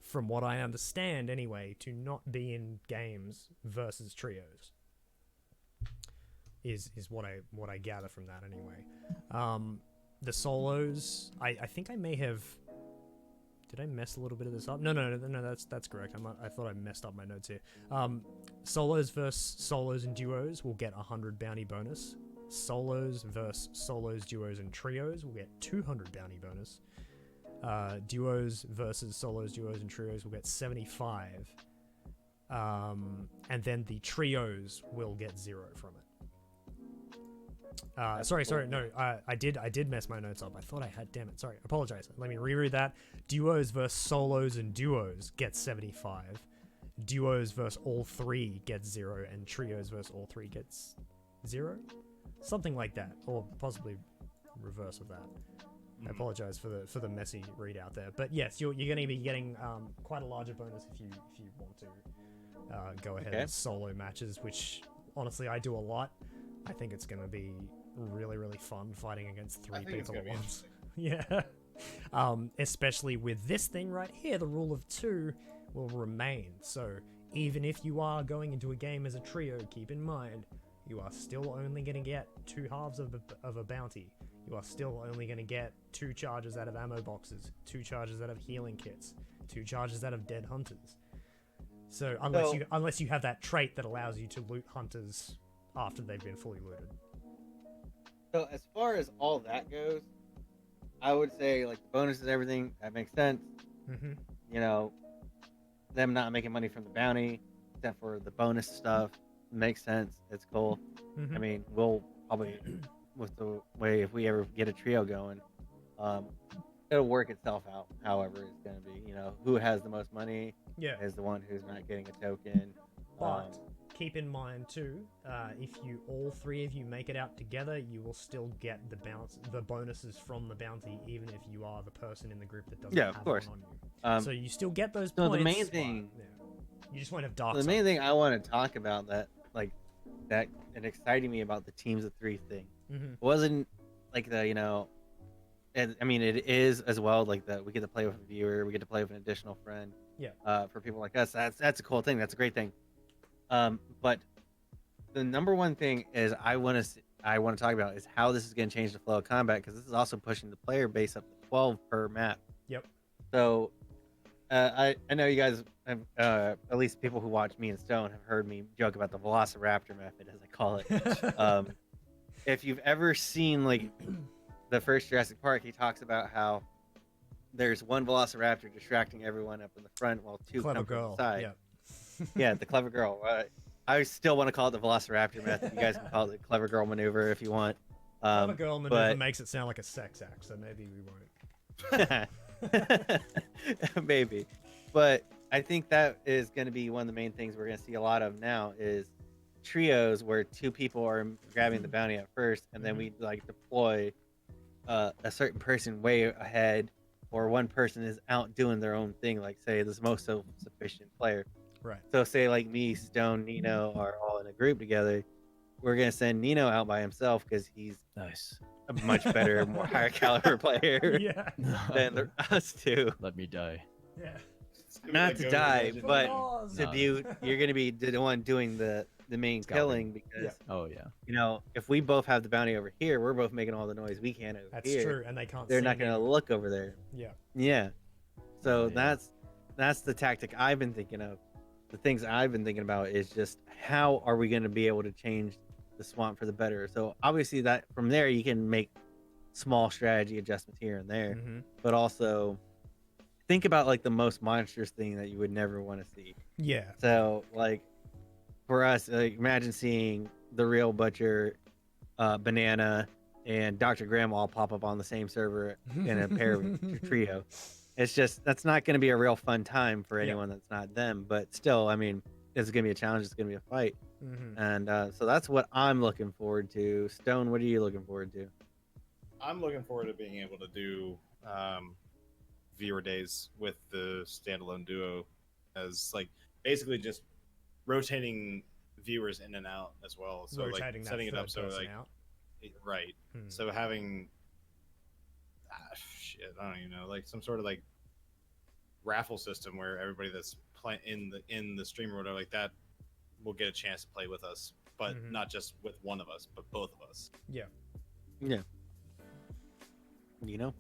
from what I understand anyway, to not be in games versus trios. Is what I gather from that anyway. The solos, I think I may have... Did I mess a little bit of this up? No, that's correct. I thought I messed up my notes here. Solos versus solos and duos will get 100 bounty bonus. Solos versus solos, duos, and trios will get 200 bounty bonus. Duos versus solos, duos, and trios will get 75. And then the trios will get 0 from it. Sorry, no, I did mess my notes up. I thought I had, damn it, sorry, apologize. Let me reread that. Duos versus solos and duos get 75. Duos versus all 3 gets 0, and trios versus all 3 gets 0? Something like that, or possibly reverse of that. I apologize for the messy readout there, but yes, you're going to be getting quite a larger bonus if you want to go ahead and solo matches, which honestly I do a lot. I think it's going to be really, really fun fighting against 3 people at once. Yeah. Especially with this thing right here, the rule of 2 will remain. So even if you are going into a game as a trio, keep in mind, you are still only going to get 2 halves of a bounty. You are still only going to get 2 charges out of ammo boxes, 2 charges out of healing kits, 2 charges out of dead hunters. So unless you have that trait that allows you to loot hunters after they've been fully looted. So as far as all that goes, I would say like bonuses, everything that makes sense. You know, them not making money from the bounty, except for the bonus stuff, makes sense. It's cool. I mean, we'll probably, with the way if we ever get a trio going, it'll work itself out. However, it's gonna be, you know, who has the most money is the one who's not getting a token. But keep in mind too, if all 3 of you make it out together, you will still get the bonuses from the bounty, even if you are the person in the group that doesn't have one on you. So you still get those points. So the main thing, you just won't have dark. The main thing I want to talk about that and exciting me about the teams of 3 thing wasn't like the, you know, and I mean it is as well, like that we get to play with a viewer, we get to play with an additional friend. For people like us, that's a cool thing. That's a great thing. But the number one thing is I want to talk about is how this is going to change the flow of combat, because this is also pushing the player base up to 12 per map. So I know you guys have, at least people who watch me and Stone have heard me joke about the Velociraptor method, as I call it. If you've ever seen like the first Jurassic Park, he talks about how there's one Velociraptor distracting everyone up in the front while 2 come from the side. Yeah, the clever girl. I still want to call it the Velociraptor method. You guys can call it the clever girl maneuver if you want. Clever girl maneuver makes it sound like a sex act, so maybe we won't. Maybe. But I think that is going to be one of the main things we're going to see a lot of now is trios where 2 people are grabbing the bounty at first, and then we like deploy a certain person way ahead, or one person is out doing their own thing, like say this most self-sufficient player. Right. So say like me, Stone, Neenoh are all in a group together. We're gonna send Neenoh out by himself because he's a much better, more higher caliber player than us 2. Let me die. Not to die, but to be. You're gonna be the one doing the the main Scouting. killing because Oh yeah. you know, if we both have the bounty over here, we're both making all the noise we can over That's here. true, and they can't. They're see not going to me. look over there. Yeah. Yeah. So Yeah. that's the tactic I've been thinking of. The things I've been thinking about is just how are we going to be able to change the swamp for the better. So obviously that from there you can make small strategy adjustments here and there, but also think about like the most monstrous thing that you would never want to see. Yeah. So like for us, like, imagine seeing the real butcher, Banana, and Dr. Graham all pop up on the same server in a pair of trio. It's just that's not going to be a real fun time for anyone that's not them. But still, I mean, it's going to be a challenge. It's going to be a fight, and so that's what I'm looking forward to. Stone, what are you looking forward to? I'm looking forward to being able to do viewer days with the standalone duo, as like basically just rotating viewers in and out as well. So rotating like setting it up so like out. Right. So having shit, I don't even know, like some sort of like raffle system where everybody that's playing in the stream or whatever like that will get a chance to play with us, but not just with one of us, but both of us. Yeah. Yeah. You know?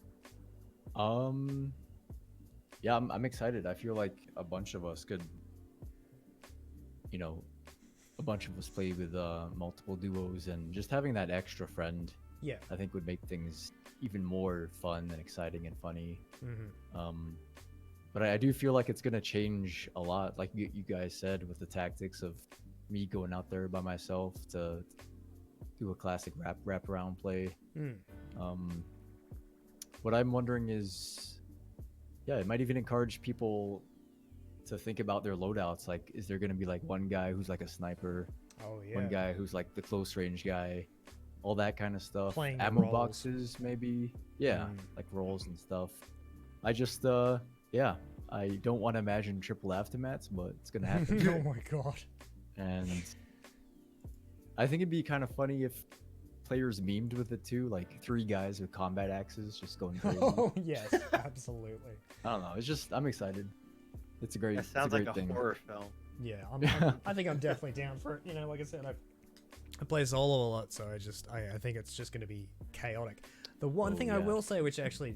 Yeah, I'm excited. I feel like a bunch of us could, you know, a bunch of us play with multiple duos, and just having that extra friend, I think would make things even more fun and exciting and funny. But I do feel like it's gonna change a lot, like you guys said, with the tactics of me going out there by myself to do a classic wrap around play. What I'm wondering is, it might even encourage people to think about their loadouts. Like, is there going to be like one guy who's like a sniper, one guy who's like the close range guy, all that kind of stuff, playing ammo roles. Boxes maybe, like roles and stuff. I just I don't want to imagine triple aftermaths, but it's gonna happen. Oh my god. And I think it'd be kind of funny if players memed with it too, like 3 guys with combat axes just going crazy. Oh yes, absolutely. I don't know. It's just, I'm excited. It's a great. That sounds like a thing. horror film. Yeah, I think I'm definitely down for it. You know, like I said, I play solo a lot, so I think it's just going to be chaotic. The one thing I will say, which actually,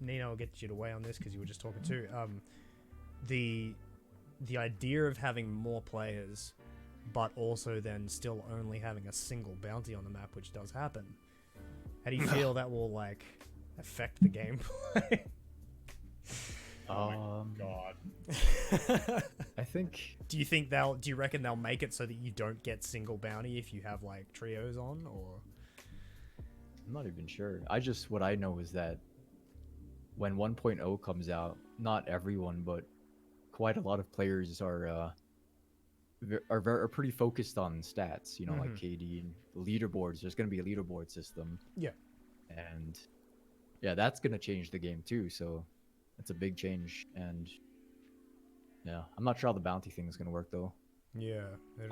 Neenoh, I'll get you to weigh on this because you were just talking too. The idea of having more players, but also then still only having a single bounty on the map, which does happen. How do you feel that will like affect the gameplay? Oh my god. I think. Do you reckon they'll make it so that you don't get single bounty if you have like trios on, or? I'm not even sure. What I know is that when 1.0 comes out, not everyone, but quite a lot of players are pretty focused on stats. You know, like KD and leaderboards. There's going to be a leaderboard system. Yeah. And that's going to change the game too. So it's a big change. And I'm not sure how the bounty thing is going to work though. Yeah.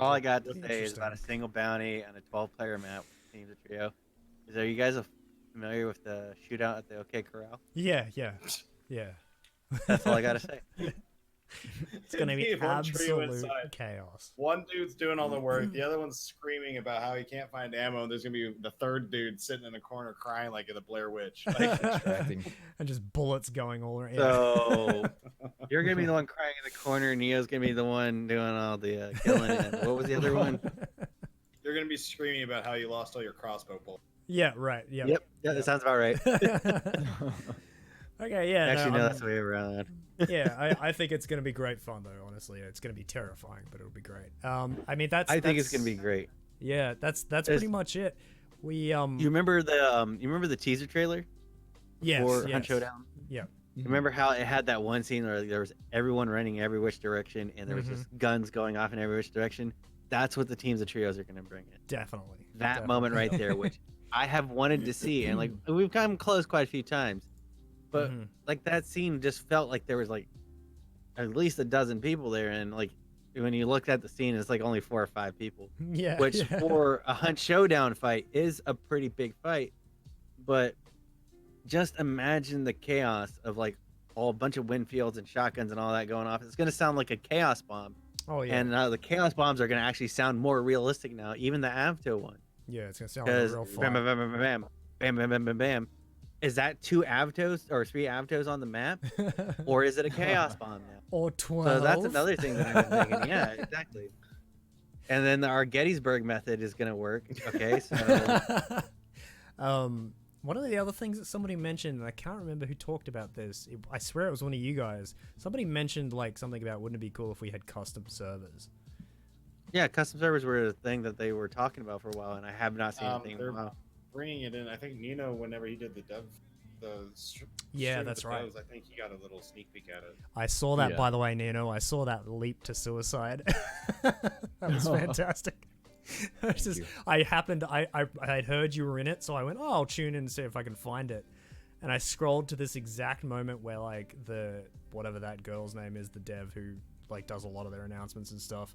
All I got to say is about a single bounty on a 12-player map with teams of trio. Are you guys familiar with the shootout at the OK Corral? Yeah. That's all I got to say. It's going to be absolute chaos. One dude's doing all the work, the other one's screaming about how he can't find ammo, and there's going to be the third dude sitting in a corner crying like the Blair Witch. Like, and just bullets going all around. So you're going to be the one crying in the corner, Neo's going to be the one doing all the killing. And what was the other one? You're going to be screaming about how you lost all your crossbow bullets. Yeah, right. Yep. Yeah, that sounds about right. Okay, yeah. Actually, no, that's the way around. Yeah, I think it's going to be great fun, though, honestly. It's going to be terrifying, but it'll be great. I mean, I think it's going to be great. Yeah, that's pretty much it. We You remember the teaser trailer? Yes. For Hunt Showdown? Yeah. Remember how it had that one scene where there was everyone running every which direction, and there was just guns going off in every which direction? That's what the teams of trios are going to bring in. Definitely. That moment right there, which I have wanted to see, and like we've come close quite a few times, but like that scene just felt like there was like at least a dozen people there, and like when you looked at the scene, it's like only 4 or 5 people. Yeah. Which for a Hunt Showdown fight is a pretty big fight, but just imagine the chaos of like a bunch of wind fields and shotguns and all that going off. It's gonna sound like a chaos bomb. Oh yeah. And the chaos bombs are gonna actually sound more realistic now, even the Avto one. Yeah, it's gonna sound like a real bam, fight. bam, bam, bam, bam, bam, bam, bam, bam, bam. Is that 2 Avtos or 3 Avtos on the map, or is it a chaos bomb now? Or 12. So that's another thing that I've been thinking. Yeah, exactly. And then our Gettysburg method is gonna work. Okay, so one of the other things that somebody mentioned, and I can't remember who talked about this. I swear it was one of you guys. Somebody mentioned like something about wouldn't it be cool if we had custom servers? yeah, custom servers were a thing that they were talking about for a while, and I have not seen anything. They're Wow. bringing it in. I think Neenoh, whenever he did Yeah, stream that's with right. Devs, I think he got a little sneak peek at it. I saw that, by the way, Neenoh. I saw that leap to suicide. That was fantastic. I had heard you were in it, so I went, oh, I'll tune in and see if I can find it. And I scrolled to this exact moment where like whatever that girl's name is, the dev who like does a lot of their announcements and stuff.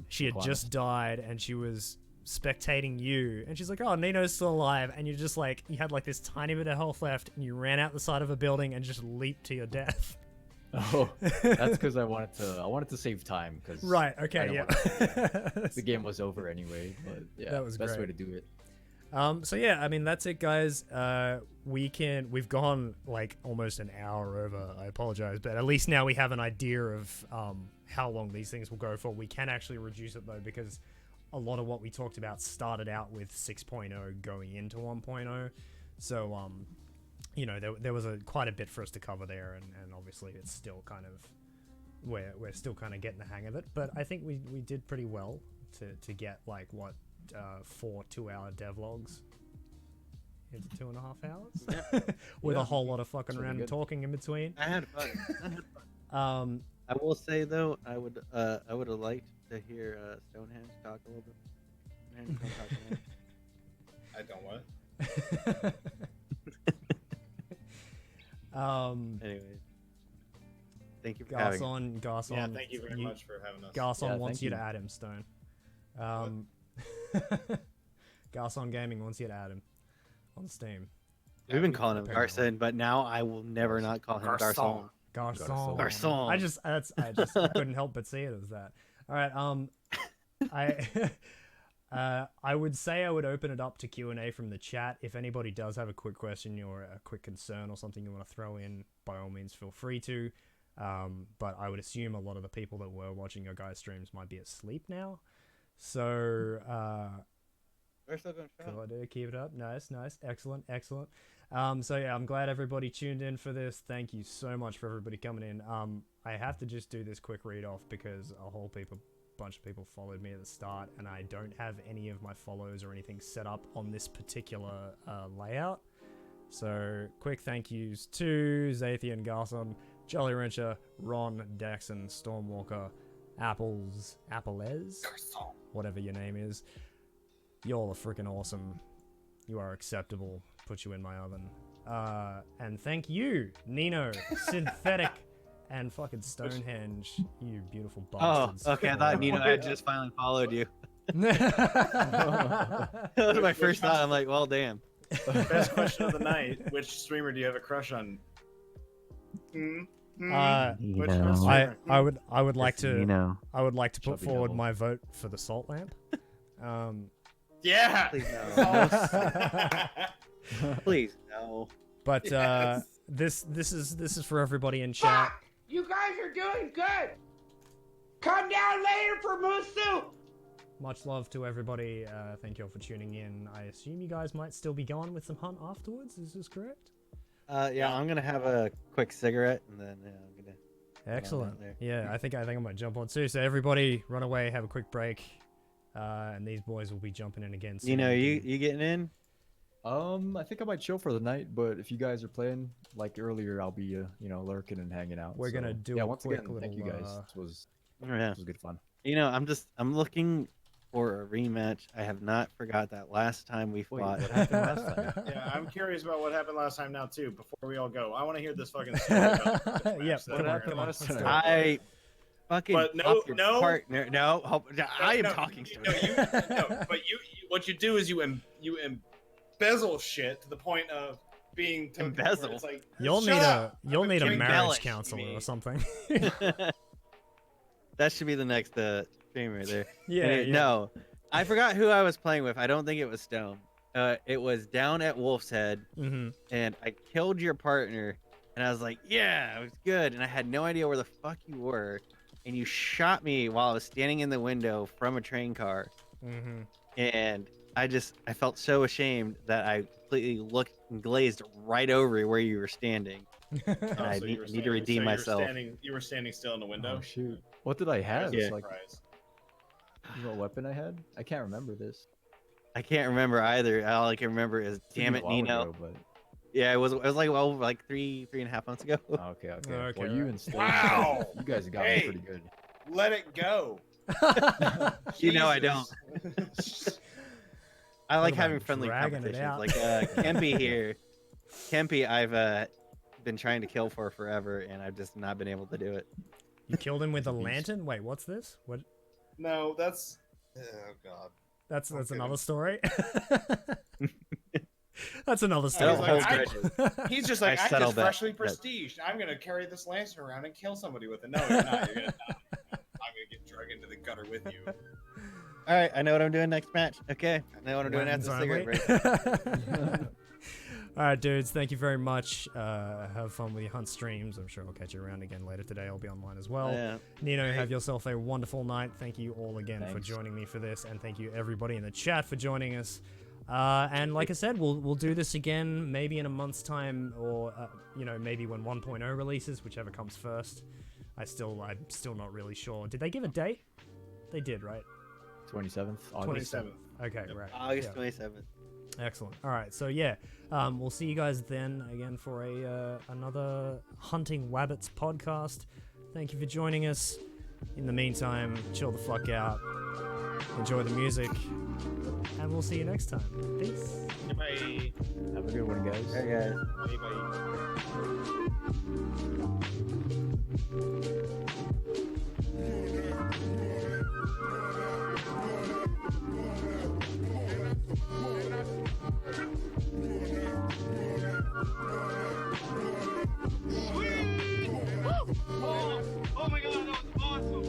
She had just died, and she was spectating you, and she's like, oh, Neenoh's still alive, and you're just like, you had like this tiny bit of health left, and you ran out the side of a building and just leaped to your death. Oh, that's because I wanted to save time. Cause right. Okay. Yeah. The game was over anyway. But yeah, that was best great way to do it. So yeah, I mean that's it, guys. We've gone like almost an hour over. I apologize, but at least now we have an idea of how long these things will go for. We can actually reduce it though, because a lot of what we talked about started out with 6.0 going into 1.0. So you know, there was quite a bit for us to cover there, and obviously it's still kind of we're still kind of getting the hang of it. But I think we did pretty well to get like what 4 2-hour devlogs into 2.5 hours with a whole lot of fucking around and talking in between. I had fun. I will say though, I would have liked to hear Stonehenge talk a little bit. I don't what? Anyways, thank you for having me. Garson. Yeah, thank you very much for having us. Garson wants you to add him, Stone. Garson Gaming wants you to add him on Steam. We've been calling him Garson, but now I will never not call him Garson. Garson. I just couldn't help but see it as that. All right. I would say I would open it up to Q&A from the chat. If anybody does have a quick question or a quick concern or something you want to throw in, by all means feel free to. But I would assume a lot of the people that were watching your guys' streams might be asleep now. So we're still going strong. Cool idea. Keep it up. Nice. Excellent. So yeah, I'm glad everybody tuned in for this. Thank you so much for everybody coming in. I have to just do this quick read off because a whole bunch of people followed me at the start, and I don't have any of my follows or anything set up on this particular layout. So quick thank yous to Zathian, Garson, Jolly Wrencher, Ron, Daxon, Stormwalker, Apples, whatever your name is. Y'all are freaking awesome. You are acceptable. Put you in my oven. And thank you, Neenoh, Synthetic, and fucking Stonehenge, you beautiful bastards. Oh, okay. I thought Neenoh had just finally followed you. That was my first thought. I'm like, well, damn. Best question of the night: which streamer do you have a crush on? I would like to put forward my vote for the salt lamp. Yeah. Please no. Please no. But Yes. this is for everybody in chat. Fuck! You guys are doing good. Come down later for moose soup. Much love to everybody. Thank you all for tuning in. I assume you guys might still be going with some Hunt afterwards. Is this correct? Yeah, I'm gonna have a quick cigarette and then I'm gonna. Excellent. Yeah, I think I might jump on too. So everybody, run away, have a quick break, and these boys will be jumping in again soon. You know, you getting in? I think I might chill for the night, but if you guys are playing like earlier, I'll be lurking and hanging out. We're gonna do a once quick again. Thank you guys. This was good fun. You know, I'm looking for a rematch. I have not forgot that last time we fought. What happened last time? Yeah, I'm curious about what happened last time now too. Before we all go, I want to hear this fucking story. About this match Yeah, that come on. let's do it. I fucking But no, no. partner. No, I am No, talking to no, him. but what you do is you embezzle shit to the point of being to Embezzle? where it's like, You'll shut need up. a I've been marriage embellish counselor me. or something. That should be the next stream right there. Yeah, No, I forgot who I was playing with. I don't think it was Stone. It was down at Wolf's Head, and I killed your partner, and I was like, yeah, it was good. And I had no idea where the fuck you were, and you shot me while I was standing in the window from a train car. And I felt so ashamed that I completely looked and glazed right over where you were standing. And I need to redeem myself. You were standing still in the window? Oh, shoot. What did I have? Yeah. Like, what weapon I had? I can't remember this. I can't remember either. All I can remember is, damn it, Neenoh. But... Yeah, it was like 3.5 months ago. Okay. Well, you and Steve, wow. You guys got me pretty good. Let it go. You know I don't. I like having friendly competitions. Like Kempy here. Kempy, I've been trying to kill for forever, and I've just not been able to do it. You killed him with a lantern? Wait, what's this? What? No, that's... Oh, God. That's another story. That's another story. He's just like, I just freshly prestiged. I'm going to carry this lantern around and kill somebody with it. No, you're not. You're going to die. I'm going to get dragged into the gutter with you. All right, I know what I'm doing next match. Okay, I know what I'm doing after the cigarette break. All right, dudes, thank you very much. Have fun with your Hunt streams. I'm sure I'll catch you around again later today. I'll be online as well. Yeah. Neenoh, have yourself a wonderful night. Thank you all again for joining me for this, and thank you everybody in the chat for joining us. And like I said, we'll do this again maybe in a month's time, or maybe when 1.0 releases, whichever comes first. I'm still not really sure. Did they give a date? They did, right? 27th. August. 27th. Okay, right. August 27th. Excellent. All right, so yeah, we'll see you guys then again for another Hunting Wabbits podcast. Thank you for joining us. In the meantime, chill the fuck out, enjoy the music, and we'll see you next time. Peace. Bye. Have a good one, guys. Hey, guys. Oh my God, that was awesome!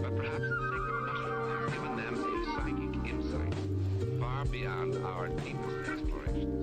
But perhaps the sacred mushrooms have given them a psychic insight far beyond our deepest explorations.